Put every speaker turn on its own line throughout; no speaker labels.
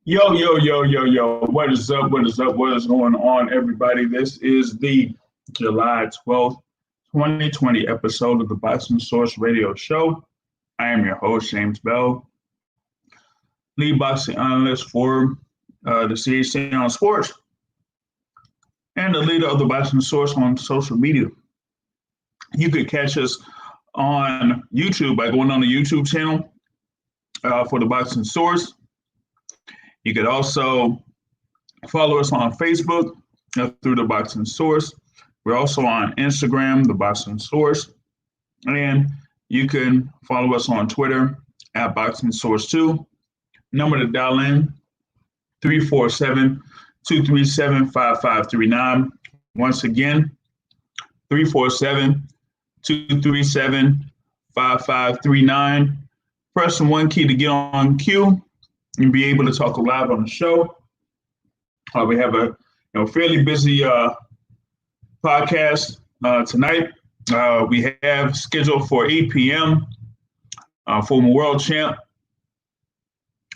Yo, yo, yo, yo, yo. What is up? What is up? What is going on, everybody? This is the July 12th, 2020 episode of the Boxing Source Radio Show. I am your host, James Bell, lead boxing analyst for the CHC on Sports, and the leader of the Boxing Source on social media. You could catch us on YouTube by going on the YouTube channel for the Boxing Source. You could also follow us on Facebook through the Boxing Source. We're also on Instagram, the Boxing Source. And you can follow us on Twitter at Boxing Source 2. Number to dial in, 347-237-5539. Once again, 347-237-5539. Press the 1 key to get on queue and be able to talk live on the show. We have a fairly busy podcast tonight. We have scheduled for 8 p.m. Former world champ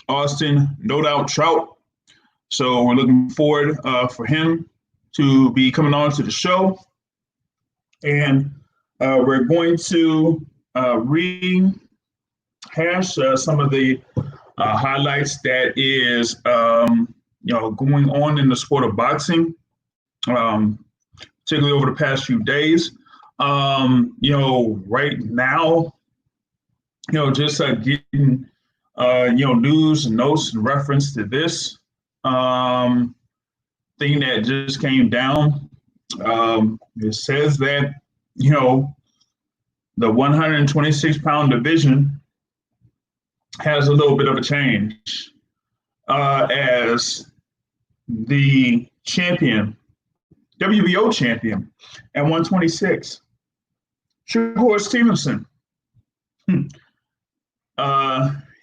Austin, no doubt Trout. So we're looking forward for him to be coming on to the show. And we're going to rehash some of the highlights that is going on in the sport of boxing, particularly over the past few days. Right now, just getting news and notes in reference to this thing that just came down. It says that the 126-pound division has a little bit of a change as the champion, WBO champion at 126, Shakur Stevenson.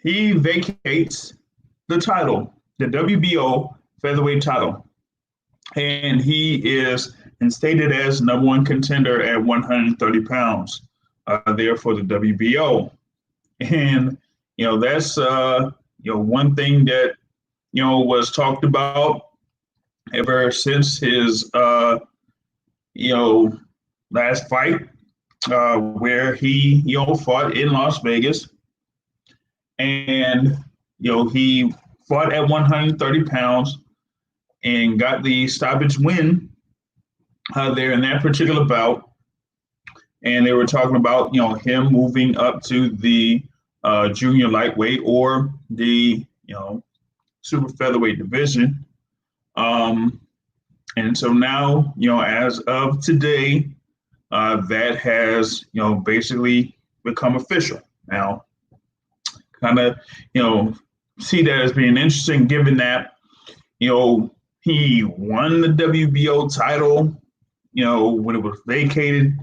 He vacates the title, the WBO featherweight title, and he is instated as number one contender at 130 pounds there for the WBO. And that's one thing that was talked about ever since his last fight, where he fought in Las Vegas, and he fought at 130 pounds and got the stoppage win there in that particular bout. And they were talking about him moving up to the junior lightweight or the super featherweight division, and so now as of today, that has basically become official. Now, kind of see that as being interesting, given that he won the WBO title when it was vacated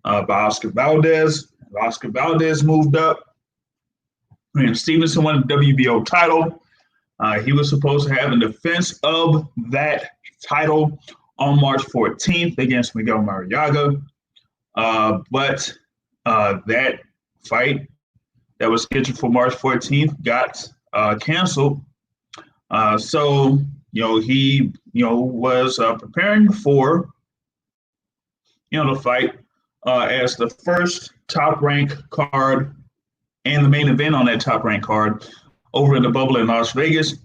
by Oscar Valdez. Oscar Valdez moved up. And Stevenson won the WBO title. He was supposed to have a defense of that title on March 14th against Miguel Mariaga. But that fight that was scheduled for March 14th got canceled. So he was preparing for the fight as the first top rank card and the main event on that top rank card over in the bubble in Las Vegas.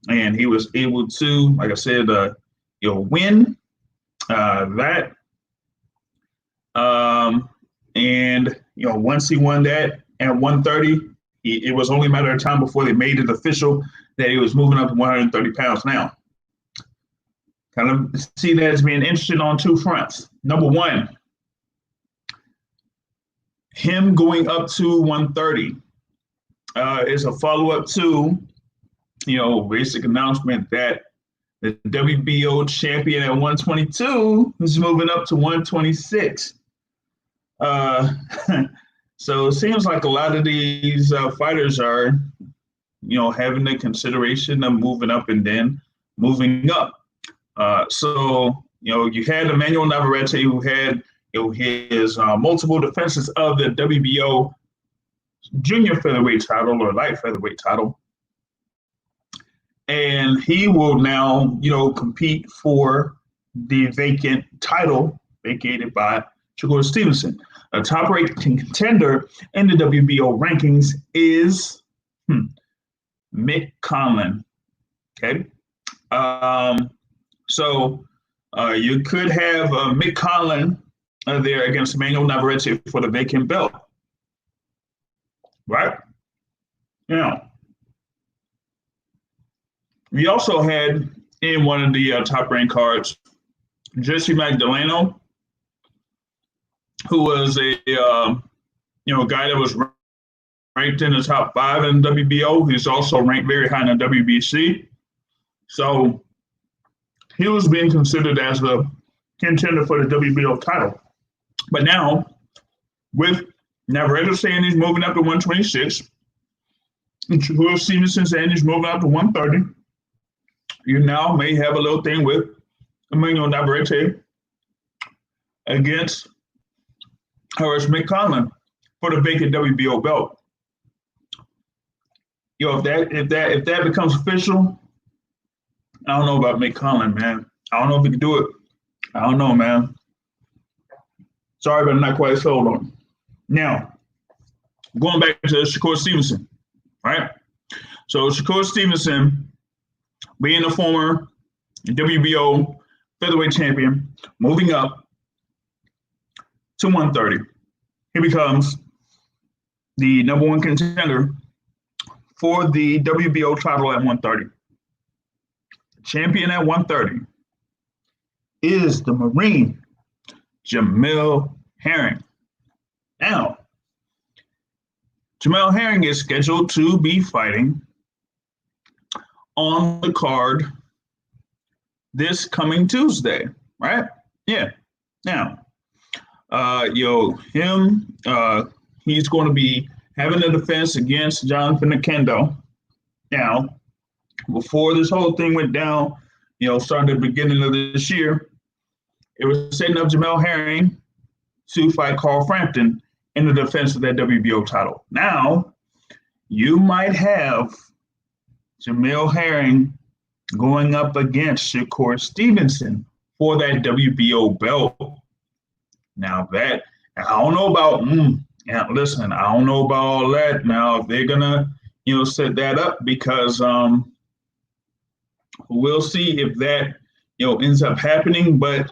And he was able to, like I said, win that. And once he won that at 130, it was only a matter of time before they made it official that he was moving up to 130 pounds. Now, kind of see that as being interesting on two fronts. Number one, him going up to 130 is a follow-up to, basic announcement that the WBO champion at 122 is moving up to 126. So it seems like a lot of these fighters are, having the consideration of moving up and then moving up. So you had Emmanuel Navarrete, who had his multiple defenses of the WBO junior featherweight title or light featherweight title. And he will now, compete for the vacant title vacated by Shakur Stevenson. A top-ranked contender in the WBO rankings is Mick Conlan. Okay. So you could have Mick Conlan there against Emmanuel Navarrete for the vacant belt. Right? Now, we also had in one of the top-ranked cards, Jesse Magdaleno, who was a guy that was ranked in the top 5 in the WBO. He's also ranked very high in the WBC. So he was being considered as a contender for the WBO title. But now, with Navarrete saying he's moving up to 126, and Shakur Stevenson saying he's moving up to 130, you now may have a little thing with Emmanuel Navarrete against Horace Mick Conlan for the vacant WBO belt. If that becomes official, I don't know about Mick Conlan, man. I don't know if he can do it. I don't know, man. Sorry, but I'm not quite sold on him. Now, going back to Shakur Stevenson, right? So Shakur Stevenson, being a former WBO featherweight champion, moving up to 130, he becomes the number 1 contender for the WBO title at 130. Champion at 130 is the Marine, Jamel Herring. Now, Jamel Herring is scheduled to be fighting on the card this coming Tuesday, right? Yeah. Now, he's going to be having a defense against Jonathan Oquendo. Now, before this whole thing went down, starting at the beginning of this year, it was setting up Jamel Herring to fight Carl Frampton in the defense of that WBO title. Now, you might have Jamel Herring going up against Shakur Stevenson for that WBO belt. Now that, I don't know about, listen, I don't know about all that. Now, if they're going to, set that up, because we'll see if that, ends up happening. But,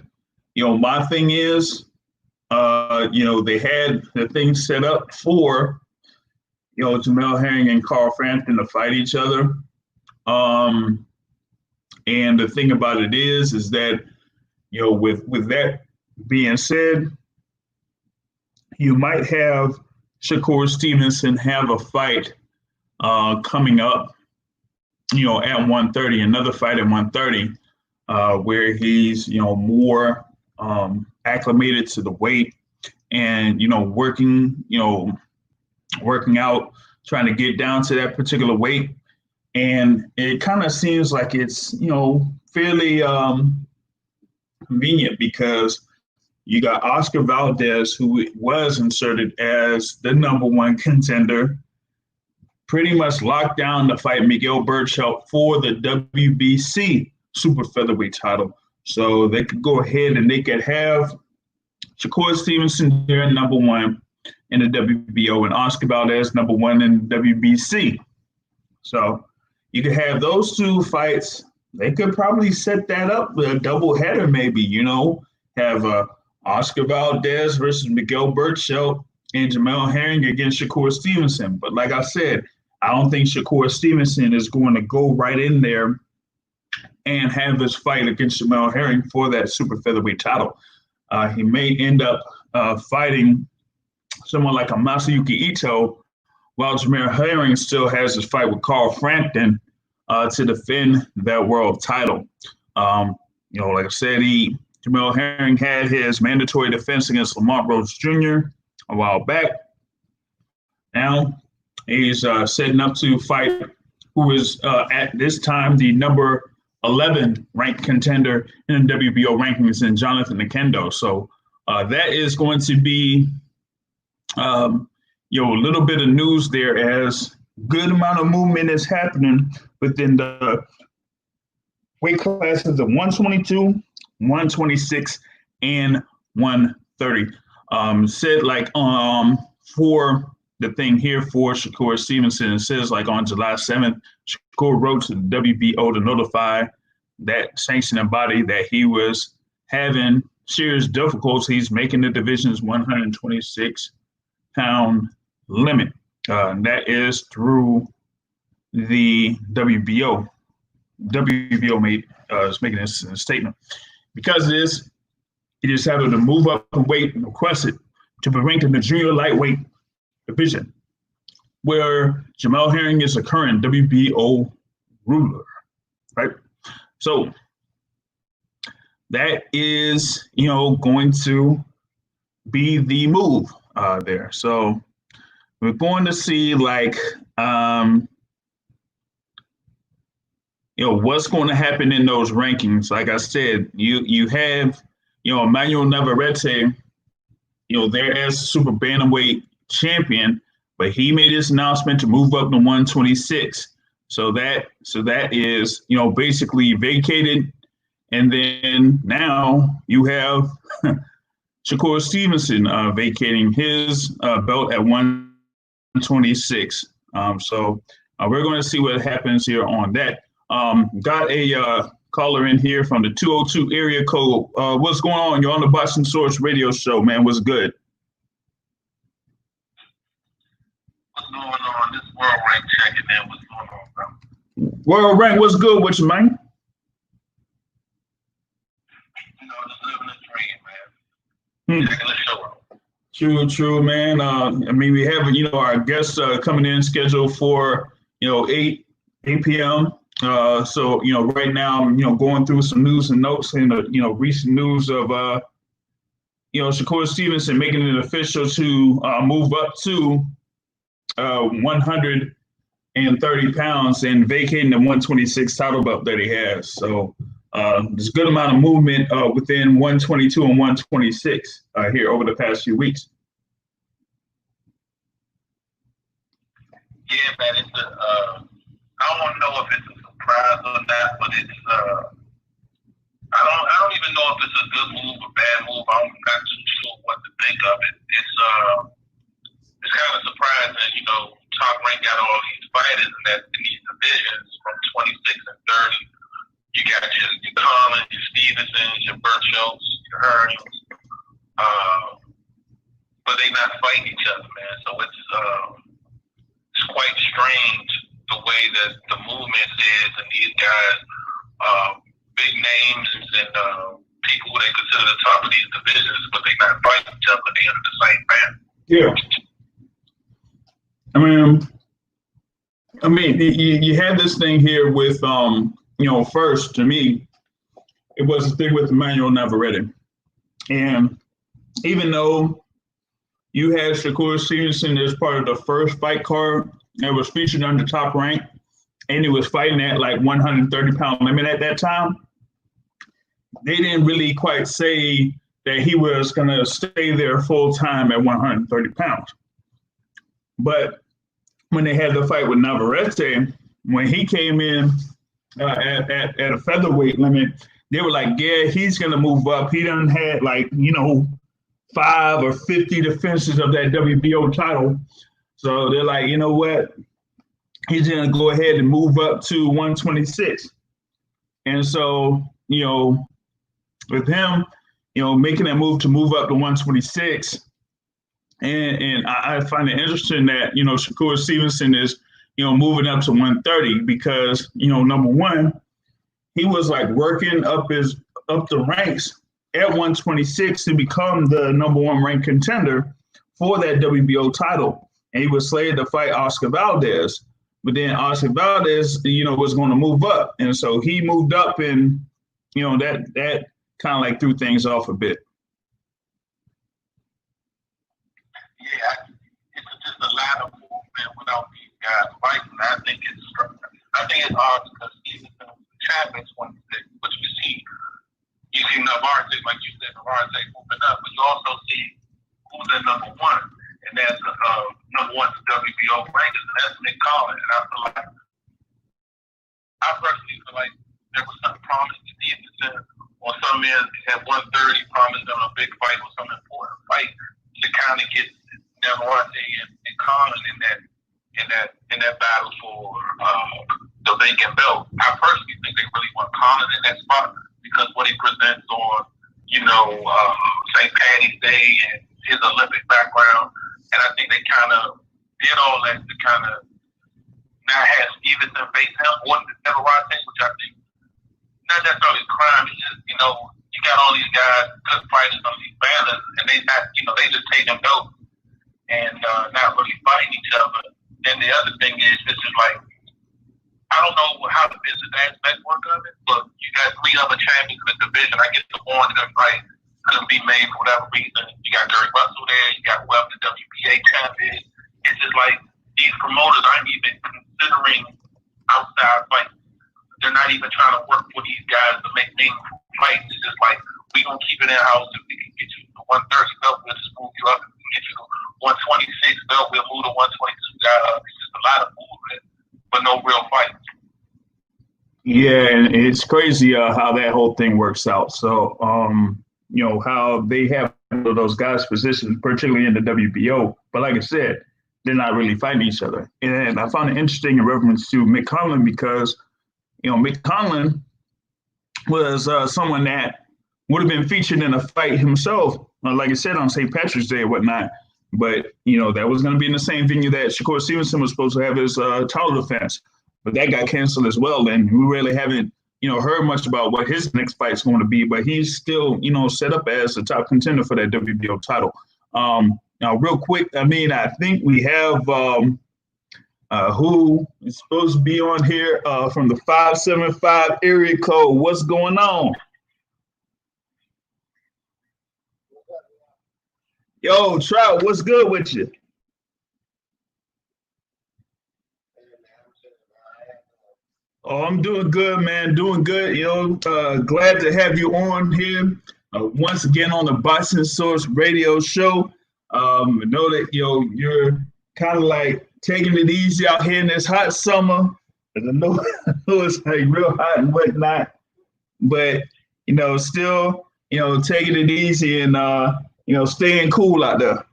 my thing is, they had the thing set up for, Jamel Herring and Carl Frampton to fight each other. And the thing about it is that, with that being said, you might have Shakur Stevenson have a fight coming up, at 130, another fight at 130, where he's, more acclimated to the weight and, working out, trying to get down to that particular weight. And it kind of seems like it's, fairly convenient, because you got Oscar Valdez, who was inserted as the number 1 contender, pretty much locked down to fight Miguel Berchelt for the WBC super featherweight title. So they could go ahead and they could have Shakur Stevenson there, number 1 in the WBO, and Oscar Valdez, number 1 in the WBC. So you could have those 2 fights. They could probably set that up with a double header, maybe, have Oscar Valdez versus Miguel Berchelt and Jamel Herring against Shakur Stevenson. But like I said, I don't think Shakur Stevenson is going to go right in there and have this fight against Jamel Herring for that super featherweight title. He may end up fighting someone like a Masayuki Ito, while Jamel Herring still has his fight with Carl Frampton to defend that world title. Like I said, Jamel Herring had his mandatory defense against Lamont Rhodes Jr. a while back. Now he's setting up to fight who is at this time the number 11 ranked contender in the WBO rankings in Jonathan Nakendo. So that is going to be a little bit of news there, as good amount of movement is happening within the weight classes of 122, 126, and 130. Said like for the thing here for Shakur Stevenson, it says like on July 7th, Shakur wrote to the WBO to notify that sanctioning body that he was having serious difficulties making the division's 126-pound limit. That is through the WBO. WBO is making this statement. Because of this, he decided to move up in weight and requested to be ranked in the junior lightweight division, where Jamel Herring is a current WBO ruler, right? So that is, going to be the move there. So we're going to see what's going to happen in those rankings. Like I said, you have, Emmanuel Navarrete, there as super bantamweight champion, but he made his announcement to move up to 126. So that is, basically vacated. And then now you have Shakur Stevenson vacating his belt at 126. So we're going to see what happens here on that. Got a caller in here from the 202 area code. What's going on? You're on the Boxing Source radio show, man. What's good?
What's going on? This World Rank checking in. What's going on, bro?
World Rank, what's good with you, man?
Just living a dream, man. Checking the show out.
True, man. We have, our guests coming in scheduled for, 8 p.m. So, right now, I'm, going through some news and notes and, recent news of, Shakur Stevenson making it official to move up to 130 pounds and vacating the 126 title belt that he has. So there's a good amount of movement within 122 and 126 here over the past few weeks.
Yeah, man, it's I don't know if it's a surprise or not, but it's I don't even know if it's a good move or bad move. I'm not too sure what to think of it. It's kind of surprising, Top Rank got all these fighters in these divisions from 26 and 30. You got your Collins, your Stevensons, your Burchels, your Hearns, but they not fighting each other, man. So it's quite strange the way that the movement is, and these guys, big names and people who they consider the top of these divisions, but they not fighting each other. They under the same banner.
Yeah. You had this thing here with, first, to me, it was a thing with Emmanuel Navarrete. And even though you had Shakur Stevenson as part of the first fight card that was featured under Top Rank, and he was fighting at like 130-pound limit at that time, they didn't really quite say that he was going to stay there full time at 130 pounds. But when they had the fight with Navarrete, when he came in at a featherweight limit, they were like, yeah, he's going to move up. He done had 5 or 50 defenses of that WBO title. So they're like, you know what? He's going to go ahead and move up to 126. And so, with him, making that move up to 126, and I find it interesting that, Shakur Stevenson is, moving up to 130 because, number one, he was like working up the ranks at 126 to become the number 1 ranked contender for that WBO title, and he was slated to fight Oscar Valdez. But then Oscar Valdez, was going to move up, and so he moved up, and that kind of like threw things off a bit.
Yeah, it's just a lot of movement without these guys fighting. I think it's hard because even the champions, which you see Navarrete, like you said, Navarrete moving up, but you also see who's at number one, and that's number one to WBO rankings, and that's Nick Collins. And I personally feel like there was some promise to Stevenson or some men at 130 promised them a big fight or some important fight to kind of get Navarrete and Collins in that battle for the vacant belt. I personally think they really want Collins in that spot because what he presents on, St. Patty's Day and his Olympic background, and I think they kind of did all that to kind of not have Stevenson face him or Navarrete, which I think not necessarily a crime. It's just you got all these guys, good fighters on these banners, and they just take them dope and not really fighting each other. Then the other thing is, this is like, I don't know how the business aspect work of it, but you got 3 other champions in the division. I get the one that fight couldn't be made for whatever reason. You got Gary Russell there, you got whoever the WBA champion. It's just like these promoters aren't even considering outside fights. They're not even trying to work with these guys to make meaningful fights. It's just like, we gonna keep it in house. If we can get you the 130 belt, we'll just move you up. If we can get you the 126 belt, we'll move the 122 guy up. It's just a lot of movement, but no real fights.
Yeah, and it's crazy how that whole thing works out. So, how they have those guys positioned, particularly in the WBO. But like I said, they're not really fighting each other. And I found it interesting in reference to Mick Conlan because, Mick Conlan was someone that would have been featured in a fight himself, like I said, on St. Patrick's Day and whatnot. But, that was going to be in the same venue that Shakur Stevenson was supposed to have his title defense. But that got canceled as well. And we really haven't, heard much about what his next fight is going to be. But he's still, set up as a top contender for that WBO title. Now, real quick, I think we have who is supposed to be on here from the 575 area code. What's going on? Yo, Trout, what's good with you? Oh, I'm doing good, man. Doing good. Glad to have you on here once again on the Boxing Source Radio Show. I know that you're kind of like taking it easy out here in this hot summer. I know it's like real hot and whatnot, but still taking it easy and staying cool out there.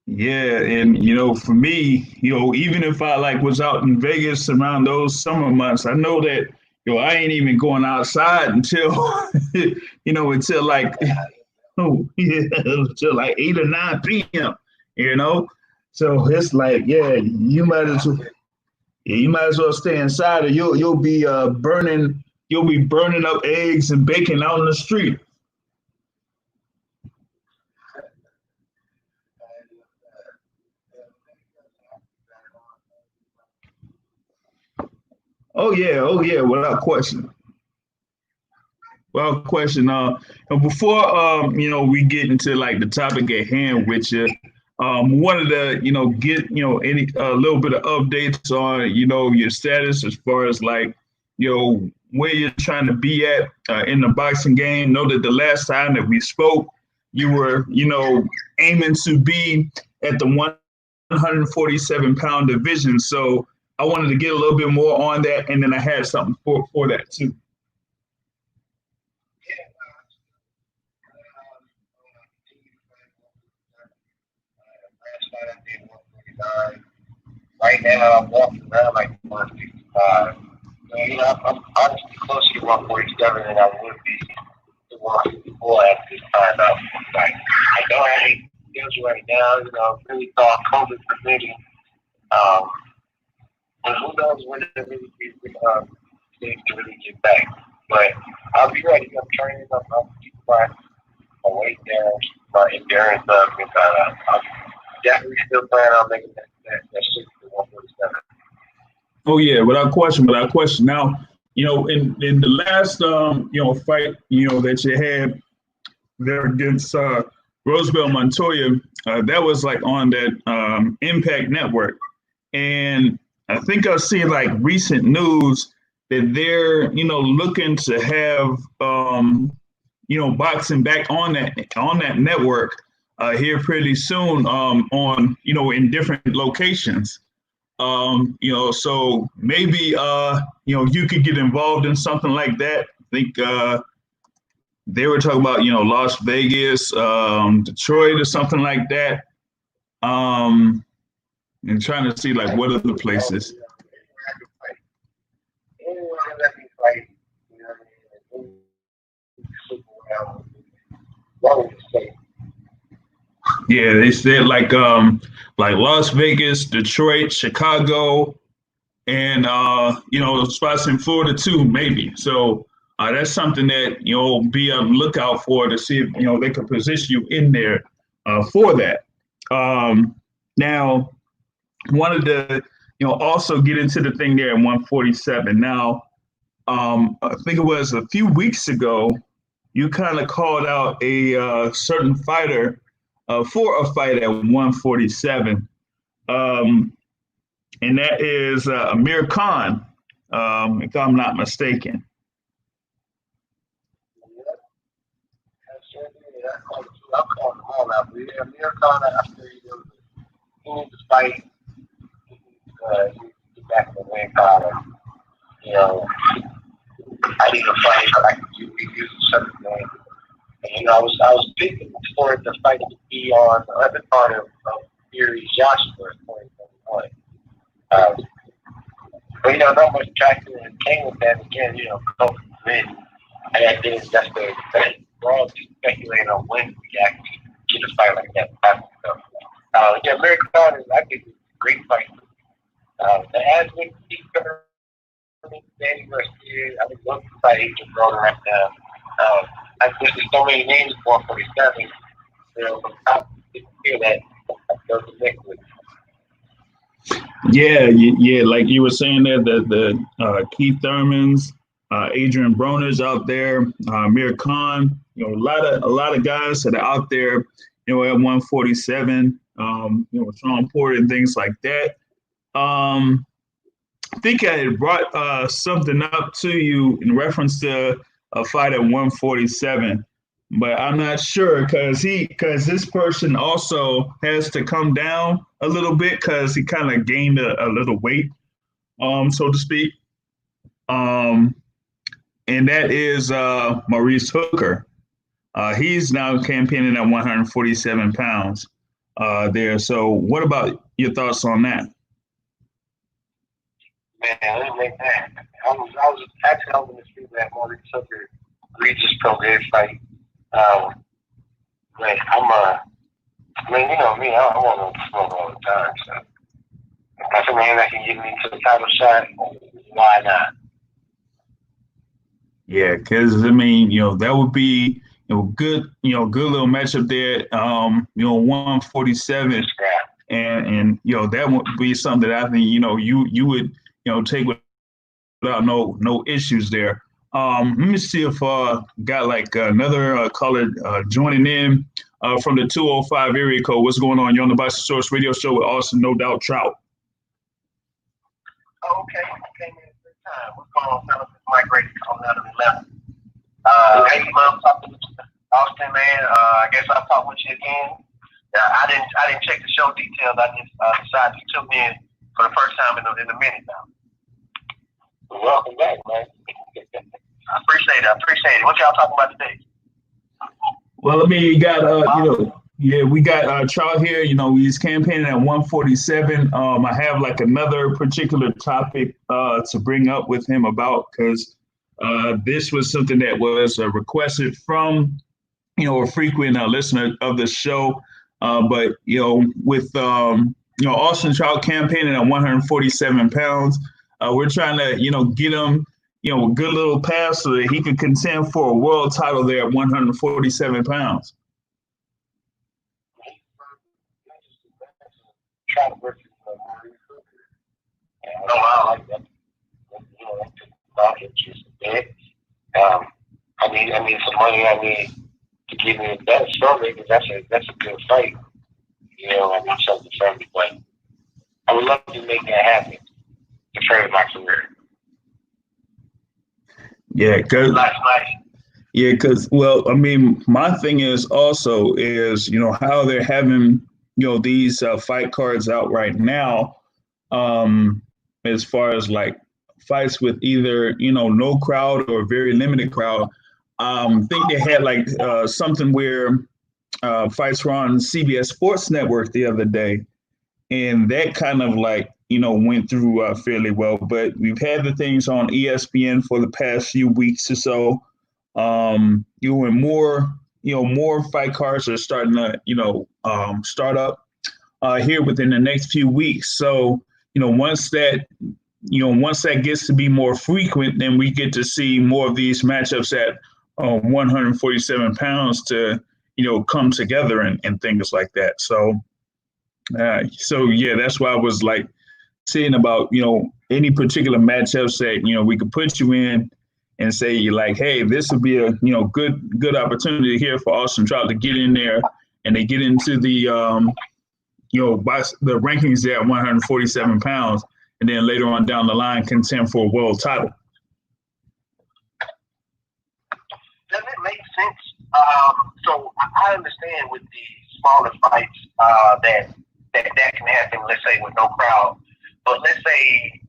Yeah, and for me, even if I was out in Vegas around those summer months, I know that I ain't even going outside until until like until like 8 or 9 p.m. So it's like, you might as well stay inside, or you'll be burning up eggs and bacon out on the street. Oh yeah, without question. Without question. Before we get into like the topic at hand with you, wanted to get any a little bit of updates on your status as far as like where you're trying to be at in the boxing game. Know that the last time that we spoke, you were aiming to be at the 147-pound division. So I wanted to get a little bit more on that, and then I had something for that too.
Right now, I'm walking around like 155. I'm honestly closer to 147 than I would be to 154 at this time. Like, I don't have any skills right now. Really thought COVID permitting. But who knows when it really be
things to really get back. But I'll be ready. I'm training. I'm keeping my weight down, my endurance up, and I'm definitely still planning on making that shift to 147.
Oh yeah, without question, without question. Now, in the last fight, that you had there against Roosevelt Montoya, that was like on that Impact Network, and I think I've seen like recent news that they're looking to have boxing back on that network here pretty soon on in different locations. So maybe you could get involved in something like that. I think they were talking about Las Vegas, Detroit, or something like that. And trying to see like what other places. Yeah, they said like Las Vegas, Detroit, Chicago, and spots in Florida too, maybe. So that's something that be on the lookout for to see if they can position you in there for that. Now, wanted to also get into the thing there at 147. Now, I think it was a few weeks ago, you kind of called out a certain fighter for a fight at 147. And that is Amir Khan, if I'm not mistaken.
I'm calling them all out. But yeah, Amir Khan, I feel he needs to fight. Get back to the win column. I need to fight like you use something. And I was thinking for the fight to be on the other part of Fury's Joshua in 2021. But not much traction came with that. Again, COVID win. And that's the we're all speculating on when we actually get a fight like that. Yeah, American Khan is, I think, it's a great fight. The as with Keith Thurman, Danny Garcia, I think those fight agents rolling right now. I think there's so many names for 147. I feel that those are next week.
Yeah, like you were saying there, the Keith Thurmans, Adrian Broner's out there, Amir Khan, a lot of guys that are out there, at 147, Sean Porter and things like that. I think I had brought something up to you in reference to a fight at 147, but I'm not sure because this person also has to come down a little bit because he kind of gained a little weight, so to speak. And that is Maurice Hooker. He's now campaigning at 147 pounds there. So what about your thoughts on that?
Man, I was actually hoping to see that Maurice Hooker Regis Prograis fight. But you know me, I want to smoke all the time. So if that's a man that can get me to the title shot, why not?
Yeah, because that would be good good little matchup there. 147, and that would be something that I think you would take without no issues there. Let me see if got like another caller joining in from the 205 area code. What's going on? You're on the Boxing Source Radio Show with Austin, No Doubt Trout.
Oh, okay. I came in at good time. What's going on, fellas? It's Mike Brady calling out of 11. Hey, I'm talking to Austin, man. I guess I'll talk with you again. I didn't check the show details. I just decided to tune in for the first time in a minute now. Welcome back, man. I appreciate it. What y'all talking about today?
Well, you got we got Trout here. He's campaigning at 147. I have like another particular topic to bring up with him about because this was something that was requested from a frequent listener of the show. But with Austin Trout campaigning at 147 pounds, we're trying to get him a good little pass so that he could contend for a world title there at 147 pounds.
Trout versus Maurice Hooker. No, I like that. That interest a bit. I need some money. I need to give me a better story because that's a good fight. I need something from me, but I would love to make that happen to further my career.
Yeah, because
last night.
Yeah, because my thing is also how they're having these fight cards out right now, as far as like fights with either no crowd or very limited crowd. I think they had like something where fights were on CBS Sports Network the other day, and that kind of like went through fairly well. But we've had the things on ESPN for the past few weeks or so. More fight cards are starting to start up here within the next few weeks. So once that gets to be more frequent, then we get to see more of these matchups at 147 pounds to come together and things like that. So that's why I was like saying about any particular matchups that we could put you in and say you're like, hey, this would be a good opportunity here for Austin Trout to get in there, and they get into the by the rankings there at 147 pounds, and then later on down the line contend for a world title.
Does it make sense? So I understand with the smaller fights that can happen, let's say with no crowd, but let's say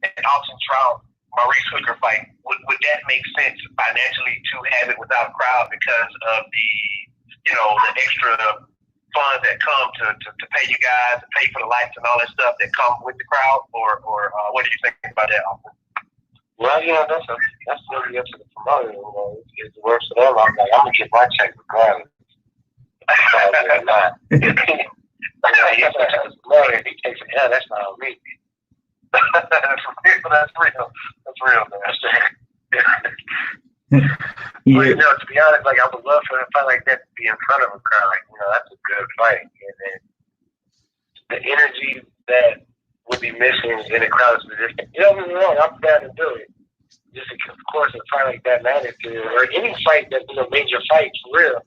an Austin Trout Maurice Hooker fight, would that make sense financially to have it without a crowd because of the extra funds that come to pay you guys, to pay for the lights and all that stuff that come with the crowd, or what do you think about that? Well, that's really up to the promoter. If it works for them, I'm gonna get my check regardless. Or not. If he takes it, that's not on me. That's real. That's real, man.
Yeah.
But, to be honest, like I would love for a fight like that to be in front of a crowd. Like, that's a good fight. And then the energy that would be missing in a crowd is different. Don't get me wrong, I'm down to do it. Just because, of course, a fight like that magnitude, or any fight that's major fight for real,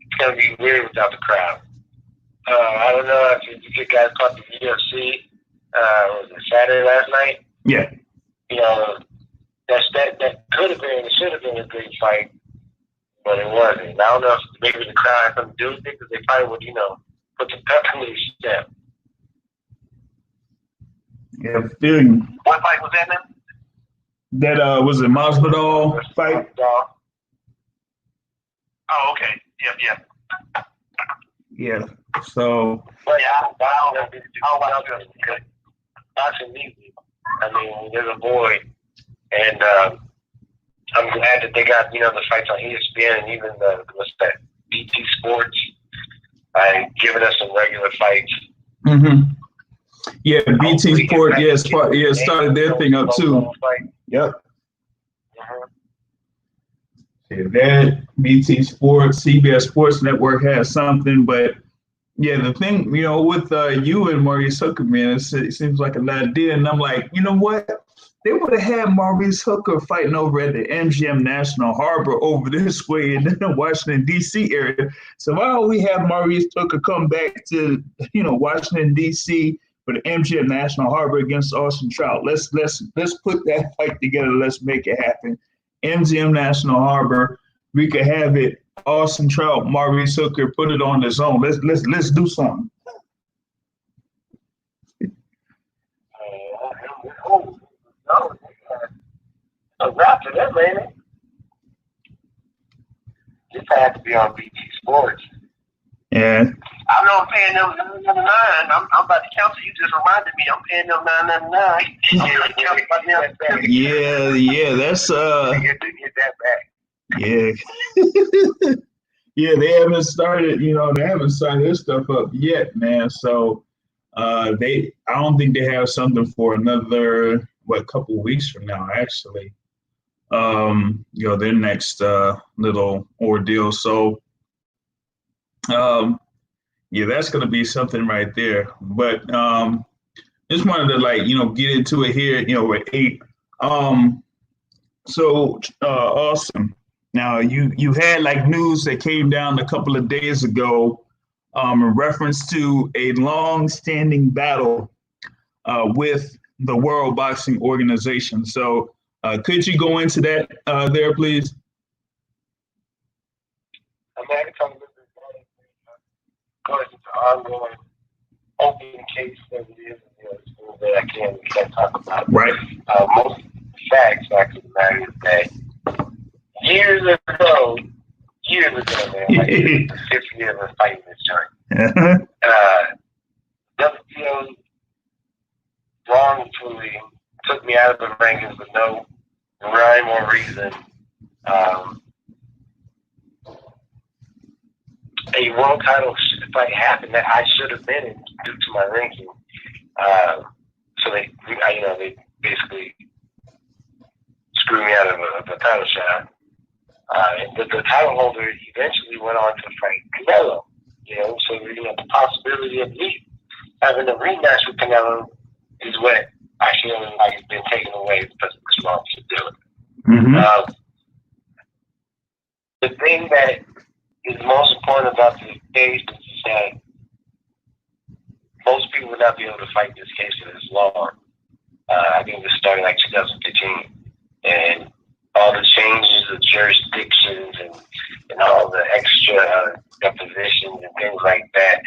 it's gonna be weird without the crowd. I don't know if you guys caught the UFC. Was it Saturday last night?
Yeah.
That could have been, it should have been a great fight, but it wasn't. I don't know if maybe the crowd had something to do with it because they probably would, put the pepper in the step.
Yeah, feeling.
What fight was that, man?
That was a Masvidal fight.
Oh, okay. Yep.
Yeah. So.
But yeah, boxing easy. There's a boy, and I'm glad that they got the fights on ESPN and even the BT Sports, giving us some regular fights.
Mm-hmm. Yeah, BT Sport. Started their thing up too. Yep. Yeah, that BT Sports, CBS Sports Network has something, but yeah, the thing, with you and Maurice Hooker, man, it seems like an idea, and I'm like, you know what? They would have had Maurice Hooker fighting over at the MGM National Harbor over this way in the Washington D.C. area. So why don't we have Maurice Hooker come back to Washington D.C. for the MGM National Harbor against Austin Trout? Let's put that fight together. Let's make it happen. MGM National Harbor. We could have it. Austin Trout, Maurice Hooker, put it on the zone. Let's do something.
A wrap for them, man. This had to be on BT Sports.
Yeah.
I know I'm paying them $9.99. I'm about to cancel. You just reminded me. I'm paying them $9.99.
Yeah. That's
Get that back.
Yeah. Yeah, they haven't started. They haven't started this stuff up yet, man. So I don't think they have something for another a couple of weeks from now, actually. Their next little ordeal. So, that's going to be something right there. But just wanted to get into it here, with 8. Awesome. Now you had news that came down a couple of days ago, in reference to a long-standing battle with the World Boxing Organization. So could you go into that there, please?
I mean, I can talk a little bit about it. Of course, it's an ongoing open case that it is, that I can't talk about.
Right.
Most facts I can matter is that years ago, man, like the 6 years of fighting this joint. WTO wrongfully took me out of the rankings with no rhyme or reason. A world title fight happened that I should have been in due to my ranking. So they basically screwed me out of a title shot. And the title holder eventually went on to fight Canelo. So the possibility of me having a rematch with Canelo is what I feel like has been taken away because of this wrongful doing.
Mm-hmm.
The thing that is most important about this case is that most people would not be able to fight this case for this long. I think this started 2015, and all the changes of jurisdictions and all the extra depositions and things like that.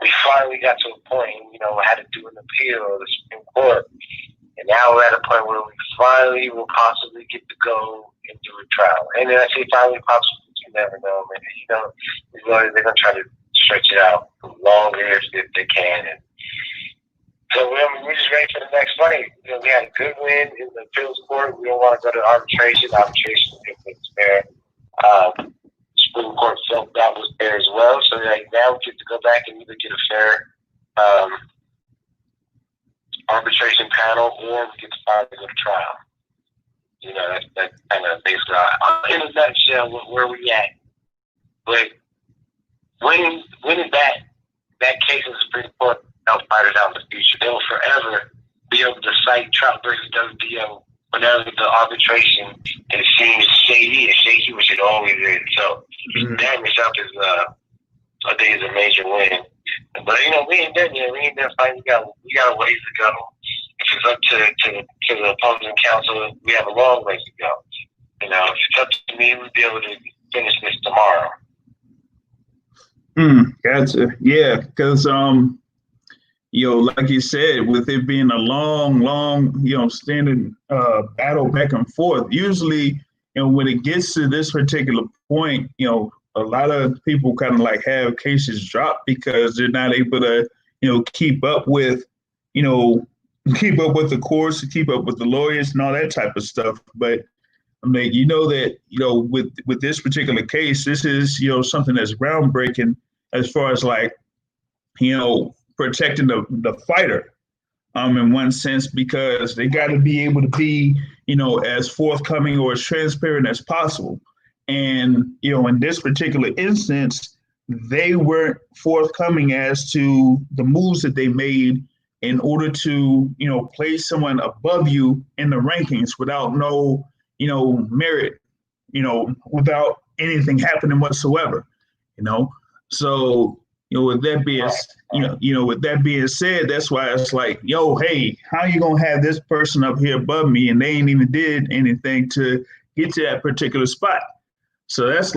We finally got to a point, had to do an appeal of the Supreme Court, and now we're at a point where we finally will possibly get to go and do a trial. And then I say finally possible, you never know, man. These lawyers, they're going to try to stretch it out longer if they can. And so we're just ready for the next fight. We had a good win in the appeals court. We don't want to go to arbitration. Arbitration is fair. Supreme Court felt that was fair as well. So now we get to go back and either get a fair arbitration panel or we get to file a trial. That kind of basically, in a nutshell, where we at. But winning that case in the Supreme Court help fighters out in the future. They will forever be able to cite Trout versus WBO whenever the arbitration seems shady which it always is. So that in itself is, I think, is a major win. But we ain't done yet. We ain't done fighting. We got a ways to go. If it's up to the opposing counsel, we have a long way to go. If it's up to me, we'll be able to finish this tomorrow.
Gotcha. Yeah, because like you said, with it being a long, standing battle back and forth, usually, when it gets to this particular point, a lot of people kind of have cases drop because they're not able to, keep up with the courts, keep up with the lawyers and all that type of stuff. But that, with this particular case, this is, something that's groundbreaking as far as protecting the fighter, in one sense, because they got to be able to be, as forthcoming or as transparent as possible. And, in this particular instance, they weren't forthcoming as to the moves that they made in order to, place someone above you in the rankings without no, merit, without anything happening whatsoever, So, with that being, with that being said, that's why it's hey, how you gonna have this person up here above me and they ain't even did anything to get to that particular spot? So that's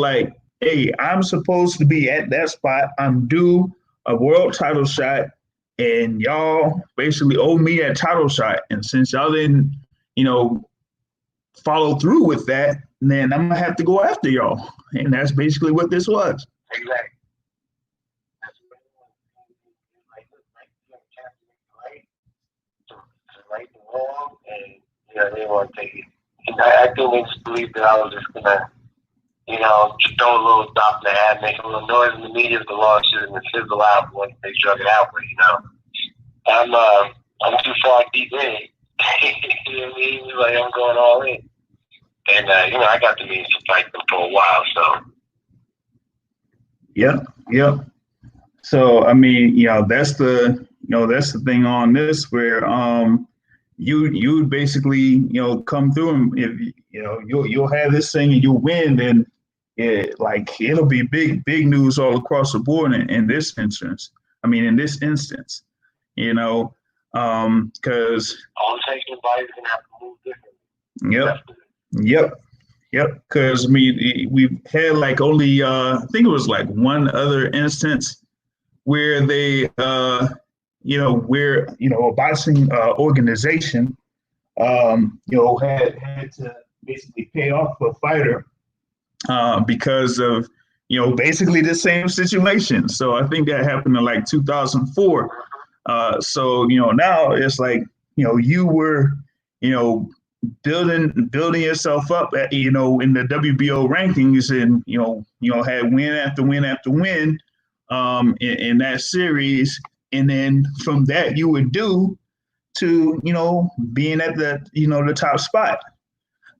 hey, I'm supposed to be at that spot. I'm due a world title shot, and y'all basically owe me that title shot. And since y'all didn't, follow through with that, then I'm gonna have to go after y'all. And that's basically what this was.
Exactly. Right and wrong, and they want to take it. And I think they just believed that I was just gonna, throw a little dot in the hat, make a little noise in the media, the law shouldn't fizzle out once they drug it out. But I'm I'm too far deep in it. You know what I mean? He's like, I'm going all in. And, I got the means to fight them for a while, so.
Yep. So, I mean, that's the thing on this where, you basically, come through and if, you'll have this thing and you'll win, and it'll be big news all across the board in this instance. I mean, in this instance, because
all the sanctioned bodies are going to have to move differently.
Yep. Because I mean, we've had like only I think it was like one other instance where they where a boxing organization had to basically pay off a fighter because of basically the same situation. So I think that happened in like 2004. So now it's like you were building yourself up at, in the WBO rankings, and had win after win after win in that series, and then from that you would do to being at the top spot,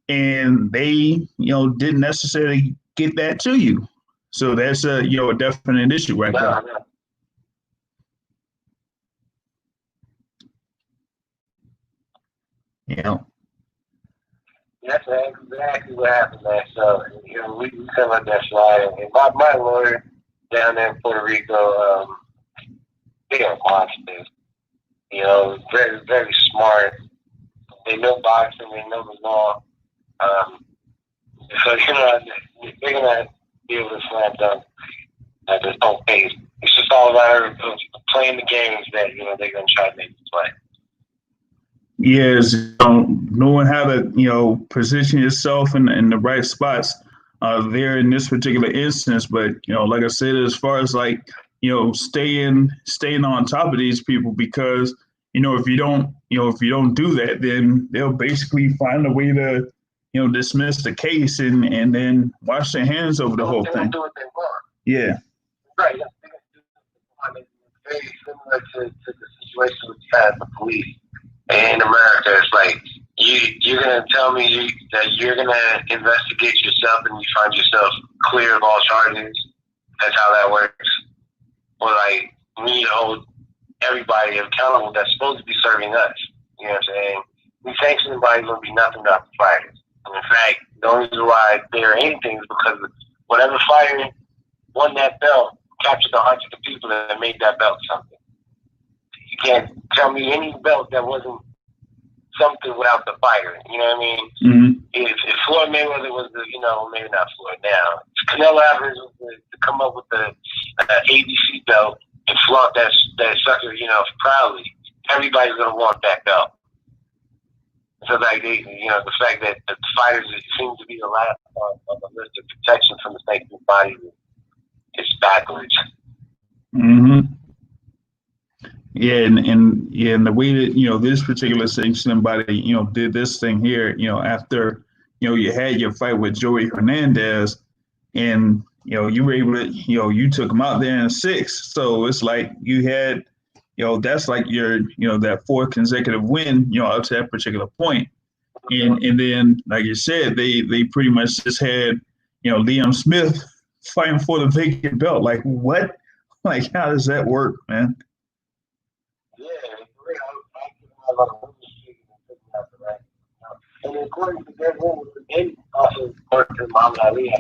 and they didn't necessarily get that to you. So that's a definite issue right there.
That's exactly what happened there. So, we come up that slide. And my lawyer down there in Puerto Rico, they are monsters. Very, very smart. They know boxing. They know the law. So, they're going to be able to slam dunk at this whole pace. It's just all about playing the games that, they're going to try to make you play.
Yes, knowing how to position yourself in the right spots there in this particular instance. But like I said, as far as like staying on top of these people, because if you don't do that, then they'll basically find a way to dismiss the case and then wash their hands over the whole thing.
Do what they want.
Yeah.
Right. Very similar to the situation we had with the police. In America, it's like you're gonna tell me that you're gonna investigate yourself and you find yourself clear of all charges. That's how that works. Or like we need to hold everybody accountable that's supposed to be serving us. You know what I'm saying? These sanctioning bodies will be nothing but fighters. And in fact, the only reason why they're anything is because whatever fighter won that belt captured the hearts of the people that made that belt something. You can't tell me any belt that wasn't something without the fighter. You know what I mean?
Mm-hmm.
If Floyd Mayweather was maybe not Floyd now, if Canelo Alvarez was to come up with the ABC belt and flaunt that sucker, proudly, everybody's gonna want that belt. So like the fact that the fighters seem to be the last on the list of protection from the sanctioned body is backwards.
Mm-hmm. Yeah, and the way that this particular sanctioning body did this thing here, after you had your fight with Joey Hernandez, and you were able to you took him out there in 6, so it's like you had that's like your that 4th consecutive win up to that particular point, and then like you said, they pretty much just had Liam Smith fighting for the vacant belt. Like what? Like how does that work, man?
And according to their rules, and also according to Muhammad Ali,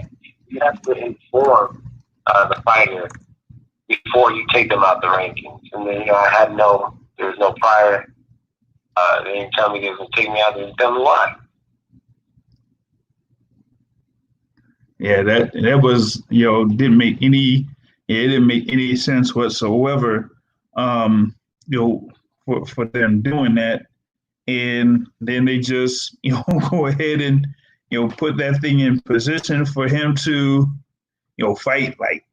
you have to inform the fighter before you take them out the rankings. And then there was no prior. They didn't tell me they were going to take me out. They didn't tell me why.
Yeah, that was didn't make any sense whatsoever. For them doing that, and then they just go ahead and put that thing in position for him to fight like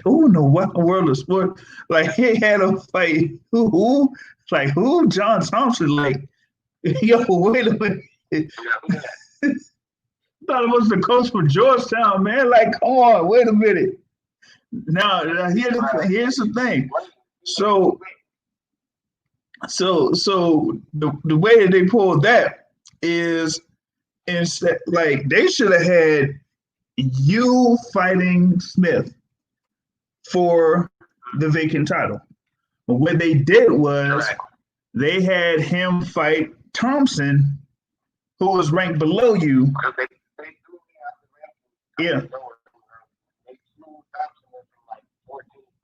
who in the world of sport, like he had a fight who John Thompson, like wait a minute. Thought it was the coach for Georgetown, man. Like, come on, wait a minute. Now here's the thing. So So the way that they pulled that is instead like they should have had you fighting Smith for the vacant title. But what they did was they had him fight Thompson, who was ranked below you. Yeah.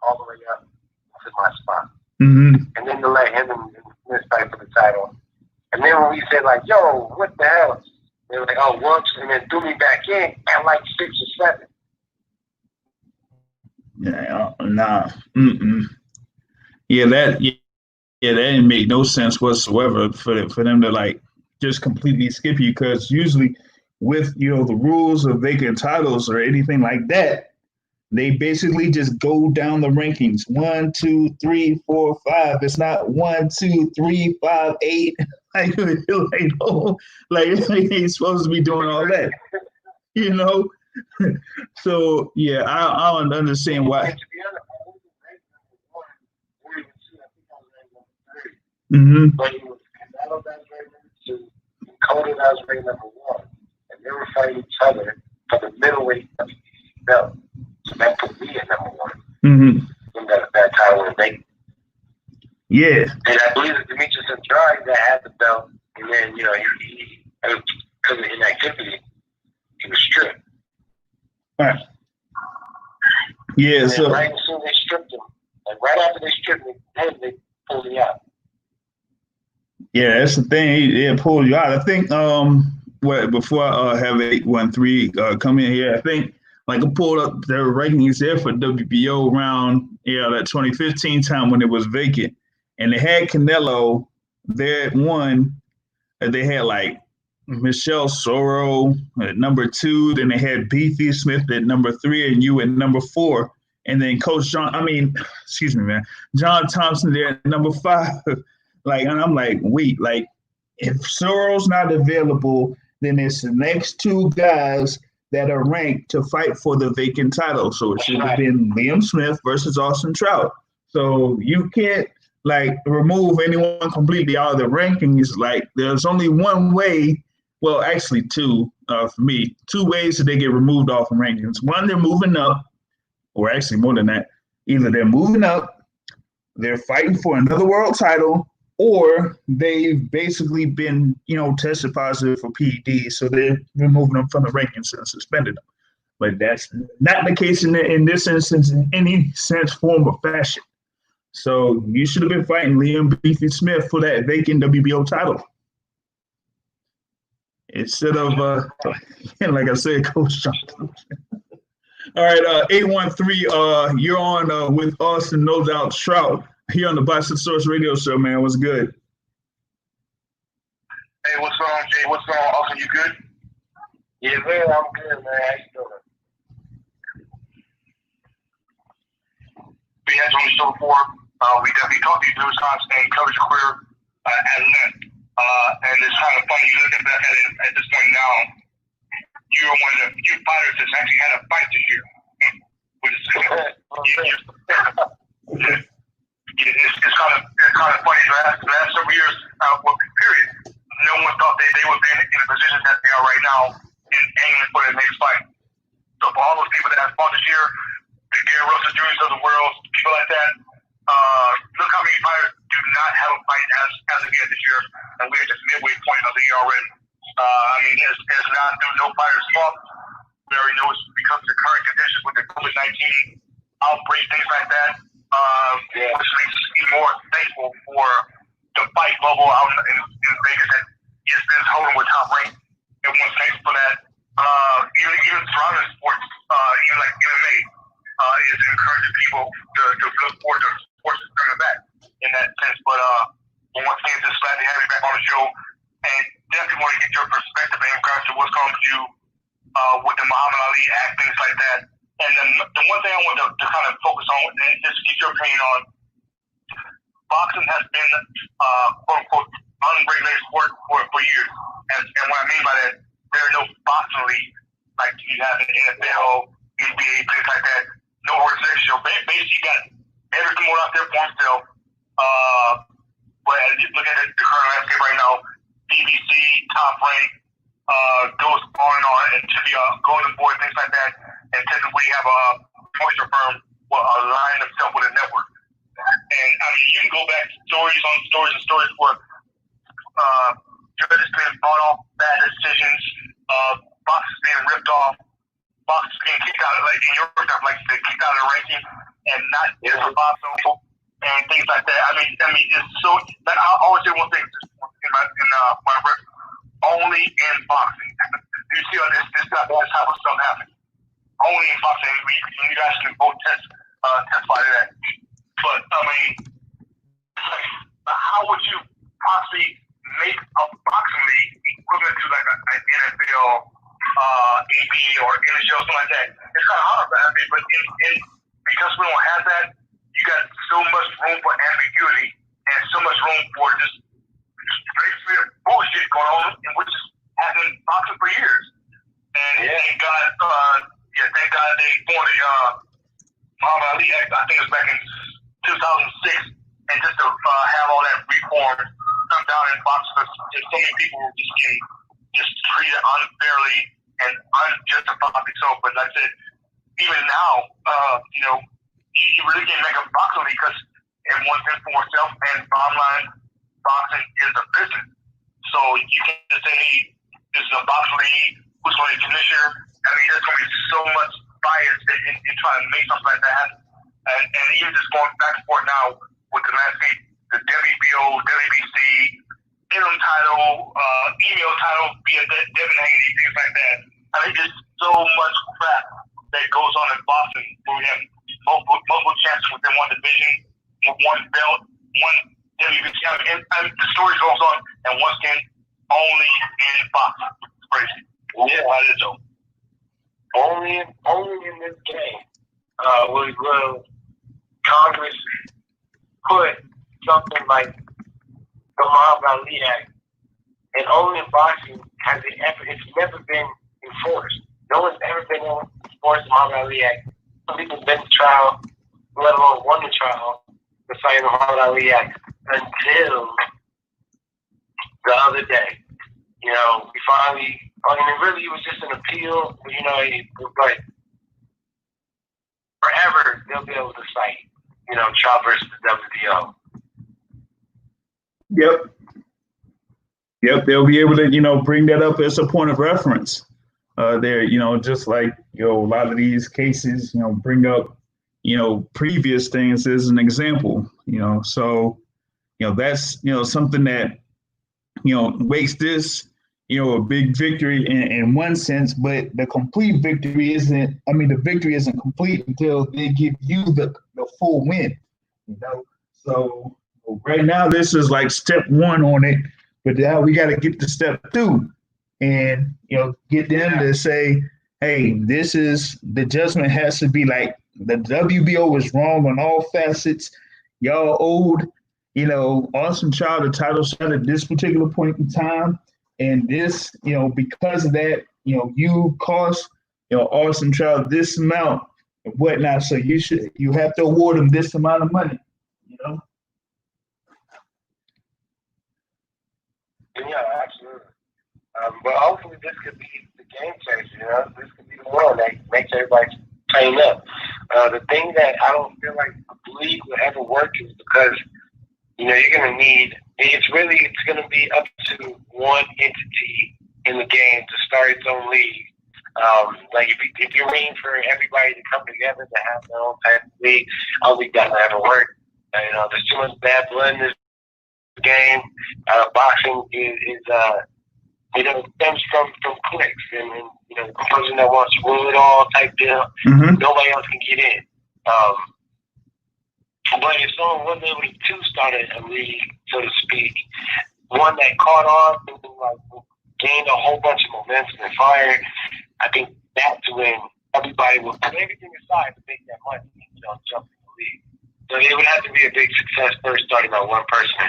All the way up to my spot.
Mm-hmm.
And then to let him and Smith fight for the title. And then when we said, like, yo, what the hell? They were like, oh, whoops, and then threw me back in at like 6 or 7.
Yeah, nah. Mm-mm. Yeah, that didn't make no sense whatsoever for them to like just completely skip you, because usually with the rules of vacant titles or anything like that, they basically just go down the rankings 1, 2, 3, 4, 5. It's not 1, 2, 3, 5, 8. Like, no, like they ain't supposed to be doing all that, So yeah, I don't understand why. Mm-hmm.
But it was Canelo that was ranked number 2, and Cody that was ranked number 1, and they were fighting each other for the middleweight WBC belt. So that put me at number 1.
Mm-hmm.
In that title in Vegas.
Yeah.
And I believe that Demetrius Andrade that had the belt, and then he because of inactivity, he was stripped.
Right. Yeah.
And
so
right as soon as they stripped him, like right after they stripped me, they pulled me out.
Yeah, that's the thing. It pulled you out. I think before I have 813 come in here, I think like I pulled up their rankings there for WBO around that 2015 time when it was vacant, and they had Canelo there at 1. They had like Michelle Soro at number 2. Then they had Beefy Smith at number 3, and you at number 4. And then John Thompson there at number 5. Like, and I'm like, wait, like, if Soro's not available, then it's the next 2 guys that are ranked to fight for the vacant title. So it should have been Liam Smith versus Austin Trout. So you can't like remove anyone completely out of the rankings. Like, there's only one way. Well, actually 2 for me. 2 ways that they get removed off of rankings. One, they're moving up, or actually more than that. Either they're moving up, they're fighting for another world title, or they've basically been, tested positive for PEDs, so they're removing them from the rankings and suspended them. But that's not the case in this instance in any sense, form, or fashion. So you should have been fighting Liam Beefy Smith for that vacant WBO title instead of, like I said, Coach John. All right, 813, you're on with us and no doubt Trout here on the Boston Source Radio Show, man. What's good?
Hey, what's going on, Jay? What's going on, Austin? You good?
Yeah, man, I'm good, man. How you doing?
We had you on the show before. We definitely talked to you through and covered your career at length. And it's kind of funny, you look at at this point now, you're one of the few fighters that's actually had a fight this year. Which is it's kind of funny. The last several years, period, no one thought they would be in a position that they are right now and aiming for their next fight. So for all those people that have fought this year, the Gary Russell Jr.'s of the world, people like that, look how many fighters do not have a fight as of yet this year, and we're at the midway point of the year already. I mean, it's not through no fighter's fault. We already know it's because of the current conditions with the COVID-19 outbreak, things like that, which makes us even more thankful for the fight bubble out in Vegas that is holding with Top Rank. Everyone's thankful for that. Even surrounding sports, even like MMA, is encouraging people to look forward to sports coming back in that sense. But once again, just glad to have you back on the show, and definitely want to get your perspective in regards to what's going to you with the Muhammad Ali Act, things like that. And then the one thing I want to kind of focus on, and just get your opinion on, boxing has been quote unquote unregulated sport for years. And what I mean by that, there are no boxing leagues like you have in the NFL, NBA, things like that. No organization. So basically, you got every promoter out there for himself.
But as you look at the current landscape right now, BBC, Top Rank, goes on and on, and to the Golden Boy, things like that, and typically have a moisture firm will align themselves with a network. And I mean, you can go back stories on stories and stories where judges being bought off bad decisions, boxes being ripped off, boxes being kicked out, like in your stuff, like they kicked out of the ranking, and not just a box and things like that. I mean, it's so. Like, I always say one thing in my work, only in boxing. You see all this type of stuff happen. Only in boxing. You guys can both testify to that. But I mean, how would you possibly make a boxing league equivalent to like an NFL, NBA, or NHL, something like that? It's kind of hard, I mean, but because we don't have that, you got so much room for ambiguity and so much room for just straight bullshit going on, which has happened in boxing for years. And thank God they formed the Muhammad Ali Act. I think it was back in 2006, and just to have all that reform come down in boxing, because so many people were just getting just treated unfairly and unjustifiably so. But like I said, even now, you really can't make a boxing league because everyone's in for itself, and bottom line, boxing is a business. So you can't just say, hey, this is a boxing league, who's going to be commissioner? I mean, there's going to be so much bias in trying to make something like that happen. And even just going back and forth now with the landscape, the WBO, WBC, interim title, email title, via Devin Haney, things like that. I mean, there's so much crap that goes on in boxing where we have multiple champs within one division, with one belt, one WBC. And the story goes on, and once again, only in boxing. It's crazy. Yeah, that is so. Only in this game will Congress put something like the Muhammad Ali Act, and only in boxing has it ever. It's never been enforced. No one's ever been enforced the Muhammad Ali Act. Some people been to trial, let alone won the trial, for citing the Muhammad Ali Act until the other day. We finally. I mean, really, it was just an appeal. But, it was like forever they'll be able to cite, Trout versus the WBO.
Yep. They'll be able to, bring that up as a point of reference. There, just like a lot of these cases, bring up, previous things as an example. So, that's something that, makes this. A big victory in one sense, but the complete victory isn't. I mean, the victory isn't complete until they give you the full win. So right now this is like step one on it, but now we got to get to step two, and get them to say, hey, this is the judgment has to be like the WBO was wrong on all facets. Y'all owed Awesome Child a title shot at this particular point in time. And this, because of that, you cost, Awesome Child this amount and whatnot. So you have to award them this amount of money,
Yeah, absolutely. But hopefully this could be the game changer. This could be the one that makes everybody tighten up. The thing that I don't feel like the league will ever work is because you're going to need. It's going to be up to one entity in the game to start its own league. Like if you're waiting for everybody to come together to have their own type of league, I don't think that'll ever work. There's too much bad blood in this game. Boxing stems from clicks and the person that wants to rule it all type deal. Mm-hmm. Nobody else can get in. But if someone was able to start a league, so to speak, one that caught on and gained a whole bunch of momentum and fire, I think that's when everybody will put everything aside to make that money, jump in the league. So it would have to be a big success first, starting by one person.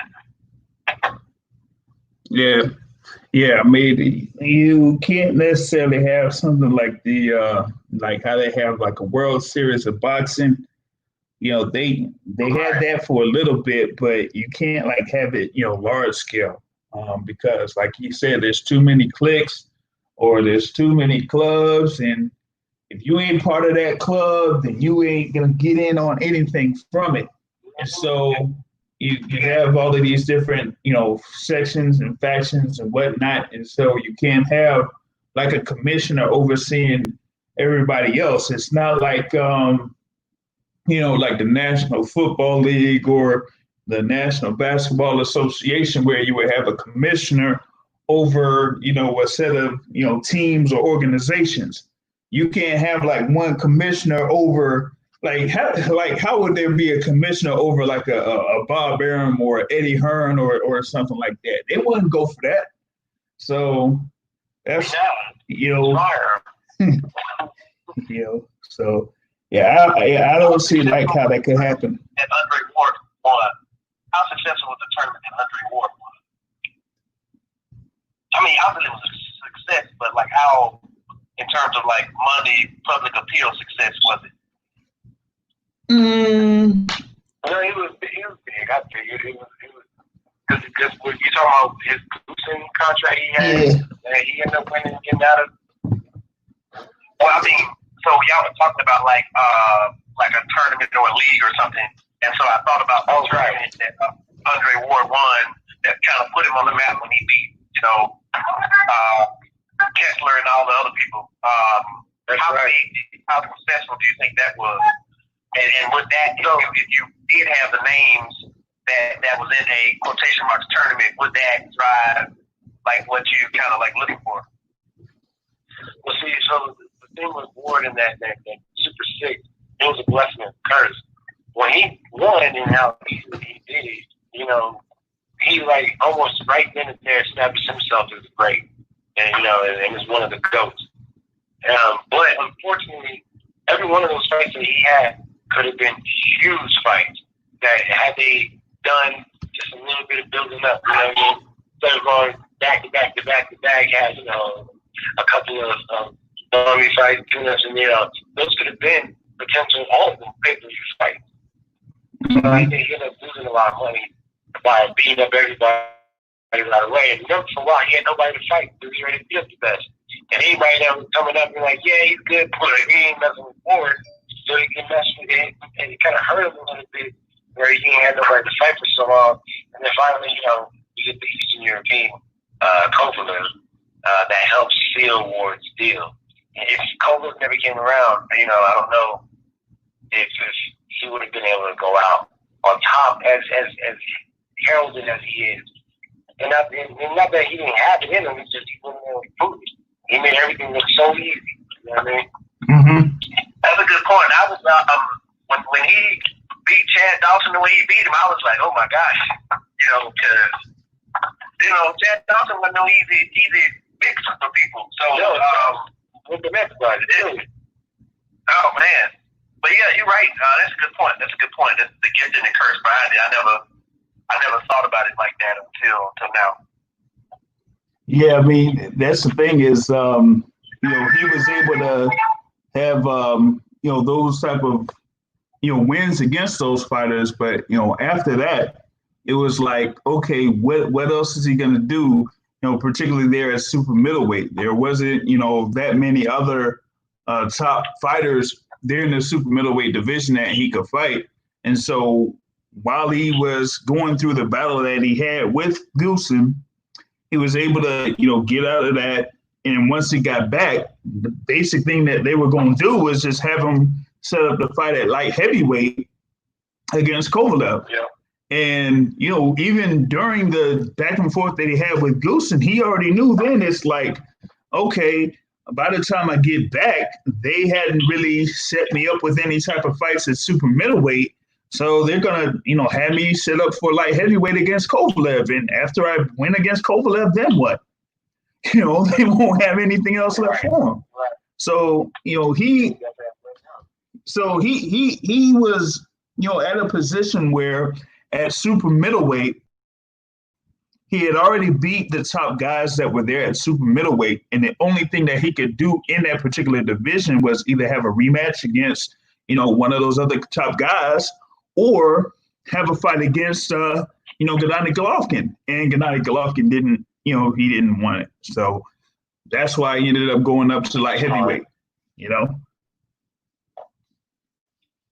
Yeah. I mean, you can't necessarily have something like the like how they have like a World Series of boxing. they had that for a little bit, but you can't like have it, large scale, because like you said, there's too many cliques or there's too many clubs, and if you ain't part of that club, then you ain't gonna get in on anything from it. And so you have all of these different, sections and factions and whatnot. And so you can't have like a commissioner overseeing everybody else. It's not like, like the National Football League or the National Basketball Association, where you would have a commissioner over, a set of, teams or organizations. You can't have like one commissioner over how would there be a commissioner over like a Bob Arum or Eddie Hearn or something like that? They wouldn't go for that. So that's so I don't see like how that could happen.
And Andre Ward won. How successful was the tournament that Andre Ward won? I mean, obviously it was a success, but like how, in terms of like money, public appeal success, was it? No, it was big. I figured it was because when you talking about his Goosen contract he had, he ended up winning, getting out of. Well, I mean, so y'all were talking about like a tournament or a league or something, and so I thought about the tournament that Andre Ward won that kind of put him on the map when he beat, Kessler and all the other people. How successful do you think that was? And with that, if you did have the names that was in a quotation marks tournament, would that drive like what you kind of like looking for? Well, see, so the thing with Ward in that Super Six, it was a blessing and a curse. When he won and how easily he did it, he like almost right then and there established himself as great, and and is one of the GOATs. But unfortunately, every one of those fights that he had could have been huge fights that had they done just a little bit of building up, instead of going back to back to back to back, had a couple of army fights, tune-ups, and those could have been potential all of them pay-per-view fights. So I think he ended up losing a lot of money by beating up everybody right away. And remember, for a while, he had nobody to fight. He was ready to be up the best. And anybody that was coming up and like, yeah, he's good, but he ain't messing with Ward. So he can mess with it, and it kind of hurt him a little bit where he ain't had nobody to fight for so long. And then finally, you get the Eastern European Kovalev that helps seal Ward's deal. And if Kovalev never came around, I don't know if he would have been able to go out on top as heralded as he is. And not that he didn't have it in him, it's just he wasn't able to prove it. He made everything look so easy. You know what I mean?
Mm-hmm.
That's a good point. I was when he beat Chad Dawson the way he beat him, I was like, oh my gosh, because Chad Dawson wasn't no easy fix for people. So with the next guy, oh man, but yeah, you're right. That's a good point. That's the gift and the curse behind it. I never thought about it like that until now.
Yeah, I mean that's the thing is, he was able to have those type of wins against those fighters, but after that it was like, okay, what else is he gonna do? Particularly there at super middleweight, there wasn't that many other top fighters there in the super middleweight division that he could fight, and so while he was going through the battle that he had with Goosen, he was able to get out of that. And once he got back, the basic thing that they were going to do was just have him set up the fight at light heavyweight against Kovalev.
Yeah.
And, even during the back and forth that he had with Goosen, he already knew then it's like, okay, by the time I get back, they hadn't really set me up with any type of fights at super middleweight. So they're going to, have me set up for light heavyweight against Kovalev. And after I win against Kovalev, then what? They won't have anything else left for him.
Right.
So, he was, at a position where at super middleweight, he had already beat the top guys that were there at super middleweight. And the only thing that he could do in that particular division was either have a rematch against, one of those other top guys, or have a fight against, Gennady Golovkin. And Gennady Golovkin didn't, he didn't want it. So that's why he ended up going up to like heavyweight,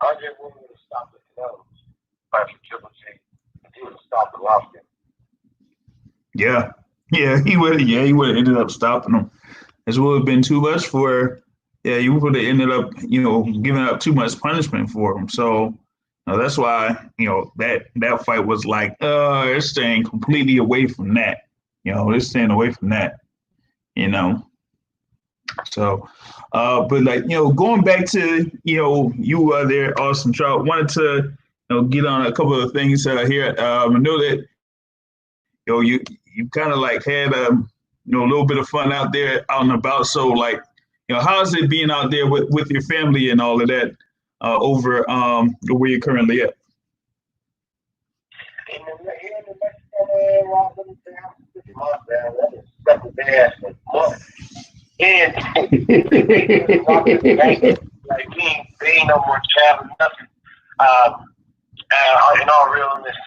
I just wanted to stop the nose. Fight for Triple G. He would have stopped Golovkin.
Yeah. Yeah, he would have ended up stopping him. This would have been too much for, you would have ended up, giving up too much punishment for him. So that's why, that fight was like, it's staying completely away from that. It's staying away from that, So, but like, going back to, you there, Austin Trout, wanted to, get on a couple of things here. I know that, you kind of like had a little bit of fun out there, out and about. So like, how is it being out there with your family and all of that over where you're currently at?
In the Mexico, that is stuck his ass for months. And like they ain't no more traveling, nothing. In all realness,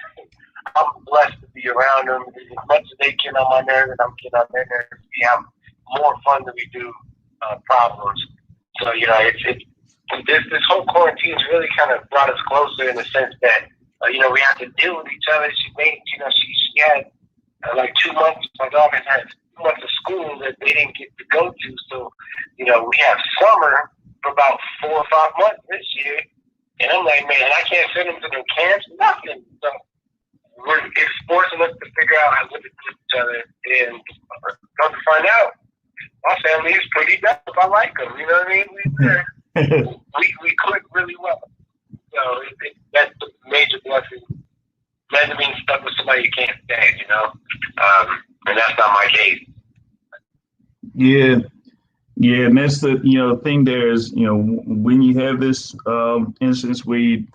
I'm blessed to be around them. As much as they get on my nerves and I'm getting on their nerves, we have more fun than we do problems. So, this whole quarantine has really kind of brought us closer in the sense that, we have to deal with each other. She had like 2 months, my daughter had 2 months of school that they didn't get to go to. So, we have summer for about 4 or 5 months this year. And I'm like, man, I can't send them to no camps, nothing. So, it's forcing us to figure out how to live with each other, and come to find out, my family is pretty dope. I like them, you know what I mean? We click really well, so that's a major blessing. Imagine being stuck with somebody you can't stand, and that's not my case.
Yeah, and that's the thing. There is when you have this instance where you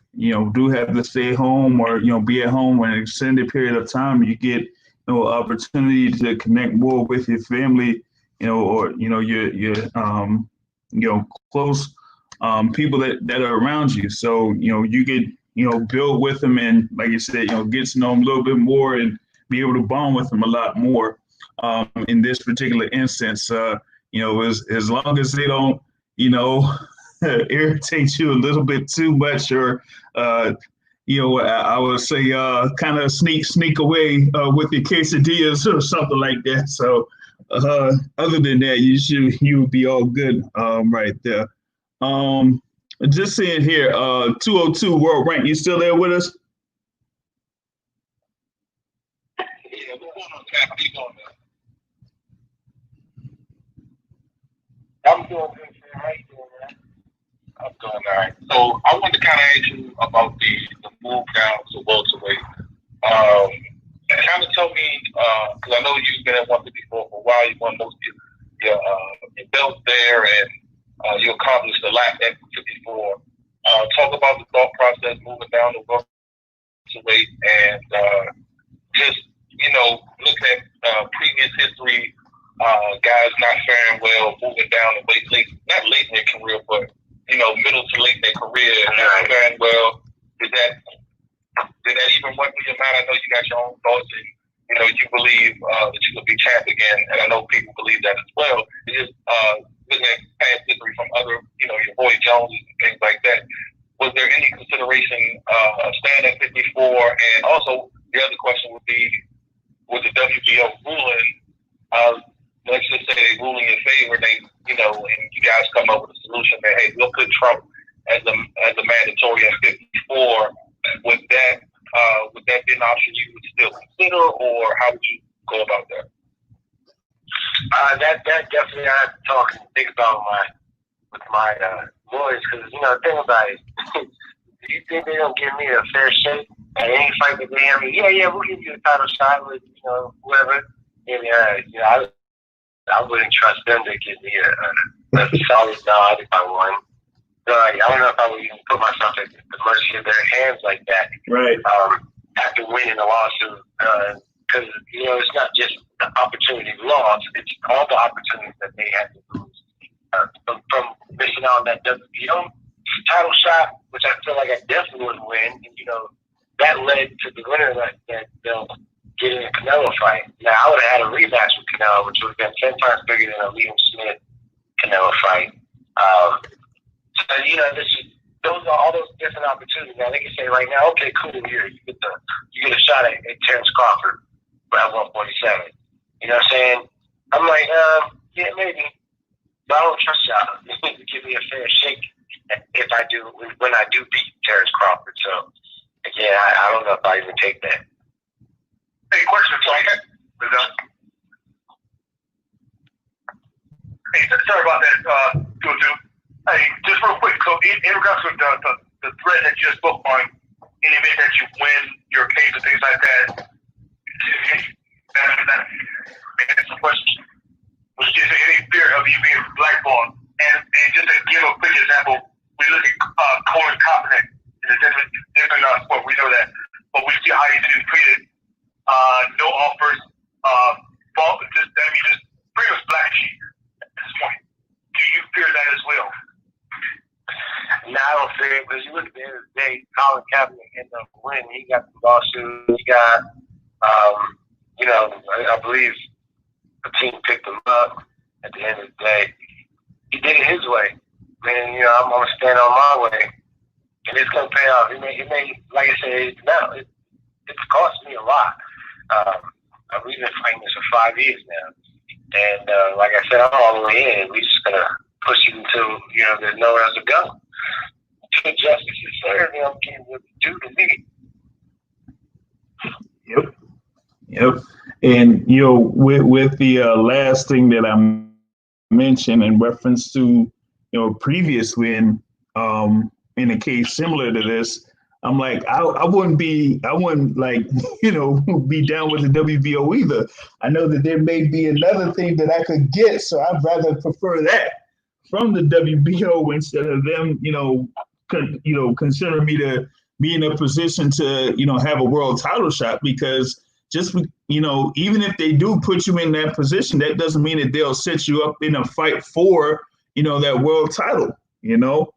do have to stay home or be at home for an extended period of time, you get opportunity to connect more with your family, or your close people that are around you. So you get build with them, and like you said, get to know them a little bit more and be able to bond with them a lot more. In this particular instance, as long as they don't, irritate you a little bit too much, or I would say kind of sneak away with your quesadillas or something like that. So other than that, you would be all good right there. Just seeing here, 202 world rank. You still there with us?
Yeah, what's going on, Cap? How you doing, man?
I'm doing good, man. How you doing, man?
I'm doing all right. So I wanted to kind of ask you about the move down to welterweight. Kind of tell me, because I know you've been at 154 for a while. You won most of your belts there, and you accomplished a lot at 54. Talk about the thought process moving down to welterweight, and just looking at previous history. Guys not faring well, moving down the way, not late in their career, but middle to late in their career, not faring well. Did that even run through your mind? I know you got your own thoughts, and you believe that you could be champ again, and I know people believe that as well. It's just looking at past history from other, your boy Jones and things like that. Was there any consideration of staying at 54? And also, the other question would be, with the WBO ruling, let's just say they rule in your favor, and you guys come up with a solution that, hey, we'll put Trump as a mandatory at 54. Would that be an option you would still consider, or how would you go about that?
That definitely I have to talk and think about with my boys, because the thing about it, do you think they don't give me a fair shake at any fight that they have? Yeah, we'll give you a title shot with whoever. And I wouldn't trust them to give me a solid nod if I won. So I don't know if I would even put myself at the mercy of their hands like that.
Right.
After winning a lawsuit, because it's not just the opportunity lost; it's all the opportunities that they had to lose from missing out on that WBO title shot, which I feel like I definitely would win. And, that led to the winner that they'll get in a Canelo fight. Now, I would have had a rematch with Canelo, which would have been 10 times bigger than a Liam Smith Canelo fight. Those are all those different opportunities. Now, they can say right now, okay, cool, you get a shot at Terrence Crawford at 147. You know what I'm saying? I'm like, yeah, maybe. But I don't trust y'all to give me a fair shake when I do beat Terrence Crawford. So, again, I don't know if I even take that.
Hey, question for you. Hey, sorry about that, Tutu. Hey, just real quick. So, in regards to the threat that you just spoke on, in the event that you win your case and things like that, that's a question. Was there any fear of you being blackballed? And just to give a quick example, we look at Colin Kaepernick in a different sport. We know that, but we see how he's been treated. No offers. Just pretty much black sheep at this point. Do you fear that as well?
No, I don't fear it, because you look at the end of the day, Colin Kaepernick ended up winning. He got the lawsuit. He got, I believe the team picked him up at the end of the day. He did it his way. And, I'm going to stand on my way. And it's going to pay off. It may, like I said, it's cost me a lot. I've been fighting this for 5 years now. And like I said, I'm all the way in. We're just going to push it until, there's nowhere else to go. Until justice is served, I'm getting what to do to me.
Yep. And, with the last thing that I mentioned in reference to, previous win, in a case similar to this, I'm like, I wouldn't like, be down with the WBO either. I know that there may be another thing that I could get, so I'd rather prefer that from the WBO instead of them, considering me to be in a position to, have a world title shot, because just, even if they do put you in that position, that doesn't mean that they'll set you up in a fight for, that world title,
Right.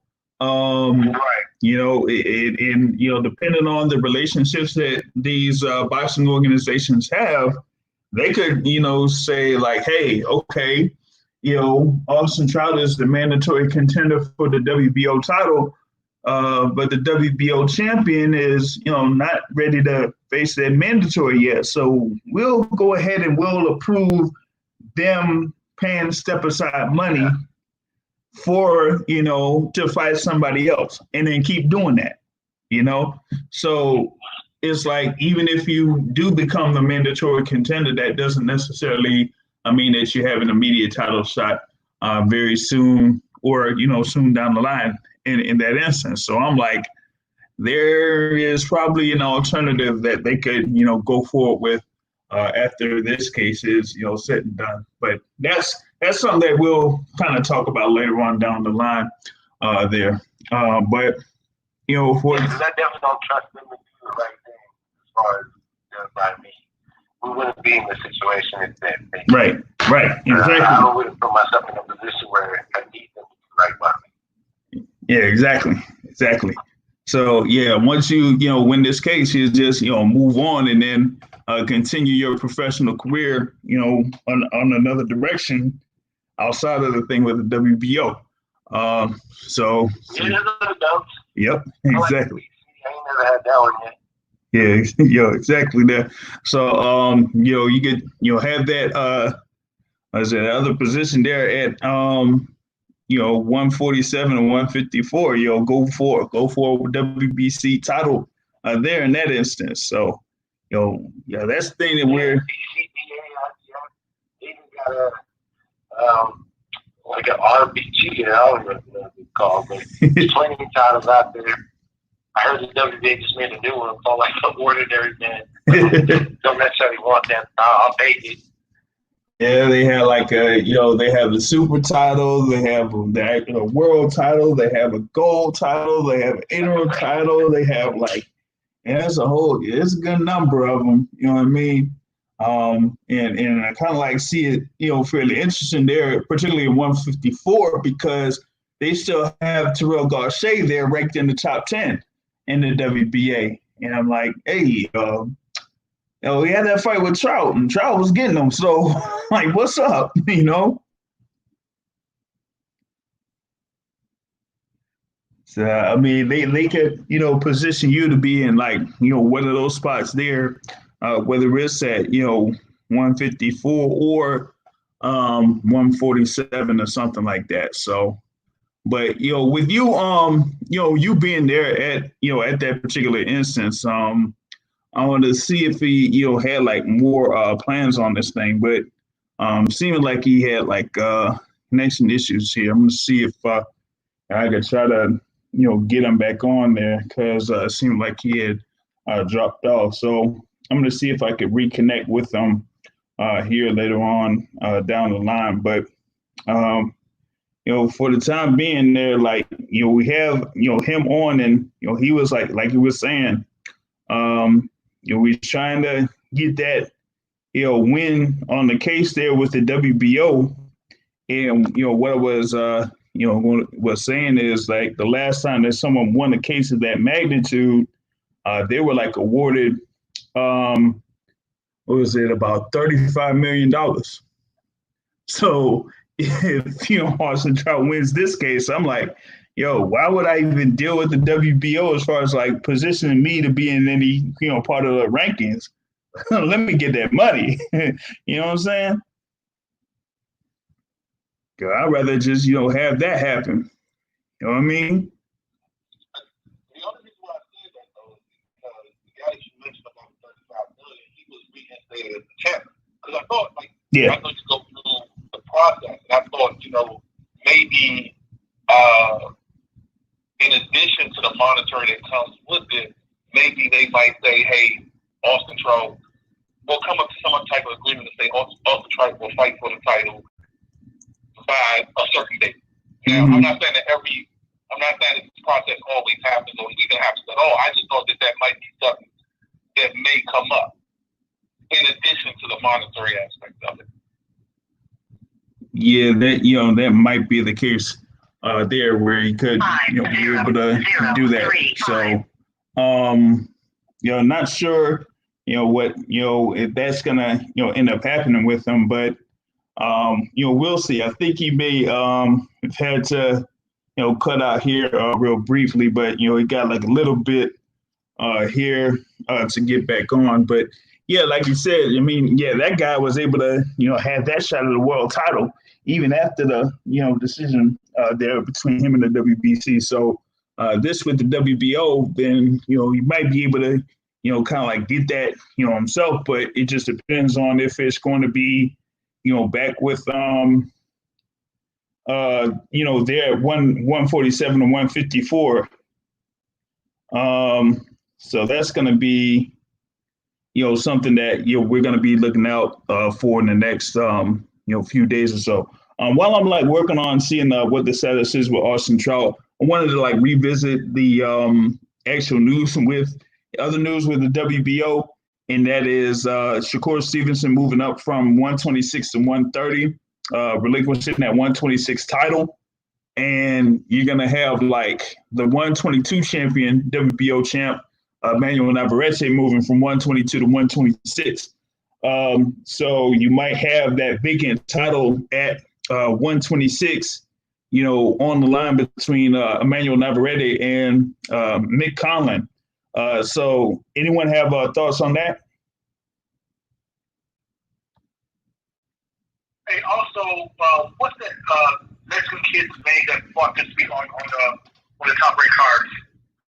Depending on the relationships that these boxing organizations have, they could, say like, hey, okay, Austin Trout is the mandatory contender for the WBO title, but the WBO champion is, not ready to face that mandatory yet. So we'll go ahead and we'll approve them paying step aside money for, to fight somebody else, and then keep doing that, So it's like, even if you do become the mandatory contender, that doesn't necessarily mean that you have an immediate title shot very soon, or, soon down the line in that instance. So I'm like, there is probably an alternative that they could, go forward with after this case is, said and done. But that's something that we'll kind of talk about later on down the line there. But, for
I definitely don't trust them to do the right thing as far as by me. We wouldn't be in the situation if that.
Right, exactly.
I wouldn't put myself in a position where I need them to do right by me.
Yeah, exactly. So yeah, once you win this case, you just move on and then continue your professional career, on another direction outside of the thing with the WBO. Yep, exactly.
I ain't never had that one yet.
Yeah, exactly that. So you get have that other position there at 147 and 154, go for WBC title there in that instance. So, that's the thing that we're
even got like an RBG, I don't know what it's called, but there's plenty of titles out there. I heard the WBA just made a new one called like the Ordinary Man. Don't necessarily want that. I'll take it.
Yeah, they have they have the super title, they have the world title, they have a gold title, they have an interim title, they have it's a good number of them, you know what I mean? And I kind of see it, fairly interesting there, particularly in 154, because they still have Terrell Gausha there ranked in the top 10 in the WBA. And I'm like, hey, we had that fight with Trout, and Trout was getting them. So, like, what's up? So, I mean, they could, position you to be in, like, one of those spots there, whether it's at, 154 or 147 or something like that. So, but, with you, you being there at that particular instance, I wanted to see if he, had like more plans on this thing, but seeming like he had like connection issues here. I'm gonna see if I could try to, get him back on there because it seemed like he had dropped off. So I'm gonna see if I could reconnect with him here later on down the line. But for the time being, there, like we have him on, and he was like he was saying. We're trying to get that, win on the case there with the WBO. And, what I was, was saying is like the last time that someone won a case of that magnitude, they were like awarded, what was it, about $35 million. So if, Austin Trout wins this case, I'm like, why would I even deal with the WBO as far as like positioning me to be in any, part of the rankings? Let me get that money. You know what I'm saying? I'd rather just, have that happen. You know what I mean?
The only reason why I said that though is because the guy that you mentioned about the 35 million, he was reinstated as the champion. Because I thought I thought you go through the process, and I thought, maybe in addition to the monetary that comes with it, maybe they might say, hey, Austin Trout, we'll come up to some type of agreement to say Austin Trout will fight for the title by a certain date. Now, I'm not saying that this process always happens or even happens at all. I just thought that might be something that may come up in addition to the monetary aspect of it.
Yeah, that might be the case there where he could be able to do that. So not sure what if that's gonna end up happening with him, but we'll see. I think he may have had to cut out here real briefly, but he got like a little bit here to get back on. But yeah, like you said, I mean, yeah, that guy was able to have that shot at the world title even after the decision there between him and the WBC. So this with the WBO, then he might be able to kind of like get that himself, but it just depends on if it's going to be back with there at 147 to 154. So that's going to be something that we're going to be looking out for in the next few days or so. While I'm like working on seeing what the status is with Austin Trout, I wanted to like revisit the actual news with other news with the WBO, and that is Shakur Stevenson moving up from 126 to 130, relinquishing that 126 title. And you're going to have like the 122 champion, WBO champ, Manuel Navarrete moving from 122 to 126. So you might have that vacant title at 126, on the line between Emmanuel Navarrete and Mick Conlan. So anyone have thoughts on that?
Hey, also, what's that Mexican kid's name that fought this week on the top rank cards?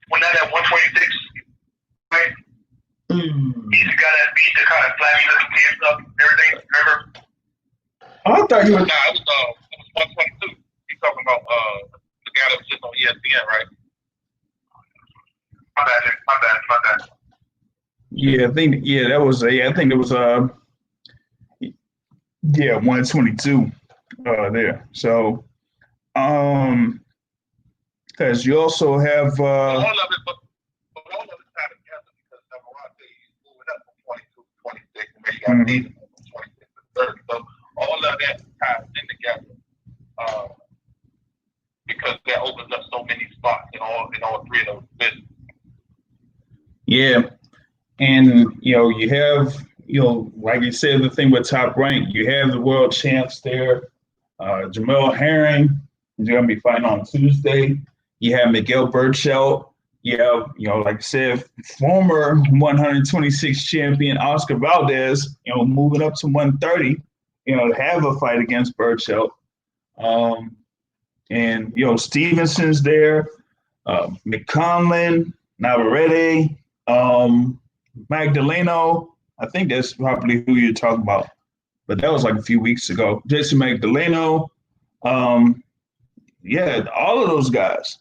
When that at 126, right? He's the guy that beat the kind of flabby looking kids up, everything. Remember?
I thought you were.
Nah, it was 122. He's talking about the guy that was just on ESPN, right? My bad.
Yeah, I think that was I think it was 122 there. So because you also have
all of it, but all of it's tied together because Navarrete is moving up from 22 to 26, and then you got Nathan from 26 to 30. So all of that ties in together because that opens up so many spots in all three of those divisions.
Yeah, and you have like you said, the thing with Top Rank, you have the world champs there. Jamel Herring is going to be fighting on Tuesday. You have Miguel Burchell. You have, like I said, former 126 champion Oscar Valdez, moving up to 130, to have a fight against Burchell. And, Stevenson's there, McConlin, Navarrete, Magdaleno. I think that's probably who you're talking about, but that was like a few weeks ago. Jason Magdaleno. Yeah, all of those guys.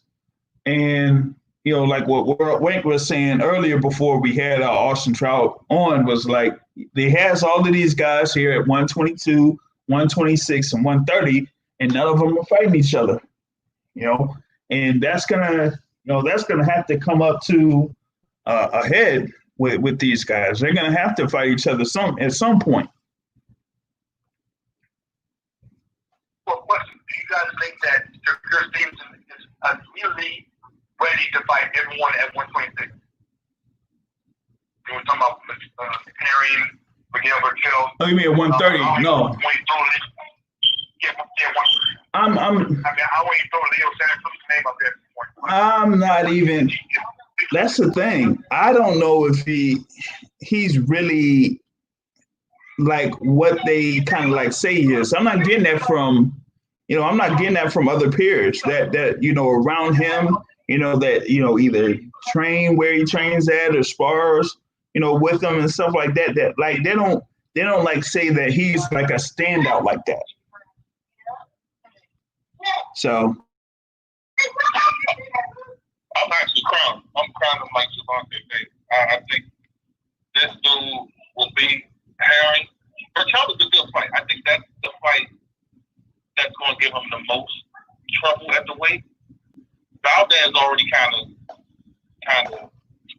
And, like what Wink was saying earlier before we had Austin Trout on was like, they has all of these guys here at 122, 126, and 130, and none of them are fighting each other, and that's gonna have to come up to a head with these guys. They're gonna have to fight each other at some point.
Well, question: do you guys think that Shakur Stevenson is immediately ready to fight everyone at 126? You were talking about Herring, Miguel Burchell.
Oh, you mean at 130? No.
Yeah, 130.
I
mean, how when you throw Leo Santa Cruz's name up there?
I'm not even. That's the thing. I don't know if he's really like what they kind of like say he is. I'm not getting that from, I'm not getting that from other peers that around him, that either train where he trains at or spars, with them and stuff like that. That like they don't like say that he's like a standout like that. So
I'm actually crying. I'm crying like Javante Davis. I think this dude will be Herring. Burchell is a good fight. I think that's the fight that's going to give him the most trouble at the weight. Valdez already kind of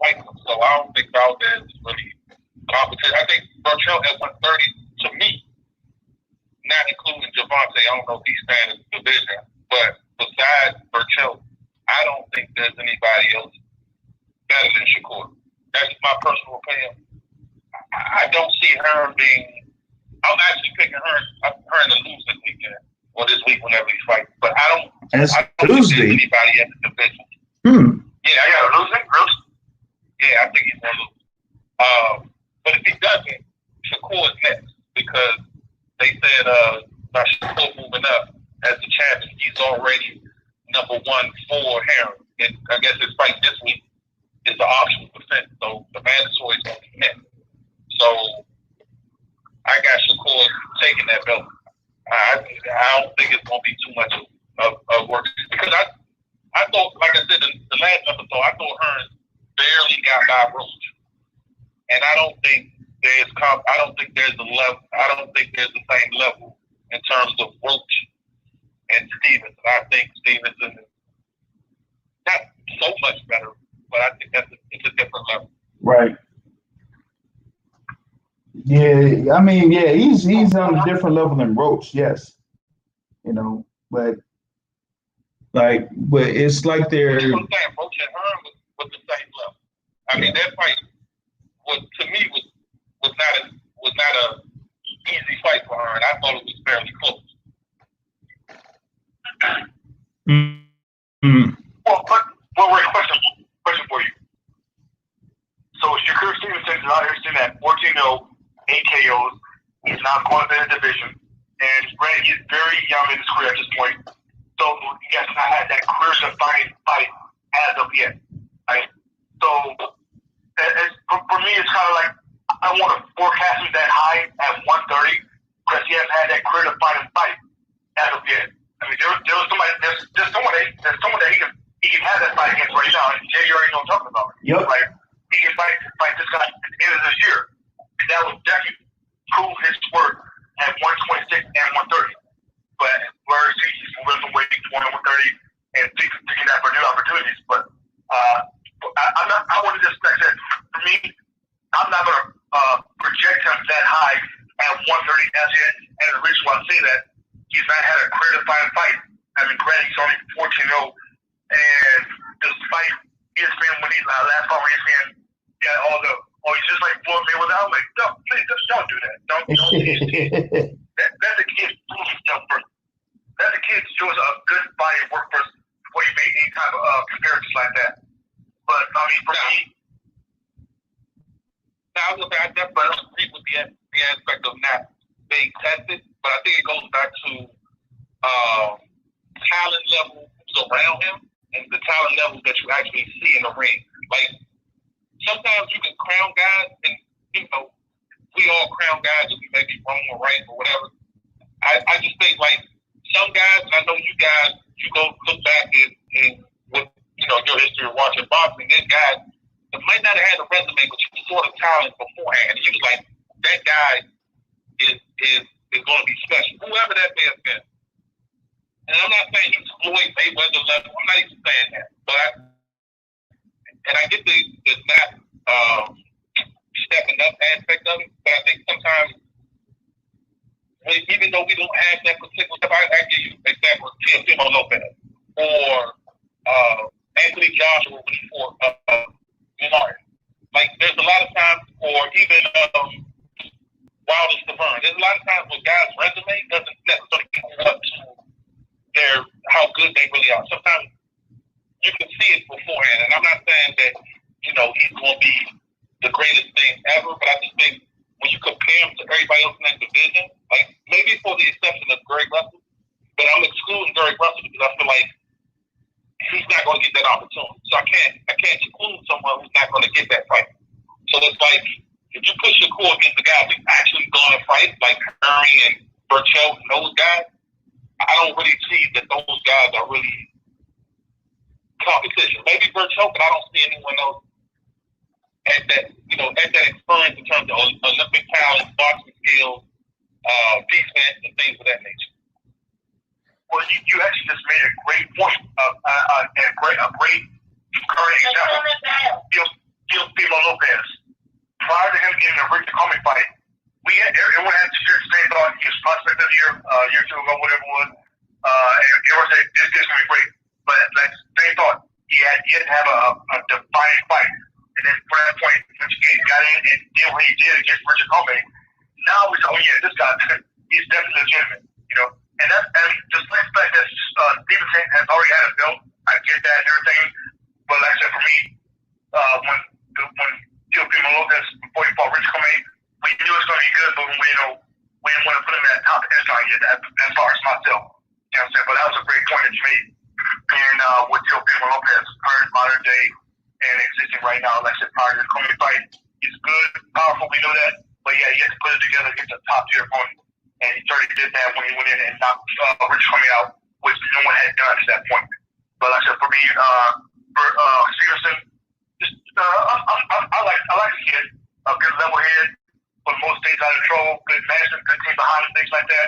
fighting him, so I don't think Valdez is really competent. I think Burchell at 130, to me, not including Javante, I don't know if he's staying in the division, but besides Burchell, I don't think there's anybody else better than Shakur. That's my personal opinion. I don't see her being. I'm actually picking her in the lose this weekend or this week whenever he fights. But I don't think there's anybody at the division. Yeah, I got to lose him. Yeah, I think he's gonna lose. But if he doesn't, Shakur is next because they said by Shakur moving up as the champion, he's already number one for Herring. And I guess his fight this week is the optional defense. So the mandatory is going to be him. So I got Shakur taking that belt. I don't think it's going to be too much of work because I thought, like I said, the last episode, I thought Hearns barely got by Roach, and I don't think there's the level. I don't think there's the same level in terms of Roach and Stevenson. I think Stevenson is not so much better, but I think it's a different level.
Right. Yeah, I mean, yeah, he's on a different level than Roach, yes. But it's like they're.
Roach and Hearn was the same level. I mean, that fight to me was not a easy fight for Hearn. I thought it was fairly close.
Mm-hmm.
Well, Ray, question for you. So Shakur Stevenson is out here sitting at 14-0, 8 KOs. He's not qualified in the division. And granted, he's very young in his career at this point. So he has not had that career-defining fight as of yet. Right? So for me, it's kind of like I want to forecast him that high at 130 because he hasn't had that career-defining fight as of yet. I mean, there's someone that he can have that fight against right now. And Jay, you already know what I'm talking about.
Yep.
Like, he can fight this guy at the end of this year. And that would definitely prove his worth at 126 and 130. But whereas he's moving from weight to 130 and thinking that for new opportunities. But I want to just say, for me, I'm not going to project him that high at 130 as yet. And the reason why I say that, he's not had a career-defining fight. I mean, granted, he's only 14-0 fight, ESPN when he last time ESPN, yeah, all the he's just like Floyd Mayweather. I'm like, no, please don't do that. Don't let the kid prove himself first. Let the kid show us a good body of work first before you make any type of comparisons like that. But I mean, for me,
now I was gonna say I definitely don't agree with the aspect of not being tested, but I think it goes back to talent level who's around him and the talent level that you actually see in the ring. Like sometimes you can crown guys, and we all crown guys if we may be wrong or right or whatever. I just think like some guys, and I know you guys, you go look back and with your history of watching boxing, this guy that might not have had a resume, but you saw the talent beforehand, and you was like, that guy is going to be special, whoever that may have been. And I'm not saying he's Floyd Mayweather level. I'm not even saying that. But I get the not stepping up aspect of it. But I think sometimes, even though we don't have that particular stuff, I give you an example of Teofimo Lopez or Anthony Joshua when he fought Martin. Like there's a lot of times, or even Wilder Stavern. There's a lot of times where guys' resume doesn't necessarily come up to how good they really are. Sometimes you can see it beforehand, and I'm not saying that he's going to be the greatest thing ever, but I just think when you compare him to everybody else in that division, like maybe for the exception of Greg Russell, but I'm excluding Greg Russell because I feel like he's not going to get that opportunity. So I can't exclude someone who's not going to get that fight. So it's like if you push your core against the guys who's actually going to fight, like Curry and Burchell and those guys, I don't really see that those guys are really competition. Maybe Burchell, but I don't see anyone else at that experience in terms of Olympic talent, boxing skills, defense, and things of that nature.
Well, you actually just made a great point, a great current example. Teofimo Lopez. Prior to him getting a Richard Comey fight, everyone had the same thought. He was prospect of the year, year or two ago, whatever it was. Everyone said this is going to be great. But like same thought, he had to have a defining fight. And then from that point, once he got in and did what he did against Richard Comey, now we say, oh yeah, this guy, he's definitely legitimate. And just the fact that Stevenson has already had a belt, I get that and everything. But like I said, for me, when Teofimo Lopez, before he fought Richard Comey, we knew it was going to be good, but we didn't want to put him at top echelon yet, as far as myself. You know what I'm saying? But that was a great point that you made. And with Teofimo Lopez, current modern day and existing right now, like I said, prior to the Comey fight, he's good, powerful, we know that. But yeah, he had to put it together against a top tier opponent. And he certainly did that when he went in and knocked Richard Comey out, which no one had done to that point. But like I said, for me, Stevenson, I like the kid, a good level head, but most things out of control, good management, good team behind him, things like that.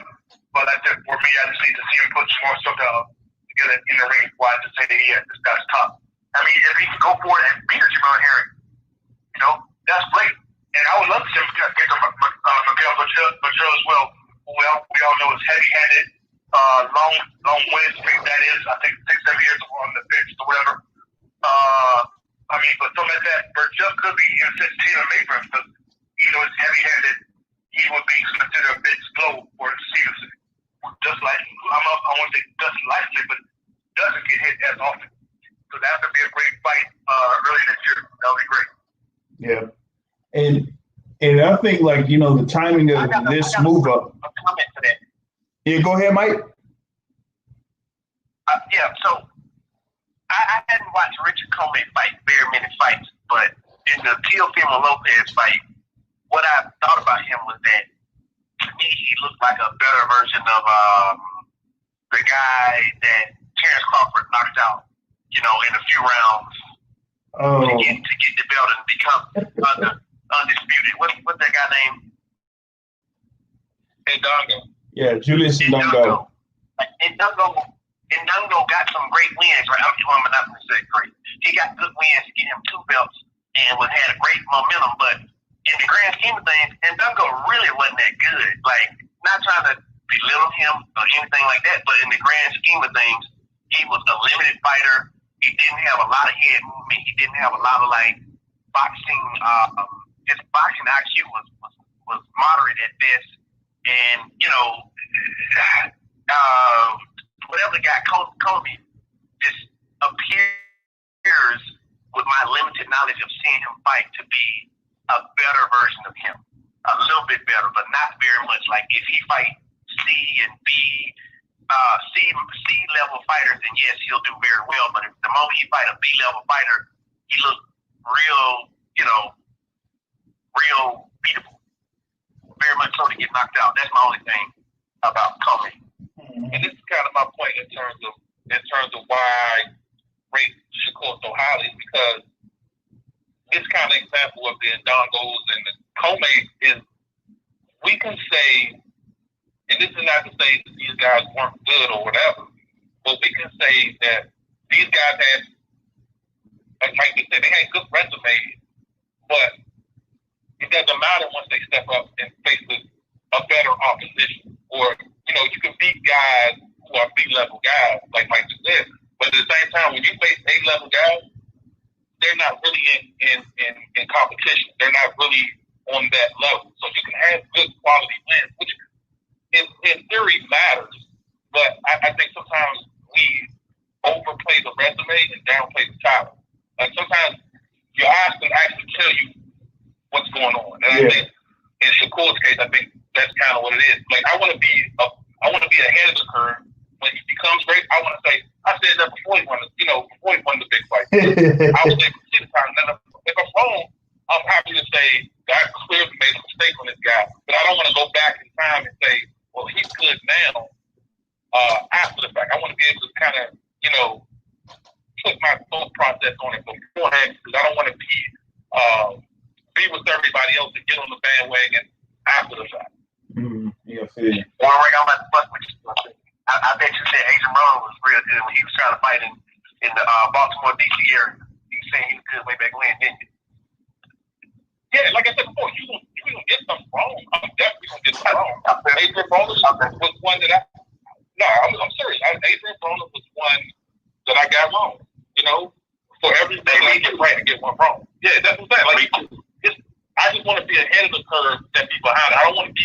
But like I said, for me, I just need to see him put some more stuff together in the ring before I just say that this guy's top. I mean, if he can go for it and beat Jamel Herring, that's great. And I would love to see him get to Miguel Burchell as well. Well, we all know it's heavy-handed, long wins. That is, I think 6-7 years on the bench or whatever. I mean, but something like that, Burchell could be in a sense tailor-made for him because even though it's heavy-handed, he would be considered a bit slow for Stevenson. Just like I won't say doesn't likely, but doesn't get hit as often. So that would be a great fight early next year. That would be great.
Yeah, and I think the timing of this move up.
A comment to that.
Yeah, go ahead, Mike.
So I hadn't watched Richard Comey fight very many fights, but in the Teofimo Lopez fight, what I thought about him was that to me he looked like a better version of the guy that Terrence Crawford knocked out, in a few rounds to get the belt and become undisputed. What's that guy named? Ndongo.
Yeah, Julius Ndongo.
Ndongo got some great wins, right? I'm doing Monopoly say great. He got good wins to get him 2 belts and had a great momentum, but in the grand scheme of things, Ndongo really wasn't that good. Like, not trying to belittle him or anything like that, but in the grand scheme of things, he was a limited fighter. He didn't have a lot of head movement. He didn't have a lot of like boxing. His boxing IQ was moderate at best, and whatever got Comey just appears, with my limited knowledge of seeing him fight, to be a better version of him. A little bit better, but not very much. Like if he fight C and B, C level fighters, then yes, he'll do very well. But if the moment he fight a B level fighter, he looks real, real beatable. Very much so to get knocked out. That's my only thing about Comey.
And this is kind of my point in terms of why I rate Shakur so highly, because this kind of example of the Ndongos and the Comey is, we can say, and this is not to say that these guys weren't good or whatever, but we can say that these guys had, like Mike said, they had good resumes, but it doesn't matter once they step up and face a better opposition. Or, you can beat guys who are B-level guys, like Mike just said, but at the same time, when you face A-level guys, they're not really in competition. They're not really on that level. So you can have good quality wins, which in theory matters, but I think sometimes we overplay the resume and downplay the talent. Like sometimes your eyes can actually tell you what's going on. And I think in Shakur's case, I think that's kind of what it is. Like I want to be ahead of the curve. When he becomes great, I want to say, I said that before he won the big fight. I was able to see the time. Now, if I'm wrong, I'm happy to say God clearly made a mistake on this guy. But I don't want to go back in time and say, well, he's good now after the fact. I want to be able to kind of, put my thought process on it beforehand, because I don't want to be with everybody else and get on the bandwagon after the fact.
Yeah, see.
Well, Rick, I'm about to fuck with you. I bet you said Adrian Broner was real good when he was trying to fight in the Baltimore, D.C. area. You saying he was good way back when, didn't you?
Yeah, like I said before, you gonna get something wrong. I'm definitely gonna get something wrong. Adrian Broner was one that I'm serious. Adrian Broner was one that I got wrong. For every day I get right, I get one wrong. Yeah, that's what I'm saying. Like, I just want to be ahead of the curve and be behind it. I don't want to be,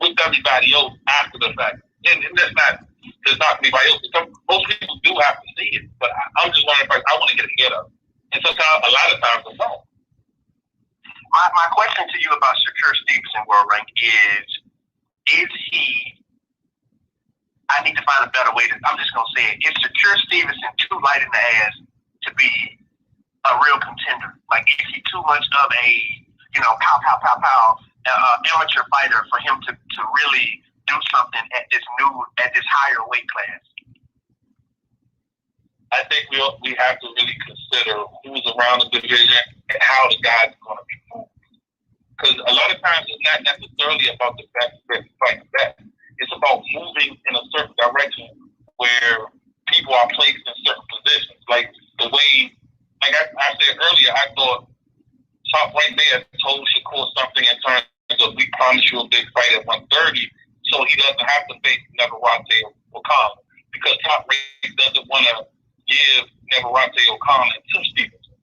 with everybody else after the fact. And that's not anybody else. Most people do have to see it, but I'm just wondering if I want to get ahead of it. And sometimes, a lot of times, I don't.
My question to you about Shakur Stevenson, World Rank, is he? I need to find a better way I'm just gonna say it. Is Shakur Stevenson too light in the ass to be a real contender? Like, is he too much of a pow amateur fighter for him to really do something at this higher weight class?
I think we have to really consider who's around the division and how the guys are going to be moved. Because a lot of times it's not necessarily about the best fight best. It's about moving in a certain direction where people are placed in certain positions. Like the way, like I said earlier, I thought Top Rank may have told Shakur something in terms of, we promise you a big fight at 130, so he doesn't have to face Nevarate or Khan, because Top Rank doesn't want to give Nevarate or Khan to Stevenson.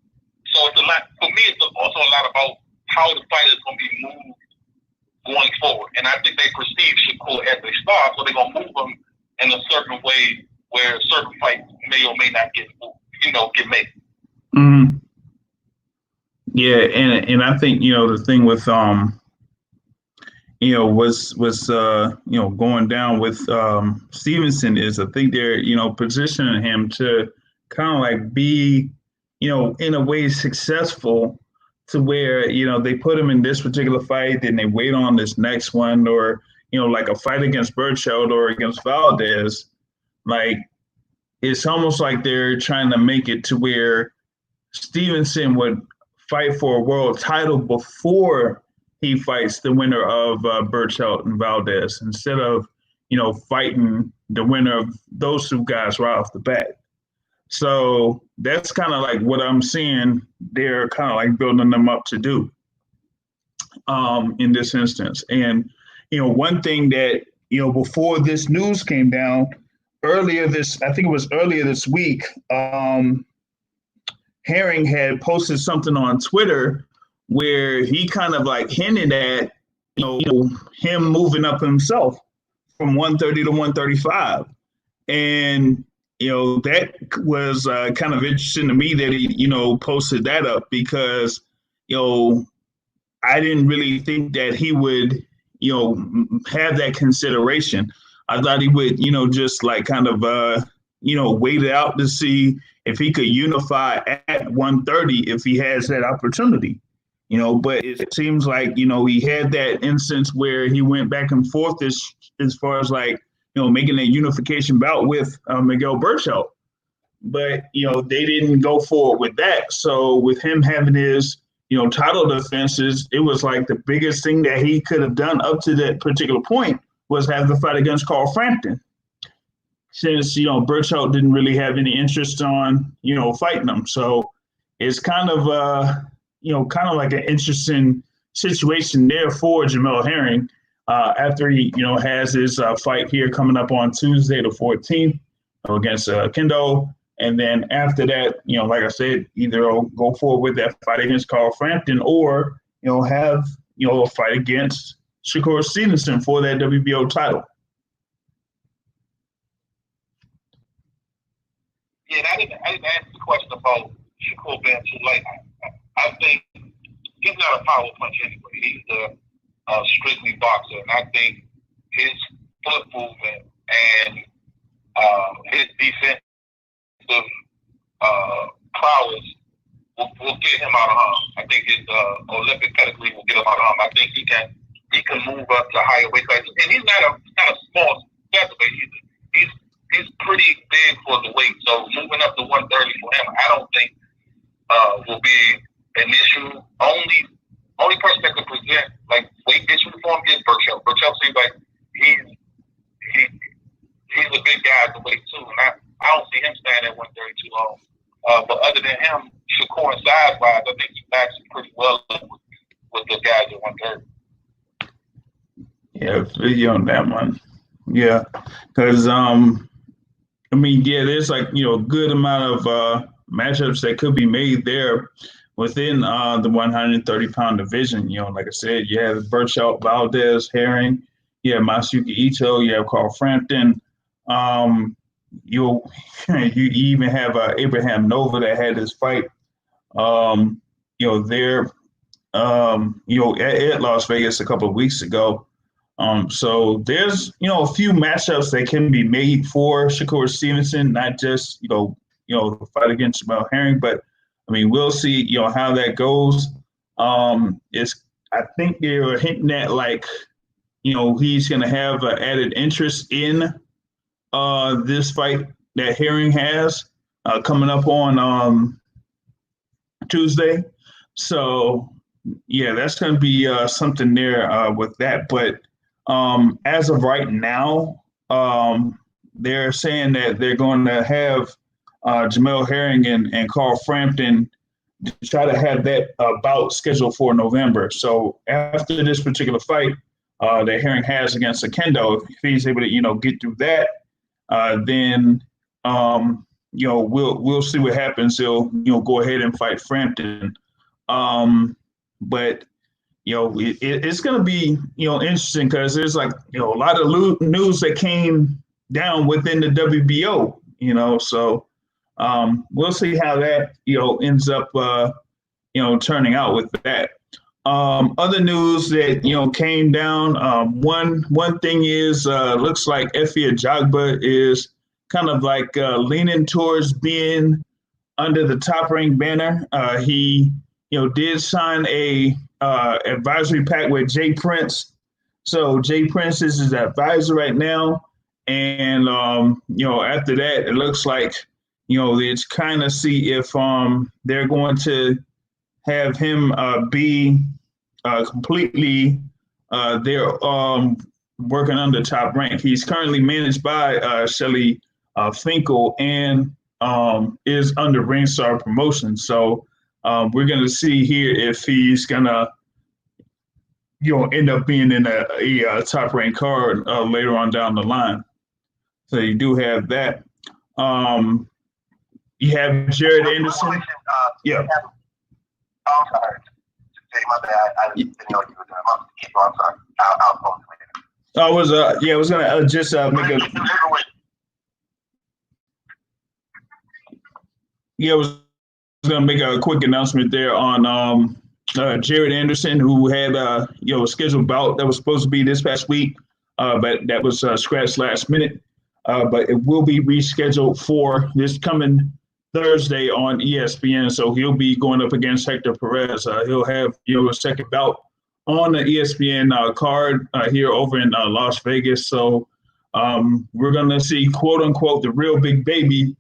So it's a lot, for me, it's also a lot about how the fight is going to be moved going forward. And I think they perceive Shakur as a star, so they're going to move him in a certain way where certain fights may or may not get made.
Mm-hmm. Yeah, and I think the thing with was going down with Stevenson is, I think they're positioning him to kind of like be in a way successful, to where they put him in this particular fight, then they wait on this next one, or like a fight against Burchell or against Valdez. Like, it's almost like they're trying to make it to where Stevenson would fight for a world title before he fights the winner of Burchell and Valdez, instead of fighting the winner of those two guys right off the bat. So that's kind of like what I'm seeing they're kind of like building them up to do in this instance. And one thing that before this news came down, I think it was earlier this week, Herring had posted something on Twitter where he kind of like hinted at, him moving up himself from 130 to 135. And, that was kind of interesting to me that he, posted that up because, I didn't really think that he would, have that consideration. I thought he would, just like kind of, wait it out to see if he could unify at 130 if he has that opportunity. But it seems like, he had that instance where he went back and forth as far as like, making a unification bout with Miguel Burchell. But, they didn't go forward with that. So with him having his, title defenses, it was like the biggest thing that he could have done up to that particular point was have the fight against Carl Frampton. Since, Burchell didn't really have any interest on, fighting him. So it's kind of, kind of like an interesting situation there for Jamel Herring after he, has his fight here coming up on Tuesday the 14th against Kendo. And then after that, like I said, either go forward with that fight against Carl Frampton or, have, a fight against Shakur Stevenson for that WBO title.
Yeah, I didn't ask the question about Shakur being too late. I think he's not a power punch anyway. He's a strictly boxer, and I think his foot movement and his defensive prowess will get him out of harm. I think his Olympic pedigree will get him out of harm. I think he can move up to higher weight classes, and he's not a small featherweight either. He's pretty big for the weight, so moving up to 130 for him, I don't think will be an issue. Only person that could present like weight issue for him is Burchell. Burchell seems like he's a big guy at the weight too, and I don't see him staying at 130 too long. But other than him, Shakur and size wise, I think he matches pretty well with the guys at 130.
Yeah, video on that one. Yeah, because there's like a good amount of matchups that could be made there within the 130-pound division. Like I said, you have Burchell, Valdez, Herring, you have Masayuki Ito, you have Carl Frampton. You even have Abraham Nova that had his fight. There, at Las Vegas a couple of weeks ago. So there's, a few matchups that can be made for Shakur Stevenson, not just, the fight against Jamel Herring, but we'll see, how that goes. I think they were hinting at like, he's going to have an added interest in this fight that Herring has coming up on Tuesday. So, yeah, that's going to be something there with that. But as of right now, they're saying that they're going to have Jamel Herring and Carl Frampton to try to have that bout scheduled for November. So after this particular fight that Herring has against Akendo, if he's able to, get through that, then we'll see what happens. He'll go ahead and fight Frampton. But it's going to be interesting because there's like a lot of news that came down within the WBO. So we'll see how that ends up turning out with that. Other news that came down. One thing is looks like Efe Ajagba is kind of like leaning towards being under the Top Rank banner. He did sign a advisory pact with Jay Prince. So Jay Prince is his advisor right now, and after that, it looks like it's kind of see if they're going to have him be completely they're working under Top Rank. He's currently managed by Shelly Finkel and is under Ringstar Promotions. So we're going to see here if he's going to end up being in a Top Rank card later on down the line. So you do have that. You have Jared Anderson. Yeah.
Oh, I'm sorry. Jay, my bad. I didn't know what you were doing. I'm sorry. I'll post it.
I was I was gonna just make a I was gonna make a quick announcement there on Jared Anderson, who had a scheduled bout that was supposed to be this past week, but that was scratched last minute. But it will be rescheduled for this coming Thursday on ESPN. So he'll be going up against Hector Perez. He'll have a second bout on the ESPN card here over in Las Vegas. So we're gonna see, quote unquote, the real big baby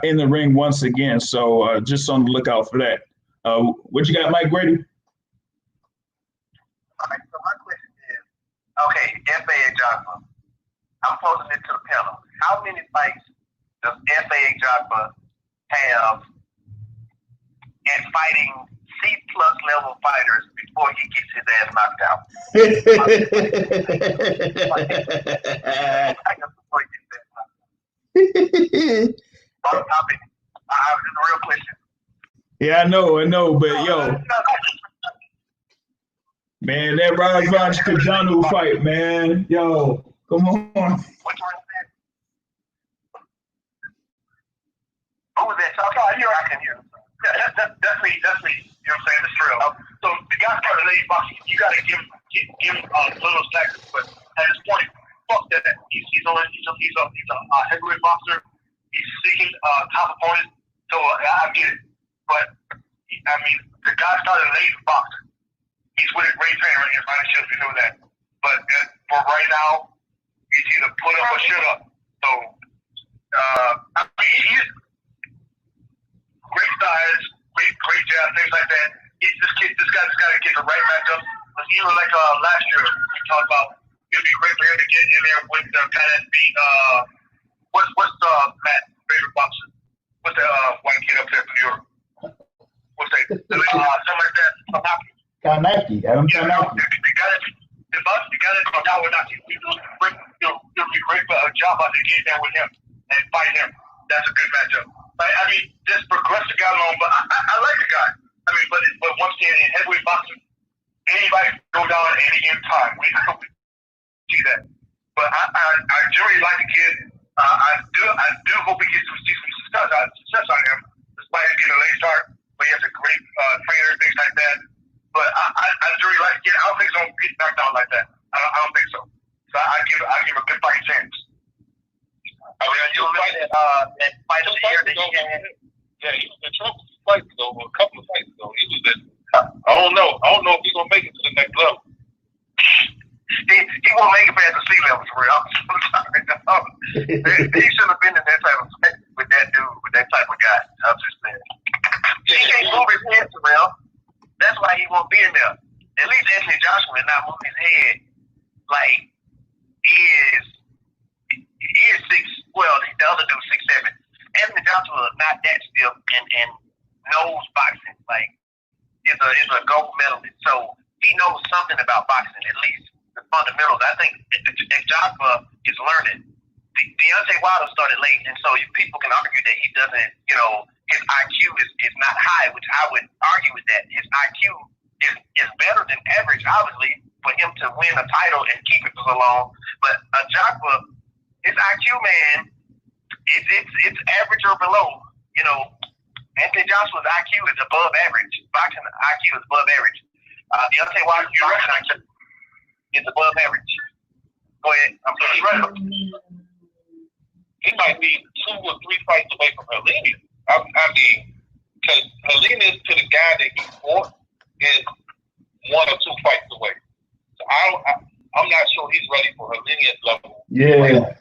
in the ring once again. So just on the lookout for that. What you got, Mike Grady?
All right, so my question is, okay, FAA Jogba, I'm posing it to the panel. How many fights does FAA Jogba have at fighting C+ level fighters before he gets his ass knocked out? This is a real question.
Yeah, I know, but yo, man, that Rajvansh Kajanu fight, man, yo, come on.
Which one is that? Who was that? I can hear. That's me. You know what I'm saying? It's real. So the guy started late boxing. You got to give him little slack. But at this point, fuck that. He's a heavyweight boxer. He's seeking top opponent. So I get it. But I mean, the guy started late boxing. He's with a great trainer in Ryan Shields. We know that. But for right now, he's either put up or shut up. So I mean, he's great size, great jab, things like that. This guy's got to get the right matchup. But even like last year, we talked about it'd be great for him to get in there with the guy that beat what's Matt's favorite boxer? What's the white kid up there from New York? What's that? Something like that.
Kanaki, Adam Kanaki.
The guy that come down with Naki, it'll be great for a job out to get down with him and fight him. That's a good matchup. I mean, just progress the guy along, but I like the guy. I mean, but once again, in heavyweight boxing, anybody can go down at any given time. We see that. But I generally like the kid. I do hope he gets some success on him, despite him getting a late start. But he has a great trainer, things like that. But I really like the kid. I don't think he's gonna get knocked out like that. I don't think so. So I give a good fighting chance. I mean, you'll fight that fight of the year that he had.
Yeah, he was in trouble fights ago, a couple of fights ago. He was in. I don't know if he's gonna make it to the next level.
He won't make it past the sea level for real. I'm sorry. He shouldn't have been in that type of fight with that dude, with that type of guy. I'm just saying. He can't move his head for real. That's why he won't be in there. At least Anthony Joshua is not moving his head like he is 6. Well, the other dude's 6'7". Anthony Joshua is not that stiff and knows boxing. Like is a gold medalist, so he knows something about boxing, at least the fundamentals. I think if Joshua is learning, Deontay Wilder started late, and so people can argue that he doesn't, his IQ is not high, which I would argue with that. His IQ is better than average, obviously, for him to win a title and keep it for so long. But Joshua, his IQ, man, it's average or below. Anthony Joshua's IQ is above average. Boxing IQ is above average. Deontay Wilder's boxing IQ is above average. Go ahead. I'm sorry.
He might be 2 or 3 fights away from Helenius. I mean, because Helenius to the guy that he fought is 1 or 2 fights away. So I'm not sure he's ready for Helenius level.
Yeah.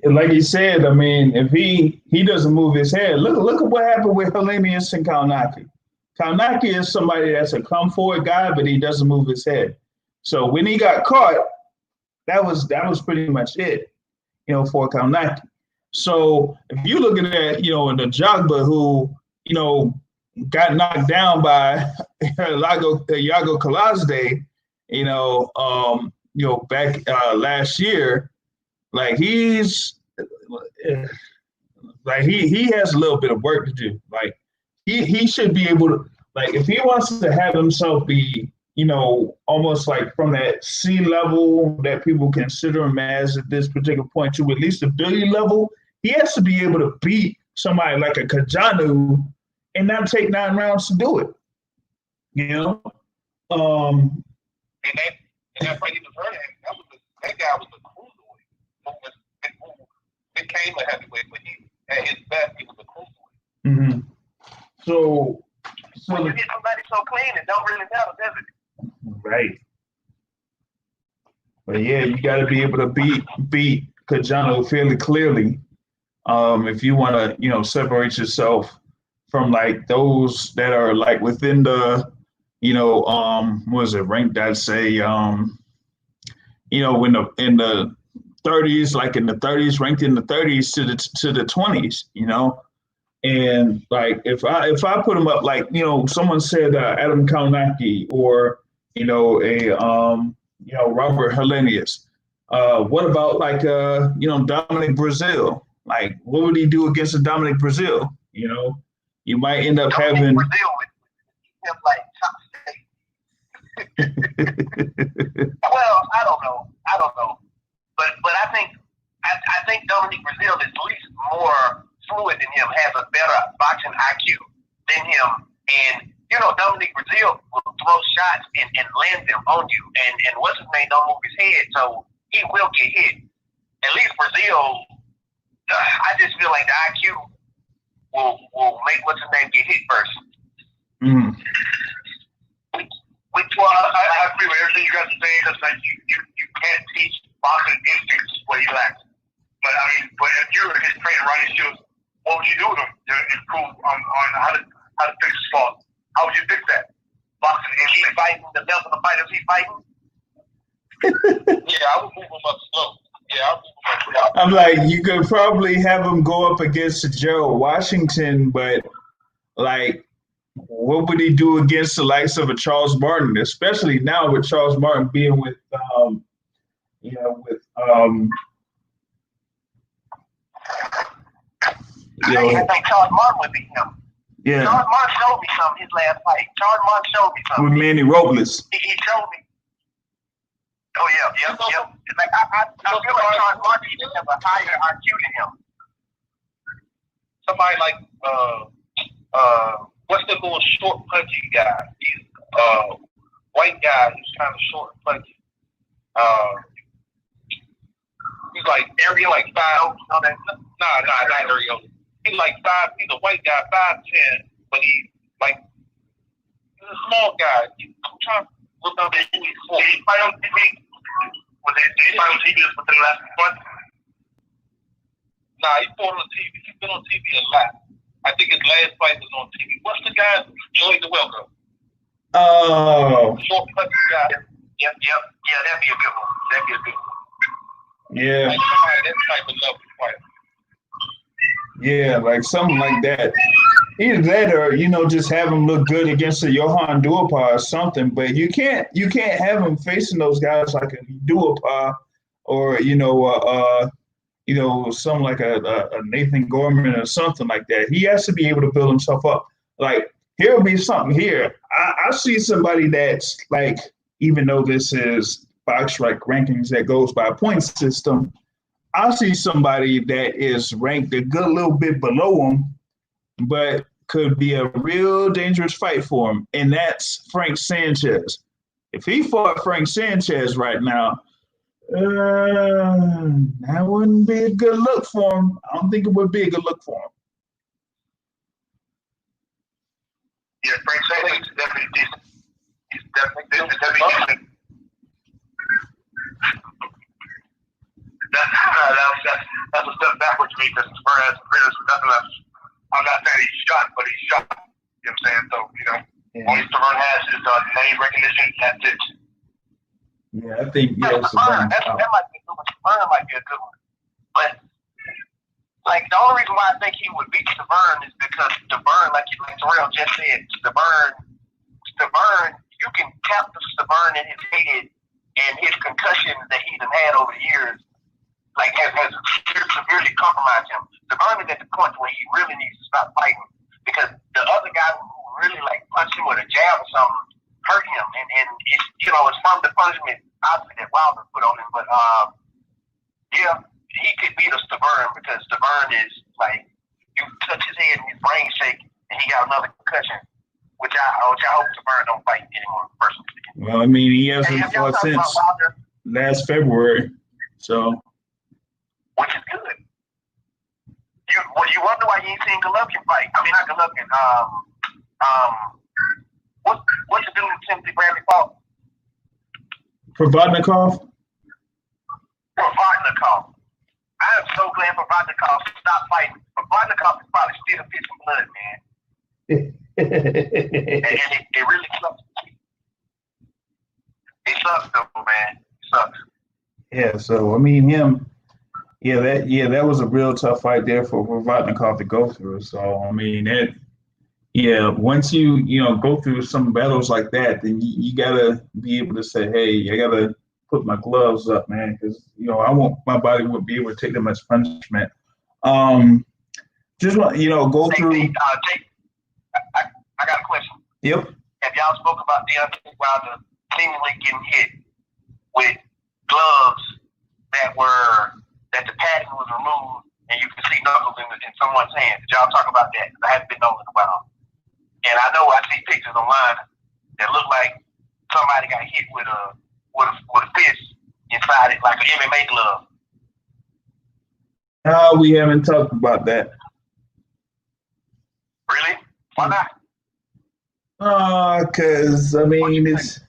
Like he said, I mean, if he doesn't move his head, look at what happened with Helenius and Kalnaki. Kalnaki is somebody that's a come forward guy, but he doesn't move his head. So when he got caught, that was pretty much it, for Kalnaki. So if you're looking at, the Jogba who, got knocked down by Yago Kalazde, back last year, Like he has a little bit of work to do. Like he should be able to, like, if he wants to have himself be, almost like from that C level that people consider him as at this particular point to at least a billion level, he has to be able to beat somebody like a Kajanu and not take 9 rounds to do it.
And that fight he was hurt at, that guy was a cruiserweight. Became a heavyweight, but he at his best he was a cruiserweight.
Mm-hmm. So
when you get somebody so clean, it don't really matter, does it?
Right. But yeah, you got to be able to beat Kajano fairly clearly, if you want to, separate yourself from like those that are like within the, what is it ranked? I'd say, when in the 30s, like in the 30s, ranked in the 30s to the 20s, and like if I put them up, like someone said Adam Kaunaki or Robert Helenius. What about like Dominic Brazil? Like what would he do against a Dominic Brazil? You might end up having
Brazil with him like top state. Well, I don't know, but I think Dominic Brazil is at least more fluid than him, has a better boxing IQ than him, and Dominic Brazil will throw shots and land them on you, and what's his name don't move his head, so he will get hit. At least Brazil, I just feel like the IQ will make what's his name get hit first.
Mm.
I agree with everything you guys are saying, because like you can't teach boxing instincts what he lacks. But I mean, if you're his trainer, Ronnie Shields, what would you do with him to improve on how to fix his fault? How would you fix that? Boxing instinct.
Keep fighting the best of the fighters. He fighting.
Yeah, I would move him up slow. Yeah, I would move him up slow.
I'm like, you could probably have him go up against Gerald Washington, but like, what would he do against the likes of a Charles Martin, especially now with Charles Martin being with,
I think Charles Martin would beat him.
Yeah.
Charles Martin showed me something his last fight. Charles Martin showed me something.
With Manny Robles.
He showed me. Oh, yeah. It's like, I feel like Charles Martin even has a higher IQ than him.
Somebody like, what's the little short, punchy guy? He's white guy. He's kind of short and punchy. He's like Ariel, like 5. Not Ariel. He's like 5. He's a white guy, 5'10", but he's a small guy. I'm trying to look up who he's for. Did he fight on TV? Did he fight on TV within the last month? Nah, he fought on TV. He's been on TV a lot. I think his last fight was on TV. What's the guy? Joey DeWelko.
Oh.
Short, punchy guy.
Yep. Yeah, that'd be a good one.
Yeah.
Like somebody that type of level fighter.
Yeah, like something like that. Either that or, just have him look good against a Johan Duhaupas or something. But you can't have him facing those guys like a Duhaupas or, something like a Nathan Gorman or something like that. He has to be able to build himself up. Like, here'll be something here. I see somebody that's like, even though this is BoxRec rankings that goes by a point system, I see somebody that is ranked a good little bit below him, but could be a real dangerous fight for him, and that's Frank Sanchez. If he fought Frank Sanchez right now, that wouldn't be a good look for him. I don't think it would be a good look for him.
Yeah, Frank Sanchez is definitely decent. He's definitely decent. That's a step backwards for me because Spurs has nothing else. I'm not saying he's shot, but he's shot. You know what I'm saying? So, only Severn has his name recognition. That's it.
Yeah, I think
that might be a good one. Severn might be a good one. But like the only reason why I think he would beat Severn is because Severn, like Terrell just said, Severn, you can tap the Severn in his head and his concussions that he's had over the years. like has severely compromised him. Devon is at the point where he really needs to stop fighting because the other guy who really like punched him with a jab or something hurt him, and it's it's from the punishment obviously that Wilder put on him. But yeah, he could beat a Stavern because Stavern is like you touch his head and his brain shake, and he got another concussion. Which I hope Stavern don't fight anymore. Personally.
Well, I mean, he hasn't fought since last February, so.
Which is good. You wonder why you ain't seen Golovkin fight. I mean, not Golovkin. What's the dude Timothy Bradley fought?
Provodnikov?
Provodnikov. I am so glad Provodnikov stopped fighting. Provodnikov is probably still pitching blood, man. and it really sucks. It sucks though, man. It sucks.
Yeah, so I mean that was a real tough fight there for Provodnikov to go through. So I mean once you go through some battles like that, then you gotta be able to say, hey, I gotta put my gloves up, man, because my body wouldn't be able to take that much punishment. Just want go through.
Jake, I got a question.
Yep.
Have y'all spoke about Deontay Wilder seemingly getting hit with gloves that the padding was removed and you can see knuckles in someone's hand? Did y'all talk about that? I haven't been on in a while. And I know I see pictures online that look like somebody got hit with a fist inside it, like an MMA glove.
We haven't talked about that.
Really? Why not?
Because I mean, it's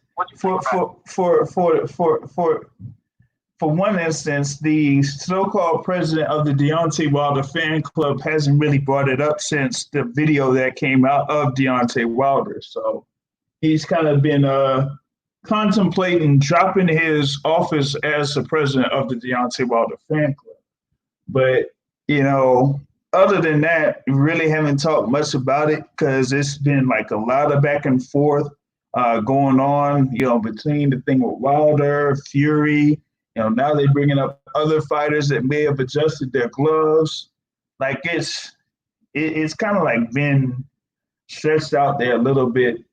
for one instance, the so-called president of the Deontay Wilder fan club hasn't really brought it up since the video that came out of Deontay Wilder. So he's kind of been contemplating dropping his office as the president of the Deontay Wilder fan club. But other than that, we really haven't talked much about it because it's been like a lot of back and forth going on, between the thing with Wilder, Fury. Now they're bringing up other fighters that may have adjusted their gloves. Like it's kind of like been stretched out there a little bit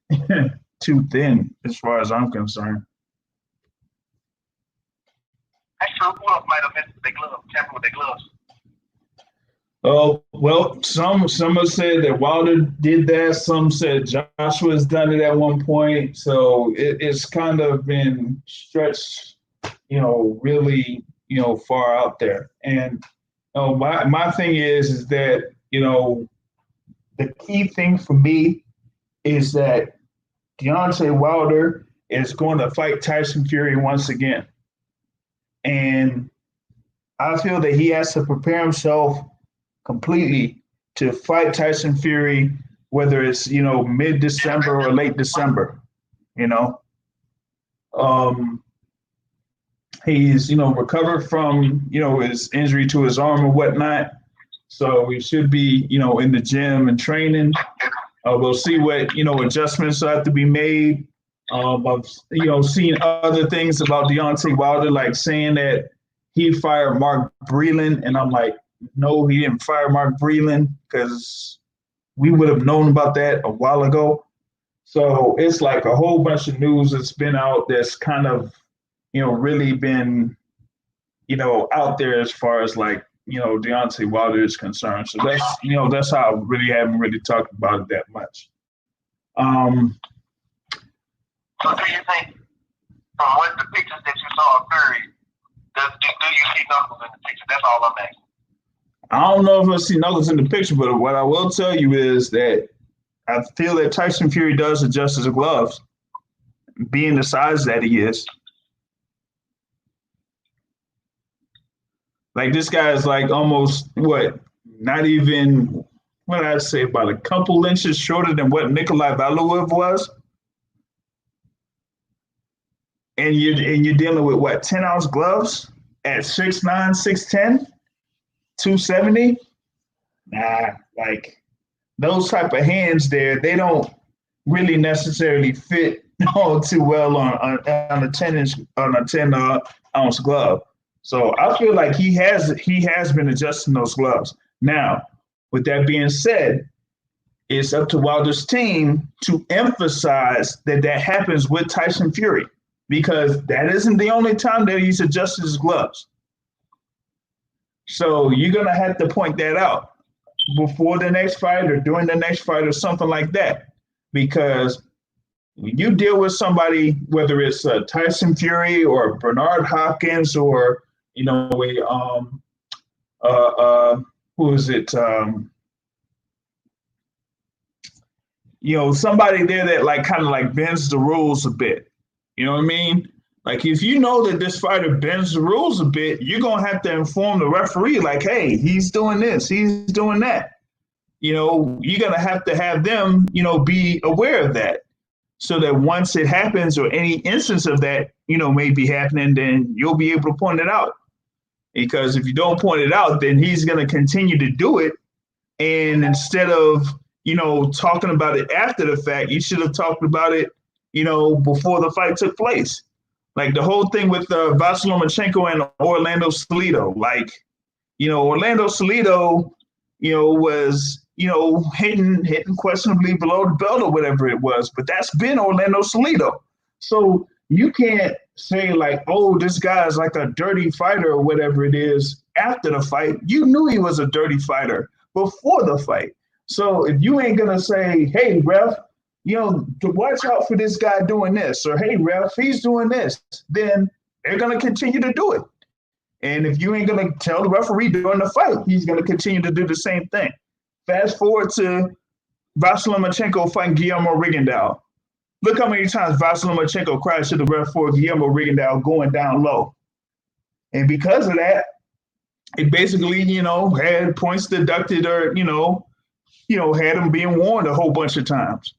too thin, as far as I'm concerned.
That's true. Who else might have missed their gloves? Tampered with their gloves.
Oh, well, some have said that Wilder did that. Some said Joshua's done it at one point. So it's kind of been stretched, really, far out there. And my thing is that, the key thing for me is that Deontay Wilder is going to fight Tyson Fury once again. And I feel that he has to prepare himself completely to fight Tyson Fury, whether it's mid-December or late December. He's recovered from his injury to his arm and whatnot, so he should be in the gym and training. We'll see what adjustments have to be made. I've seen other things about Deontay Wilder, like saying that he fired Mark Breland, and I'm like, no, he didn't fire Mark Breland because we would have known about that a while ago. So it's like a whole bunch of news that's been out that's kind of, really been, out there as far as like, Deontay Wilder is concerned. So that's how I really haven't really talked about it that much.
So do you think, from what the pictures that you saw of Fury, do you see knuckles in the picture? That's all I'm asking.
I don't know if I see knuckles in the picture, but what I will tell you is that I feel that Tyson Fury does adjust his gloves, being the size that he is. Like this guy is like almost not even, what did I say, about a couple inches shorter than what Nikolai Valuev was. And you're dealing with 10-ounce gloves at 6'9", 6'10", 270. Nah, like those type of hands there, they don't really necessarily fit too well on a 10-ounce glove. So I feel like he has been adjusting those gloves. Now, with that being said, it's up to Wilder's team to emphasize that that happens with Tyson Fury, because that isn't the only time that he's adjusted his gloves. So you're gonna have to point that out before the next fight or during the next fight or something like that, because when you deal with somebody, whether it's Tyson Fury or Bernard Hopkins or a who is it? Somebody there that like kind of like bends the rules a bit. You know what I mean? Like if you know that this fighter bends the rules a bit, you're gonna have to inform the referee, like, hey, he's doing this, he's doing that. You're gonna have them, be aware of that, so that once it happens or any instance of that, may be happening, then you'll be able to point it out. Because if you don't point it out, then he's gonna continue to do it. And instead of talking about it after the fact, you should have talked about it, before the fight took place. Like the whole thing with Vasily Lomachenko and Orlando Salido. Like, Orlando Salido, was, hitting questionably below the belt or whatever it was. But that's been Orlando Salido. So you can't say like, oh, this guy's like a dirty fighter or whatever it is after the fight. You knew he was a dirty fighter before the fight. So if you ain't gonna say, hey, ref, to watch out for this guy doing this, or hey, ref, he's doing this, then they're gonna continue to do it. And if you ain't gonna tell the referee during the fight, he's gonna continue to do the same thing. Fast forward to Vasily Lomachenko fighting Guillermo Rigondeaux. Look how many times Vasily Lomachenko crashed to the ref for Guillermo Rigondeaux going down low. And because of that, it basically, had points deducted or, had him being warned a whole bunch of times.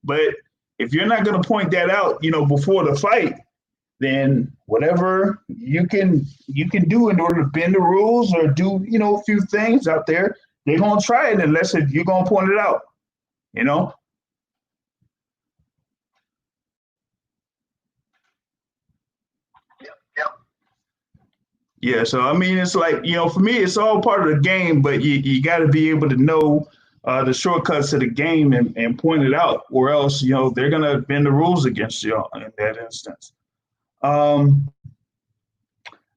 But if you're not going to point that out, before the fight, then whatever you can do in order to bend the rules or do, a few things out there, they're going to try it unless you're going to point it out, Yeah, so I mean, it's like, for me, it's all part of the game, but you got to be able to know the shortcuts of the game and point it out, or else, they're going to bend the rules against you in that instance. I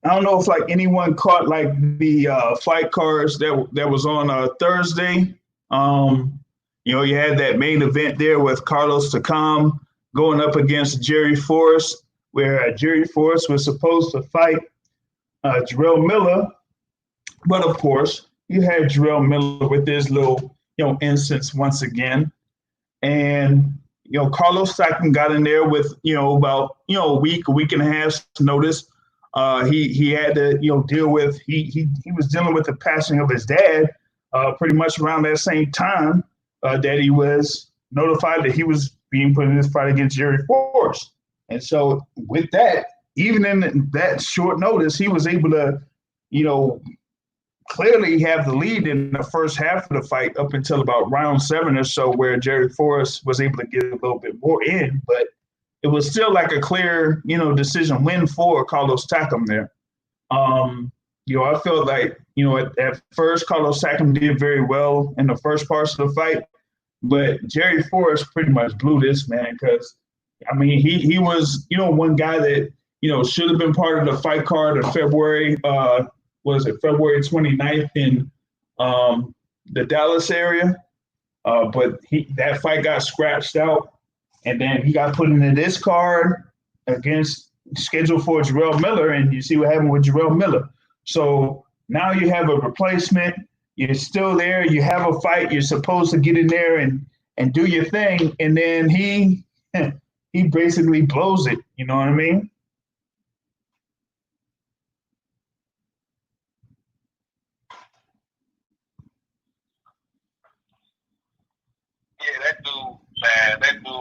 don't know if like anyone caught like the fight cards that was on Thursday. You had that main event there with Carlos Takam going up against Jerry Forrest, where Jerry Forrest was supposed to fight Jarrell Miller, but of course you had Jarrell Miller with this little instance once again, and Carlos Takam got in there with about a week and a half notice. He had to deal with he was dealing with the passing of his dad pretty much around that same time that he was notified that he was being put in this fight against Jerry Forrest, and so with that, even in that short notice, he was able to, clearly have the lead in the first half of the fight up until about round 7 or so, where Jerry Forrest was able to get a little bit more in, but it was still like a clear, decision win for Carlos Takam there. I felt like, at first Carlos Takam did very well in the first parts of the fight, but Jerry Forrest pretty much blew this, man, because, I mean, he was, one guy that, should have been part of the fight card of February, February 29th in the Dallas area. But that fight got scratched out, and then he got put into this card scheduled for Jarrell Miller, and you see what happened with Jarrell Miller. So now you have a replacement. You're still there. You have a fight. You're supposed to get in there and do your thing, and then he basically blows it. You know what I mean?
Yeah, that dude,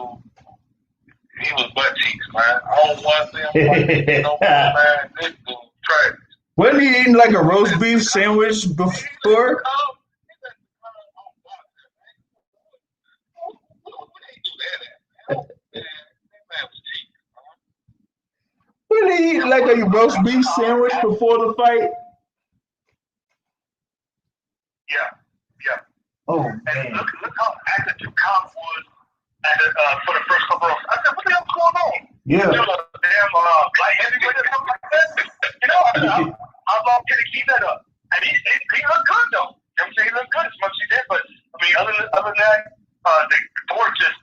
he was butt cheeks, man. I don't want to see him no more, man. This dude trash.
Wasn't he eating like a roast beef sandwich before? What did he eat? like a roast beef sandwich before the fight?
Yeah, yeah.
Oh,
And
man.
look how active Tom was for the first couple of rounds. I said, what the hell's going on?
Yeah.
You know, damn light heavyweight or something like that. You know, I said, how long can he keep that up? And he looked good though. You know what I'm saying? He looked good as much as he did. But I mean, other than that, the board just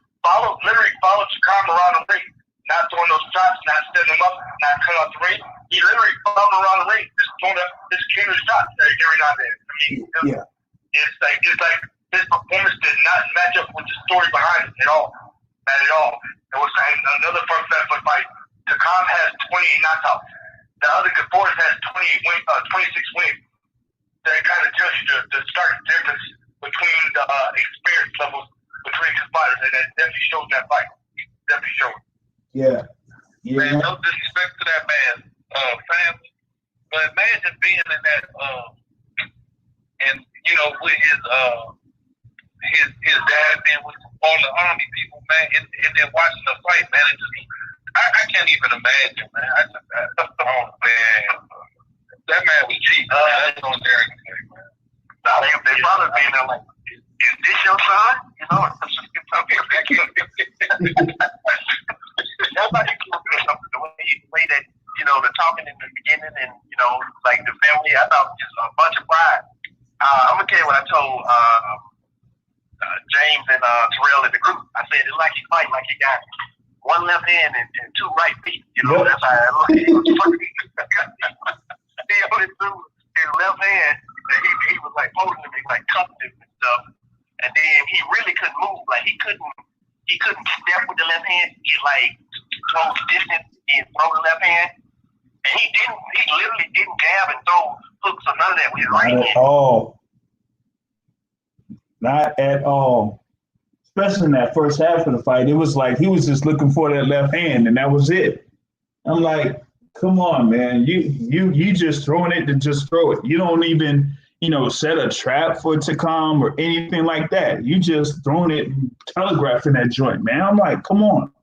literally followed Chikam around the ring, not throwing those shots, not setting him up, not cutting out the ring. He literally followed around the ring, just throwing up his cleaner shots every now and then. I mean,
Yeah.
it's like his performance did not match up with the story behind it at all. Not at all. It was another fun fact for the fight. Chikam has 28 knockouts. The other Gaboris has 26 wins. That kind of tells you the stark difference between the experience levels between two fighters, and that definitely shows that fight. Definitely shows.
Yeah.
Man, no disrespect to that man's family, but imagine being in that, and you know, with his dad being with all the army people, man, and then watching the fight, man. It just, I can't even imagine, man. Oh man, that man was cheap. That's on there, man.
Nah, they probably being there like, is this your son? You know, nobody can do something. The way that, you know, the talking in the beginning and, you know, like the family, I thought just a bunch of pride. I'm going to tell you what I told James and Terrell in the group. I said, it's like he fight like he got one left hand and two right feet. You know, that's how it looks. He only threw his left hand, and he was like holding him, like cuffed him and stuff. And then he really couldn't move. Like he couldn't step with the left hand. He like close distance and throw the left hand. And he literally didn't jab and throw hooks or none of that with his right hand.
Not at all. Not at all. Especially in that first half of the fight, it was like he was just looking for that left hand, and that was it. I'm like, come on, man. You just throwing it to just throw it. You don't even, you know, set a trap for it to come or anything like that. You just throwing it and telegraphing that joint, man. I'm like, come on.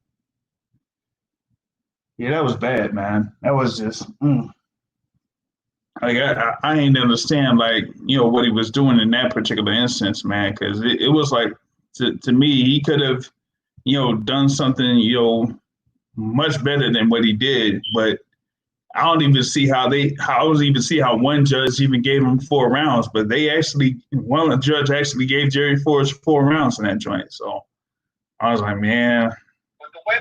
Yeah, that was bad, man. That was just, like I ain't understand, like, you know, what he was doing in that particular instance, man, because it was like, to me, he could have, you know, done something, you know, much better than what he did. But I don't even see how one judge even gave him 4 rounds. But one judge actually gave Jerry Forrest 4 rounds in that joint. So I was like, man.
But the way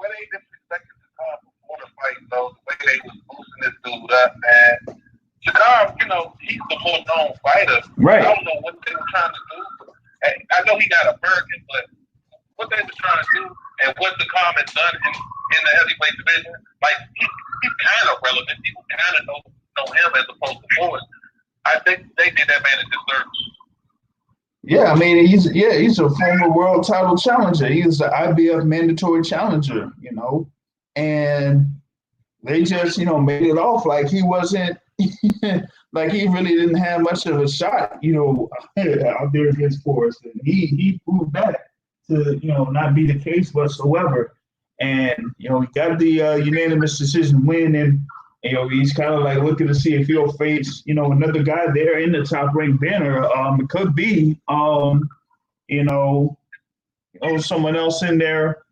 they disrespected Chikam before the fight, though, the way they was boosting this dude up, man. Chikam, you know, he's the more known fighter.
Right.
I don't know what they were trying to do. I know he got American, but what they were trying to do and what Chikam has done in the heavyweight division, like he's kind of relevant. People kind of know him as opposed to Forrest. I think they did that man a disservice.
Yeah, I mean, he's a former world title challenger. He's the IBF mandatory challenger, you know, and they just, you know, made it off like he wasn't, like he really didn't have much of a shot, you know, out there against Forrest. And he proved that to, you know, not be the case whatsoever. And, you know, he got the unanimous decision win, and, you know, he's kind of like looking to see if he'll face, you know, another guy there in the top ranked banner. It could be, you know, someone else in there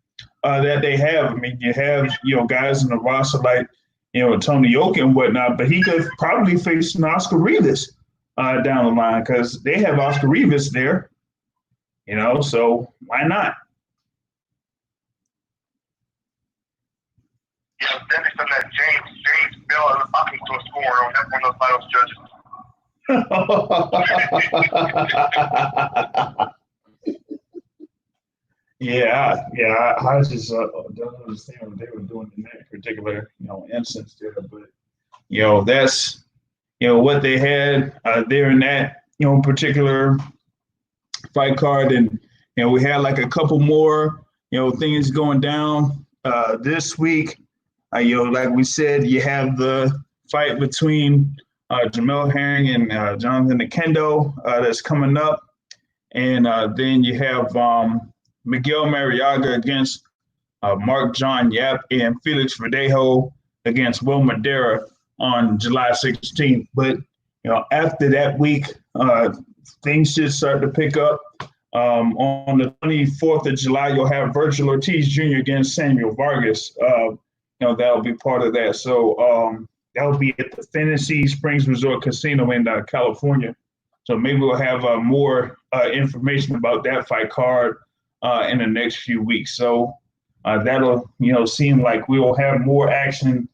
that they have. I mean, you have, you know, guys in the roster like, you know, Tony Yoka and whatnot, but he could probably face an Oscar Rivas down the line because they have Oscar Rivas there, you know, so why not?
Yeah, definitely from that James Bell and the pocket to a score on that one of those judges.
Yeah, I just don't understand what they were doing in that particular, you know, instance there. But, you know, that's, you know, what they had there in that, you know, particular fight card. And, you know, we had like a couple more, you know, things going down this week. You know, like we said, you have the fight between Jamel Herring and Jonathan Nakendo that's coming up. And then you have Miguel Mariaga against Mark John Yap and Felix Verdejo against Will Madera on July 16th. But after that week, things should start to pick up. On the 24th of July, you'll have Virgil Ortiz Jr. against Samuel Vargas. That'll be part of that. So that'll be at the Fantasy Springs Resort Casino in California. So maybe we'll have more information about that fight card in the next few weeks. So that'll, seem like we will have more action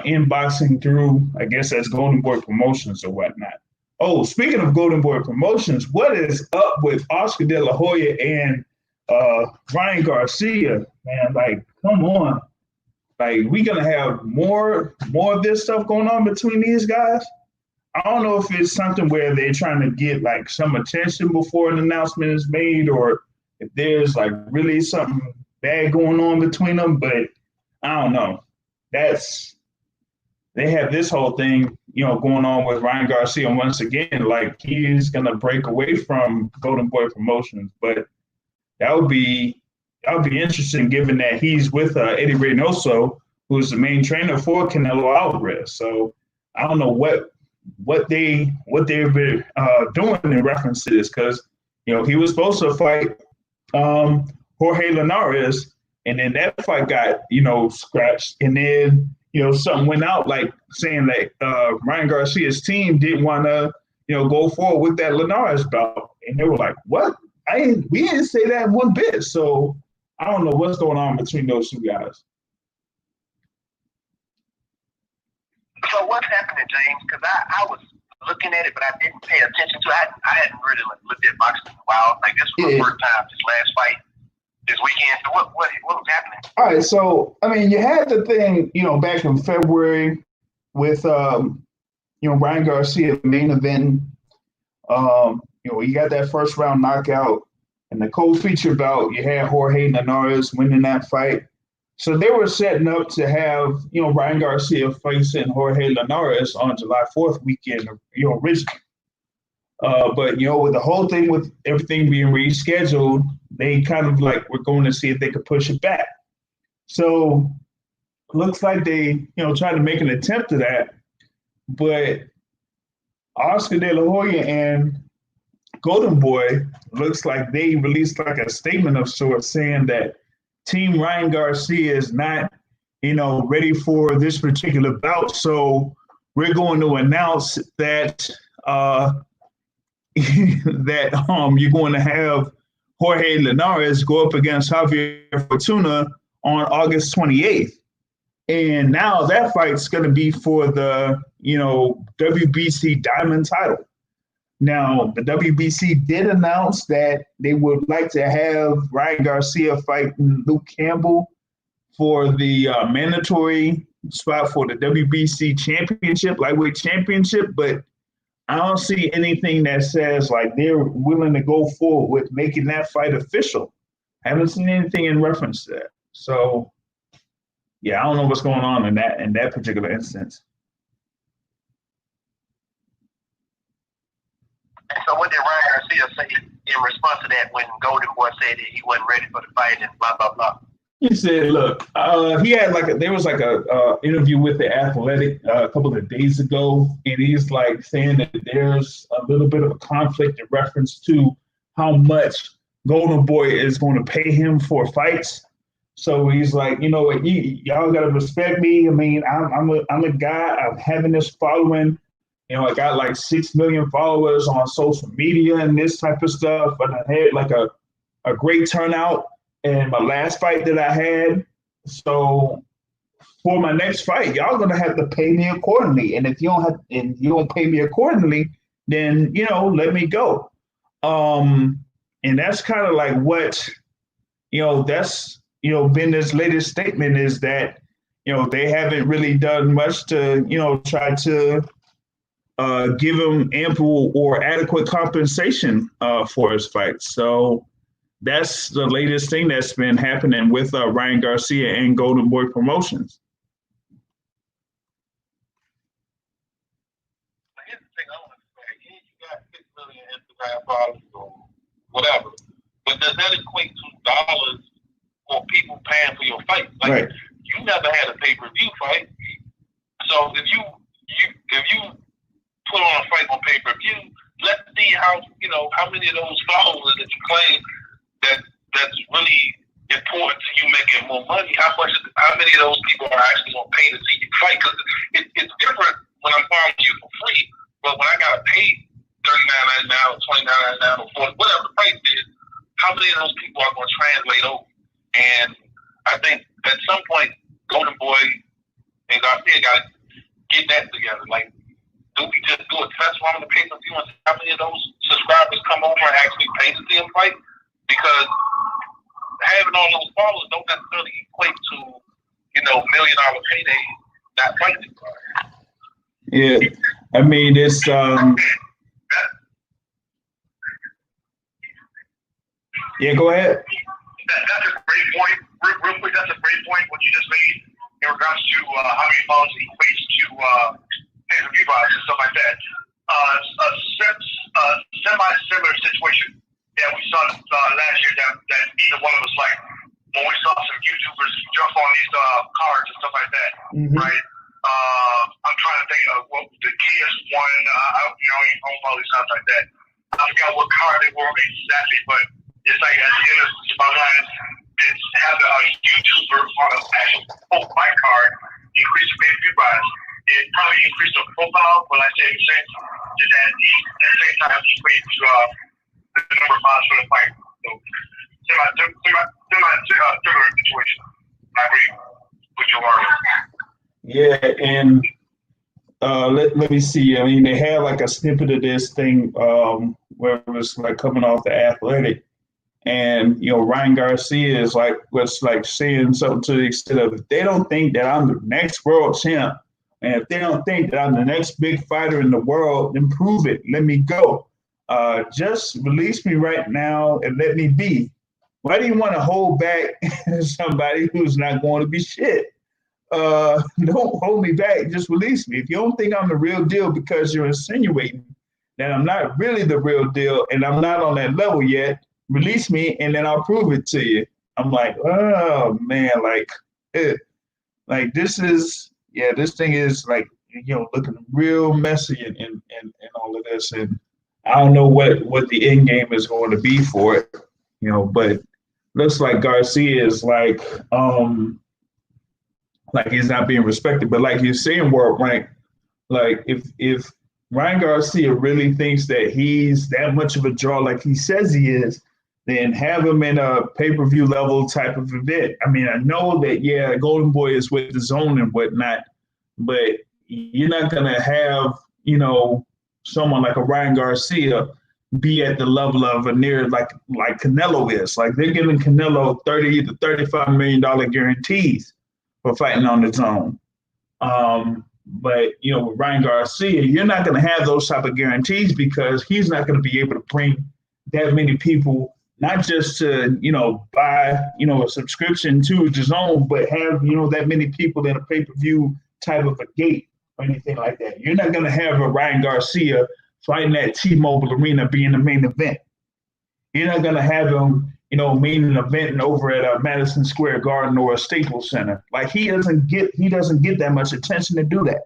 in boxing through, I guess that's Golden Boy Promotions or whatnot. Oh, speaking of Golden Boy Promotions, what is up with Oscar De La Hoya and Ryan Garcia? Man, like, come on. Like, we gonna have more of this stuff going on between these guys? I don't know if it's something where they're trying to get like some attention before an announcement is made, or if there's like really something bad going on between them, but I don't know. They have this whole thing, going on with Ryan Garcia. And once again, like, he's going to break away from Golden Boy Promotions. But that would be interesting, given that he's with Eddie Reynoso, who's the main trainer for Canelo Alvarez. So I don't know what they've been doing in reference to this, because he was supposed to fight Jorge Linares, and then that fight got scratched, and then something went out like saying that Ryan Garcia's team didn't want to go forward with that Linares bout, and they were like, what? We didn't say that one bit. So I don't know what's going on between those two guys.
So what's happening, James? Because I was looking at it, but I didn't pay attention to it. I hadn't really looked at boxing in a while. Like, this was the first time, this last fight this weekend. So what was happening?
All right, so I mean, you had the thing, back in February with Ryan Garcia main event. You got that first round knockout, and the co-feature bout, you had Jorge Linares winning that fight. So they were setting up to have, Ryan Garcia facing Jorge Linares on July 4th weekend, originally. But, with the whole thing, with everything being rescheduled, they kind of like were going to see if they could push it back. So looks like they, tried to make an attempt to that. But Oscar De La Hoya and Golden Boy looks like they released like a statement of sorts saying that Team Ryan Garcia is not, ready for this particular bout. So we're going to announce that you're going to have Jorge Linares go up against Javier Fortuna on August 28th. And now that fight's going to be for the, WBC Diamond title. Now, the WBC did announce that they would like to have Ryan Garcia fighting Luke Campbell for the mandatory spot for the WBC championship, lightweight championship, but I don't see anything that says like they're willing to go forward with making that fight official. I haven't seen anything in reference to that. So, yeah, I don't know what's going on in that particular instance.
So what did Ryan Garcia say in response to that when Golden Boy said that he wasn't ready for the fight and blah, blah, blah?
He said, look, he had there was a interview with The Athletic a couple of days ago, and he's like saying that there's a little bit of a conflict in reference to how much Golden Boy is going to pay him for fights. So he's like, y'all got to respect me. I mean, I'm a guy, I'm having this following. I got like 6 million followers on social media and this type of stuff. And I had like a great turnout in my last fight that I had. So for my next fight, y'all gonna have to pay me accordingly. And if you don't pay me accordingly, then let me go. And that's kind of like what that's been this latest statement, is that they haven't really done much to try to give him ample or adequate compensation for his fight. So that's the latest thing that's been happening with Ryan Garcia and Golden Boy Promotions.
Here's the thing I want to say. Yeah, you got 6 million Instagram followers or whatever, but does that equate to dollars for people paying for your fight? Like,
right.
You never had a pay-per-view fight. So if you put on a fight on paper, if you let's see how many of those followers that you claim that's really important to you making more money. How many of those people are actually going to pay to see you fight? Because it's different when I'm following you for free, but when I got to pay $39.99 or $29.99 or $40, whatever the price is, how many of those people are going to translate over? And I think at some point, Golden Boy and Garcia got to get that together. Like, do we just do a test run on the pay-per-view and see how many of those subscribers come over and actually pay to see them fight? Because having all those followers don't necessarily equate to, $1 million payday not fighting.
Yeah, I mean it's yeah. Go ahead.
That's a great point. Real quick, that's a great point what you just made in regards to how many followers equates to pay-per-view buys and stuff like that. A semi-similar situation that we saw last year that neither one of us liked when we saw some YouTubers jump on these cards and stuff like that, right? I'm trying to think of what the KS1, you don't follow these sounds like that. I forgot what card they were exactly, but it's like at the end of my mind, it's having a YouTuber on an actual full fight card increase the pay-per-view buys. It probably increased the profile, but like I said, at the same time, equates to the number of buys for the fight. So, similar situation. I agree with your argument.
Yeah, and let me see. I mean, they had like a snippet of this thing where it was like coming off the Athletic, and Ryan Garcia is was saying something to the extent of, if they don't think that I'm the next world champ, and if they don't think that I'm the next big fighter in the world, then prove it. Let me go. Just release me right now and let me be. Why do you want to hold back somebody who's not going to be shit? Don't hold me back. Just release me. If you don't think I'm the real deal because you're insinuating that I'm not really the real deal and I'm not on that level yet, release me and then I'll prove it to you. I'm like, oh man, this is, this thing is looking real messy and all of this. And I don't know what the end game is going to be for it, but looks like Garcia is like he's not being respected. But like you're saying, Warp, right? Like if Ryan Garcia really thinks that he's that much of a draw like he says he is, then have him in a pay-per-view level type of event. I mean, I know that, Golden Boy is with the Zone and whatnot, but you're not going to have, someone like a Ryan Garcia be at the level of a near like Canelo is. Like, they're giving Canelo $30 to $35 million guarantees for fighting on the Zone. But, with Ryan Garcia, you're not going to have those type of guarantees because he's not going to be able to bring that many people, not just to, buy, a subscription to DAZN, but have, that many people in a pay-per-view type of a gate or anything like that. You're not going to have a Ryan Garcia fighting at T-Mobile Arena being the main event. You're not going to have him, main event over at a Madison Square Garden or a Staples Center. Like, he doesn't get that much attention to do that.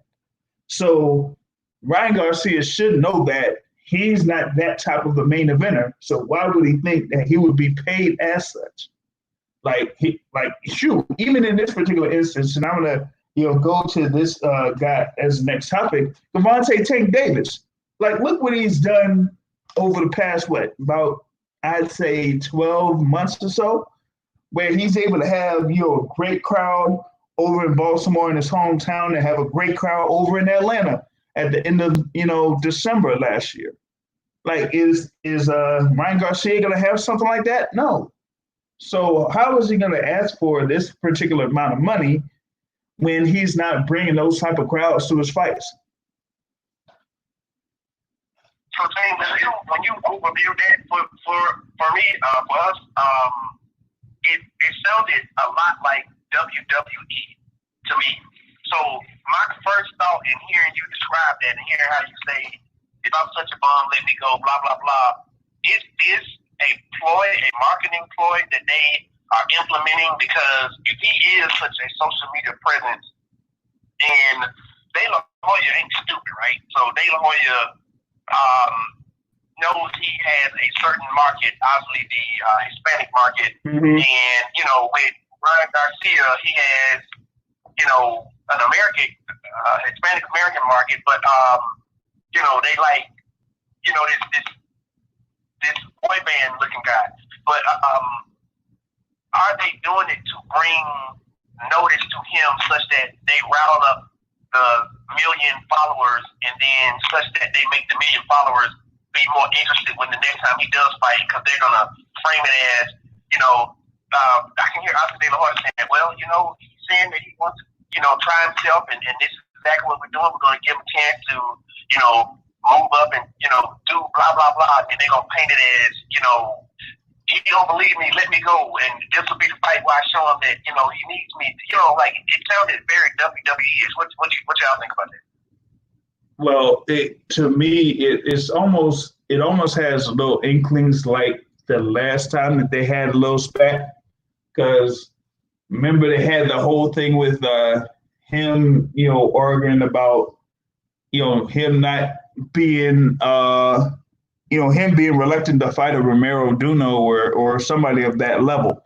So Ryan Garcia should know that he's not that type of a main eventer. So why would he think that he would be paid as such? Even in this particular instance, and I'm gonna go to this guy as the next topic, Gervonta Tank Davis. Like, look what he's done over the past about I'd say 12 months or so, where he's able to have a great crowd over in Baltimore in his hometown and have a great crowd over in Atlanta at the end of December last year. Like, is Ryan Garcia going to have something like that? No. So how is he going to ask for this particular amount of money when he's not bringing those type of crowds to his fights?
So, James, when you overview that for me, for us, it sounded a lot like WWE to me. So my first thought in hearing you describe that and hearing how you say, if I'm such a bum, let me go, blah, blah, blah, is this a ploy, a marketing ploy that they are implementing? Because if he is such a social media presence and De La Hoya ain't stupid, right? So De La Hoya knows he has a certain market, obviously the Hispanic market, and with Ryan Garcia, he has an American Hispanic American market, but they like this boy band looking guy, but are they doing it to bring notice to him such that they rattle up the million followers and then such that they make the million followers be more interested when the next time he does fight because they're going to frame it as, I can hear Oscar De La Hoya saying, well, he's saying that he wants to, try himself and this is exactly what we're doing. We're going to give him a chance to, move up and, do blah, blah, blah. And they're going to paint it as, he don't believe me, let me go. And this will be the fight where I show him that, he needs me. Like it sounded very WWE-ish. What y'all think about that?
Well, to me, it almost has a little inklings like the last time that they had a little spat. Because remember they had the whole thing with him, arguing about, him not being, him being reluctant to fight a Romero Duno or somebody of that level.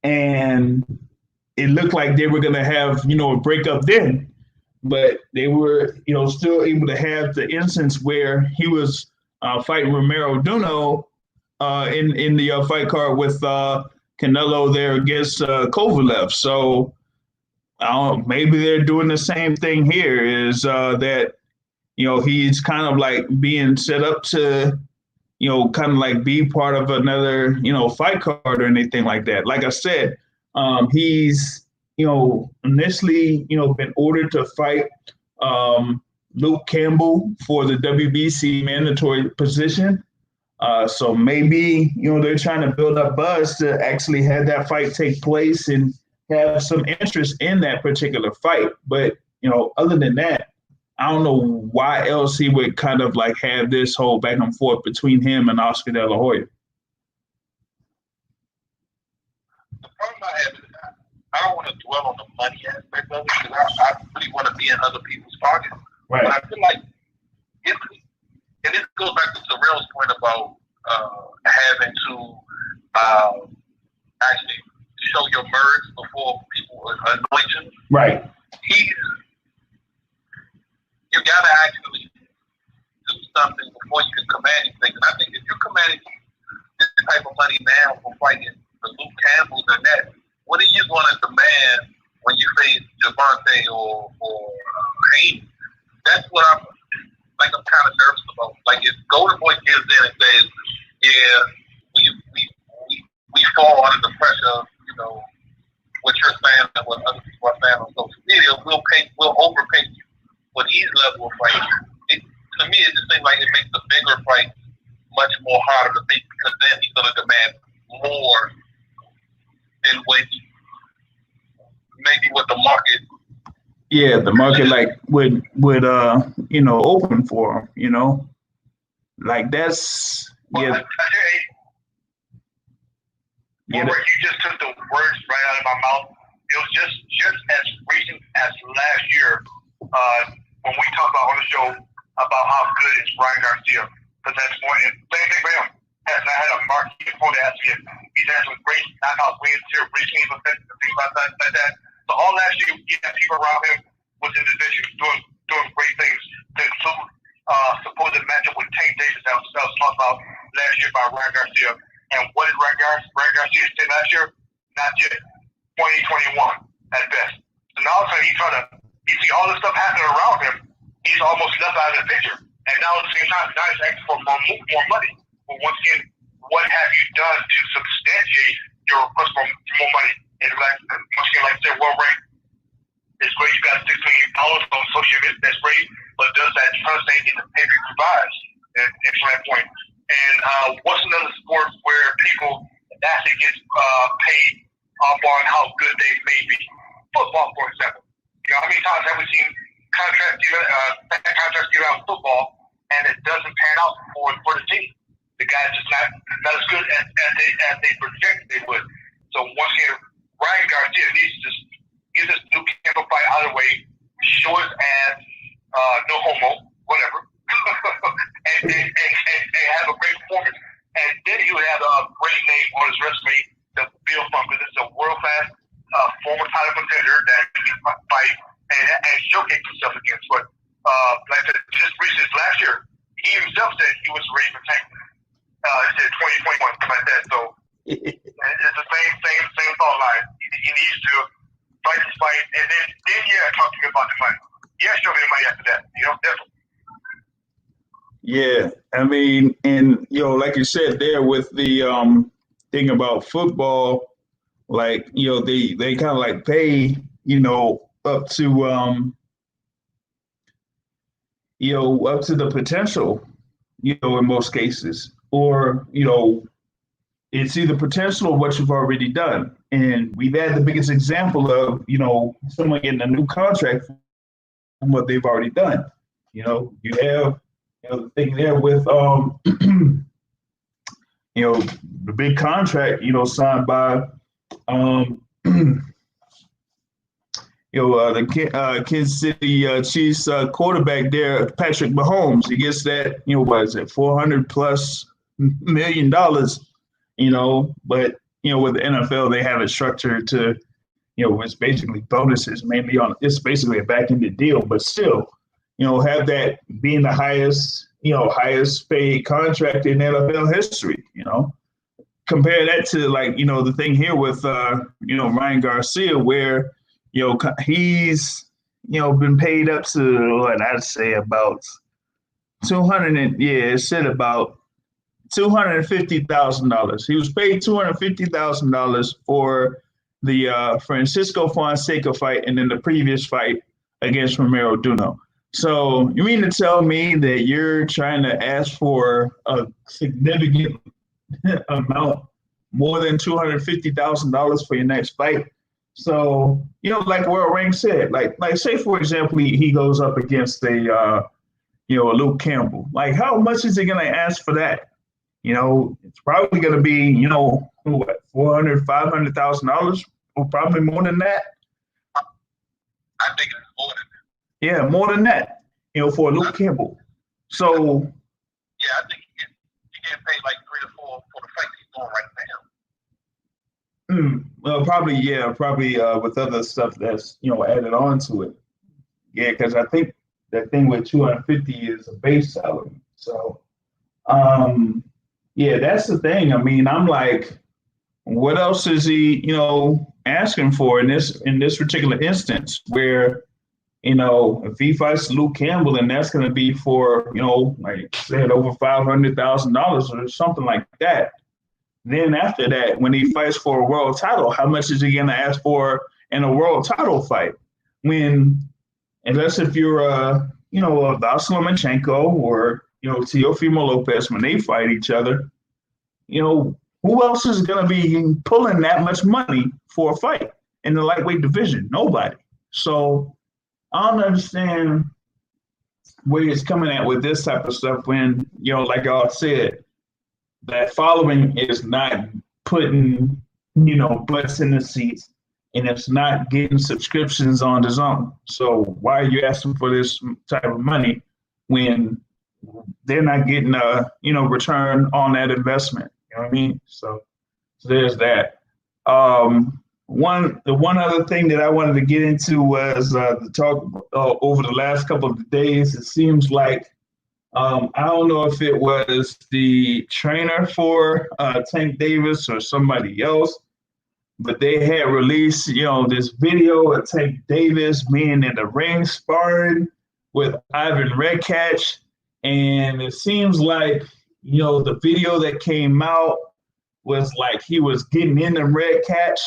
And it looked like they were going to have, a breakup then, but they were, still able to have the instance where he was fighting Romero Duno in the fight card with Canelo there against Kovalev. So maybe they're doing the same thing here is that, he's kind of like being set up to, kind of like be part of another, fight card or anything like that. Like I said, he's, initially, been ordered to fight Luke Campbell for the WBC mandatory position. So maybe, they're trying to build up buzz to actually have that fight take place and have some interest in that particular fight. But, other than that, I don't know why else he would kind of like have this whole back and forth between him and Oscar De La Hoya.
The problem I have is I don't want to dwell on the money aspect of it because I really want to be in other people's pockets.
Right.
But I feel like and this goes back to Terrell's point about having to actually show your merge before people anoint you.
Right.
You gotta actually do something before you can command anything. And I think if you're commanding this type of money now for fighting the Luke Campbells and that, what are you going to demand when you face Javante or Hayden? That's what I'm kind of nervous about. Like if Golden Boy gives in and says, yeah, we fall under the pressure of, what you're saying and what other people are saying on social media, we'll overpay you for these level of fights. To me, it just seems like it makes the bigger fight much more harder to beat because then he's going to demand more than what the market.
Yeah, the market would open for him. Like that's yeah.
You just took the words right out of my mouth. It was just as recent as last year when we talked about on the show about how good is Ryan Garcia. Because that's one, and same thing for him. Has not had a marquee opponent as yet. He's had some great knockout wins here recently, and things like that. So all last year, he had people around him within the division doing great things. To include supposed matchup with Tank Davis that was talked about last year by Ryan Garcia. And what did Ryan Garcia say last year? Not yet. 2021 at best. So now all of a sudden he see all this stuff happening around him. He's almost left out of the picture. And now at the same time, now he's asking for more money. But once again, what have you done to substantiate your request for more money? And once again, like I said, World Rank is great. You got $6 million on social media. That's great. But does that translate into pay-per-view buys? And from that point. And what's another sport where people actually get paid off on how good they may be? Football, for example. How many times have we seen contracts given out in football and it doesn't pan out for the team? The guy's just not as good as they projected they would. So once again, Ryan Garcia needs to just get this new Campbell fight out of the way, have a great name on his resume to build from, because it's a world-class former title contender that he can fight and showcase himself against. But like I said, just recently last year, he himself said he was ready for tank. He said 2021, something like that. So it's the same thought line. He needs to fight his fight, and then talk to me about the money. Yeah, show me the money after that. Definitely.
Yeah, I mean, and like you said there with the thing about football, like they kind of like pay up to up to the potential, in most cases, or it's either potential or what you've already done. And we've had the biggest example of someone getting a new contract from what they've already done. You have the thing there with the big contract signed by the Kansas City Chiefs quarterback there, Patrick Mahomes. He gets that what is it, $400+ million, but with the NFL they have it structured to it's basically bonuses mainly it's basically a back-ended deal, but still have that being the highest paid contract in NFL history. Compare that to the thing here with Ryan Garcia, where he's been paid up to what I'd say about $250,000. He was paid $250,000 for the Francisco Fonseca fight, and then the previous fight against Romero Duno. So you mean to tell me that you're trying to ask for a significant amount, more than $250,000 for your next fight? So, like World Rank said, like say for example, he goes up against a Luke Campbell. Like, how much is he going to ask for that? It's probably going to be, what, $400,000, $500,000, or probably more than that.
I think it's more than that.
Yeah, more than that, for Luke Campbell. So,
yeah, I think he get paid like 3 to 4 for the fight he's doing right now.
Well, probably with other stuff that's added on to it. Yeah, because I think that thing with 250 is a base salary. So, yeah, that's the thing. I mean, I'm like, what else is he asking for in this particular instance where if he fights Luke Campbell, then that's going to be for like said over $500,000 or something like that. Then after that, when he fights for a world title, how much is he going to ask for in a world title fight? Unless if you're a Vasyl Lomachenko or Teofimo Lopez, when they fight each other, who else is going to be pulling that much money for a fight in the lightweight division? Nobody. So I don't understand where he's coming at with this type of stuff when, like y'all said, that following is not putting, butts in the seats, and it's not getting subscriptions on the zone. So why are you asking for this type of money when they're not getting a, return on that investment? You know what I mean? So there's that. One other thing that I wanted to get into was the talk over the last couple of days. It seems like I don't know if it was the trainer for Tank Davis or somebody else, but they had released this video of Tank Davis being in the ring sparring with Ivan Redkach, and it seems like the video that came out was like he was getting in the Redkach.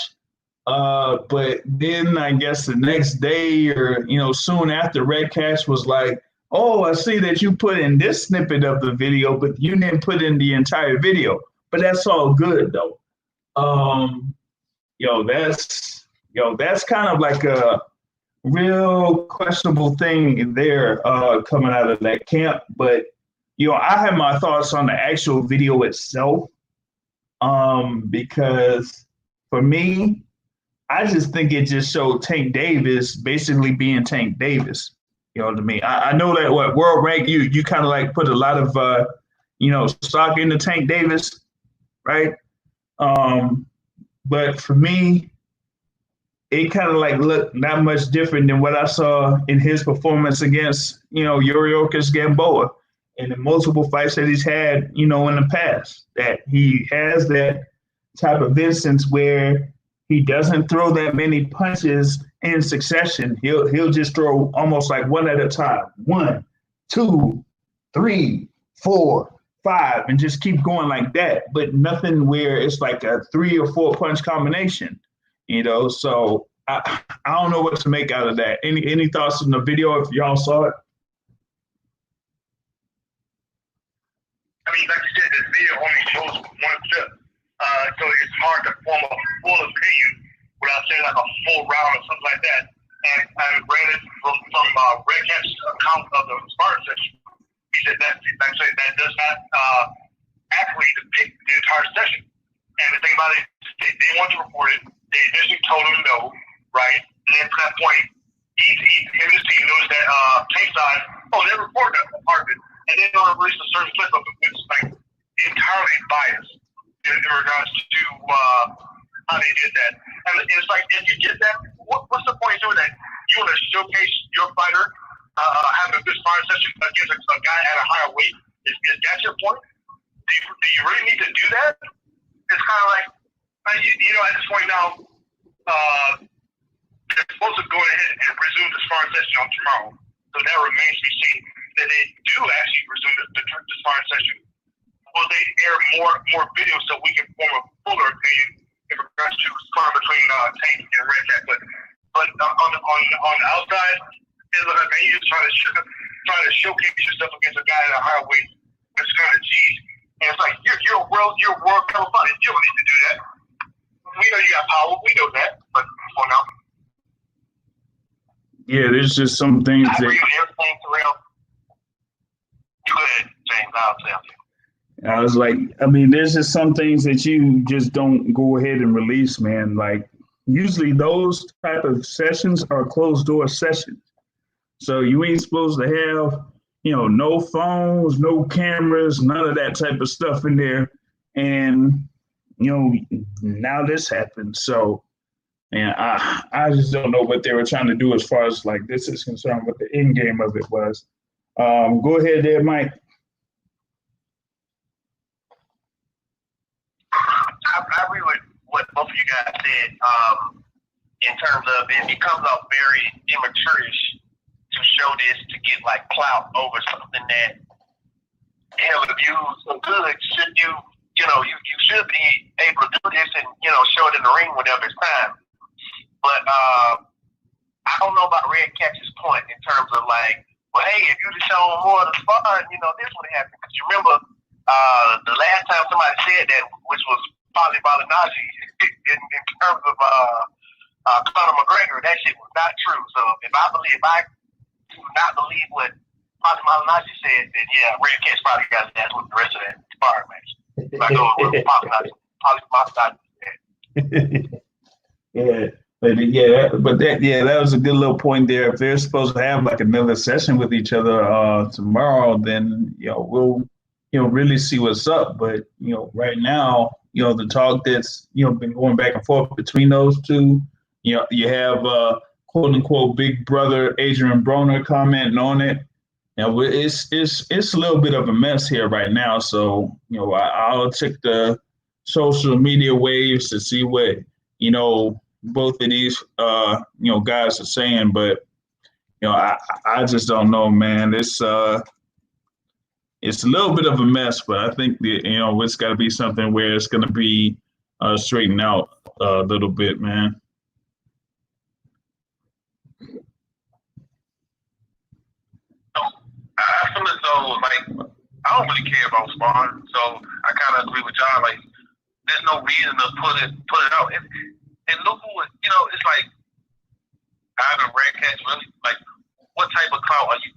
But then I guess the next day or, soon after, Redkach was like, oh, I see that you put in this snippet of the video, but you didn't put in the entire video. But that's all good though. That's kind of like a real questionable thing there coming out of that camp. But, I have my thoughts on the actual video itself because for me, I just think it just showed Tank Davis basically being Tank Davis. You know what I mean? I know that World Rank, you kind of like put a lot of, stock into Tank Davis. right? But for me, it kind of like looked not much different than what I saw in his performance against, Yuriorkis Gamboa and the multiple fights that he's had, in the past. That he has that type of instance where he doesn't throw that many punches in succession. He'll just throw almost like one at a time. 1, 2, 3, 4, 5, and just keep going like that. But nothing where it's like a 3 or 4 punch combination. So I don't know what to make out of that. Any thoughts on the video if y'all saw it?
I mean, like you said, this video only shows one step. So it's hard to form a full opinion without saying like a full round or something like that. And I read it from Red Cap's account of the sparring session. He said that does not accurately depict the entire session. And the thing about it, they want to report it. They initially told him no, right? And then to that point, him and his team noticed that K-Side, they reported a part of it. And then they'll release a certain clip of it, which is like entirely biased in regards to how they did that. And it's like, if you get that, what's the point of doing that? You want to showcase your fighter having a good sparring session against a guy at a higher weight? Is that your point? Do you really need to do that? It's kind of like, at this point now, they're supposed to go ahead and resume the sparring session on tomorrow. So that remains to be seen. That they do actually resume the sparring session. Will they air more videos so we can form a fuller opinion in regards to sparring between Tank and Red Cat? But on the outside, it looks like you just trying to showcase yourself against a guy at a higher weight. It's kind of cheesy. And it's like you're a world level fighter. You don't need to do that. We know you got power. We know that. But for now.
Yeah, there's just some things
I agree with everything, Terrell. You go ahead, James. I'll tell you.
I was like, I mean, there's just some things that you just don't go ahead and release, man. Like usually those type of sessions are closed door sessions. So you ain't supposed to have, no phones, no cameras, none of that type of stuff in there. And, now this happened. So, man, I just don't know what they were trying to do as far as like this is concerned, what the end game of it was. Go ahead there, Mike.
I agree with what both of you guys said in terms of it becomes a very immature-ish to show this to get like clout over something that, hell, if you so good, should you should be able to do this and, show it in the ring whenever it's time. But I don't know about Red Catch's point in terms of like, well, hey, if you'd have shown more of the sparring, this would have happened. Because you remember the last time somebody said that, which was Polly Balinaji, in terms of Conor McGregor, that shit was not true. So if I do not believe what Polly Balinaji said, then yeah, Red Catch probably got his ass with the rest of that sparring match. If I go with what Polly Balinaji said.
Yeah. That was a good little point there. If they're supposed to have like another session with each other tomorrow, then we'll really see what's up. But right now, the talk that's been going back and forth between those two, you have quote unquote big brother Adrian Broner commenting on it. It's a little bit of a mess here right now. So I'll check the social media waves to see what both of these guys are saying, but I just don't know, man. It's a little bit of a mess, but I think that it's got to be something where it's going to be straightened out a little bit, man.
I feel as though I don't really care about sparring, so I kind of agree with John. Like, there's no reason to put it out. And look who, it's like, Ivan Red Catch really, like, what type of clout are you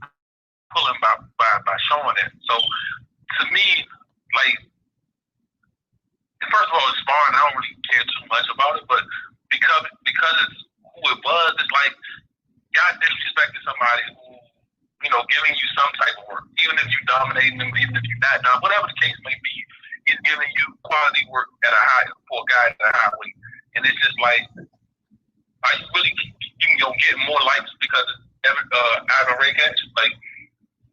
pulling by showing it? So, to me, like, first of all, it's sparring. I don't really care too much about it, but because it's who it was, it's like, y'all disrespecting somebody who, giving you some type of work, even if you're dominating them, even if you're not, whatever the case may be, he's giving you quality work at a high for a guy at a high weight, and it's just like, are you really get more likes because it's Ivan Rakic? Like,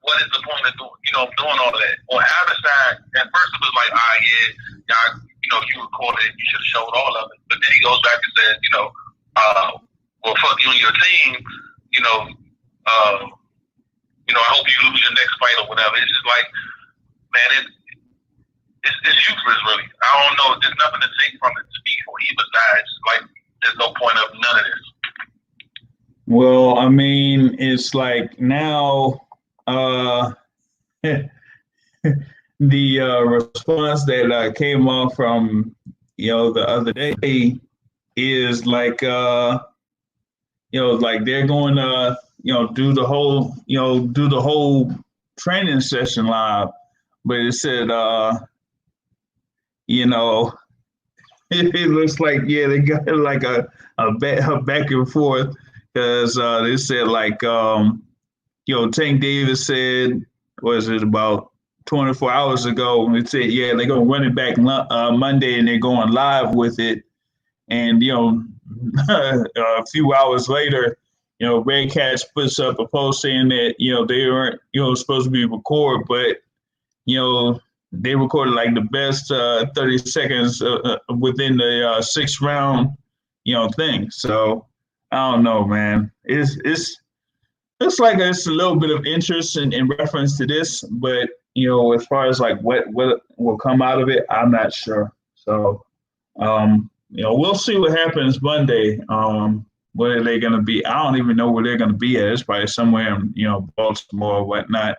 what is the point of doing all of that? On Ivan's side, at first it was like, yeah, y'all, you recorded it, you should have showed all of it. But then he goes back and says, well, fuck you and your team, I hope you lose your next fight or whatever. It's just like, man, it's useless, really. I don't know. There's nothing to take from it to me for either side. It's like there's no point of none of this.
Well, I mean, it's like now the response that came off from the other day is like like they're going to do the whole training session live, but it said it looks like they got like a back and forth, because they said like Tank Davis said, was it about 24 hours ago, it said they're gonna run it back Monday and they're going live with it, and a few hours later, Red Cats puts up a post saying that they weren't supposed to be recorded, but they recorded like the best 30 seconds within the 6th round thing. So I don't know, man. It's like it's a little bit of interest in reference to this, but as far as like what will come out of it, I'm not sure. So we'll see what happens Monday. Where are they going to be? I don't even know where they're going to be at. It's probably somewhere in Baltimore or whatnot.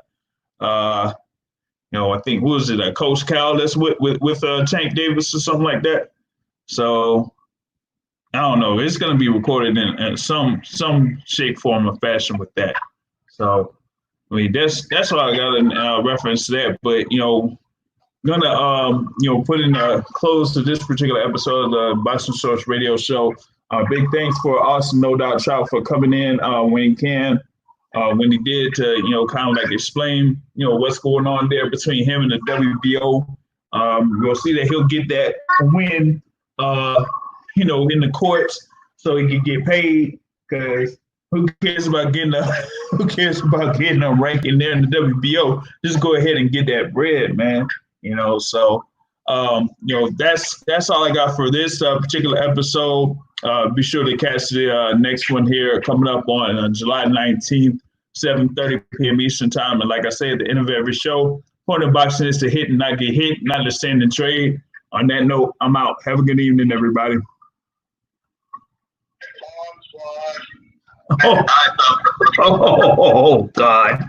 I think, who is it? Coach Cal that's with Tank Davis or something like that. So I don't know. It's going to be recorded in some shape, form, or fashion with that. So I mean, that's all I got in reference to that. But gonna put in a close to this particular episode of the Boston Source Radio Show. Big thanks for Austin No Doubt Trout for coming in when he can. When he did, to kind of like explain what's going on there between him and the WBO. We'll see that he'll get that win in the courts so he can get paid, because who cares about getting a ranking there in the WBO? Just go ahead and get that bread, man. So that's all I got for this particular episode. Be sure to catch the next one here coming up on July 19th, 7:30 p.m. Eastern Time. And like I say at the end of every show, point of boxing is to hit and not get hit, not to stand and trade. On that note, I'm out. Have a good evening, everybody. Oh, God.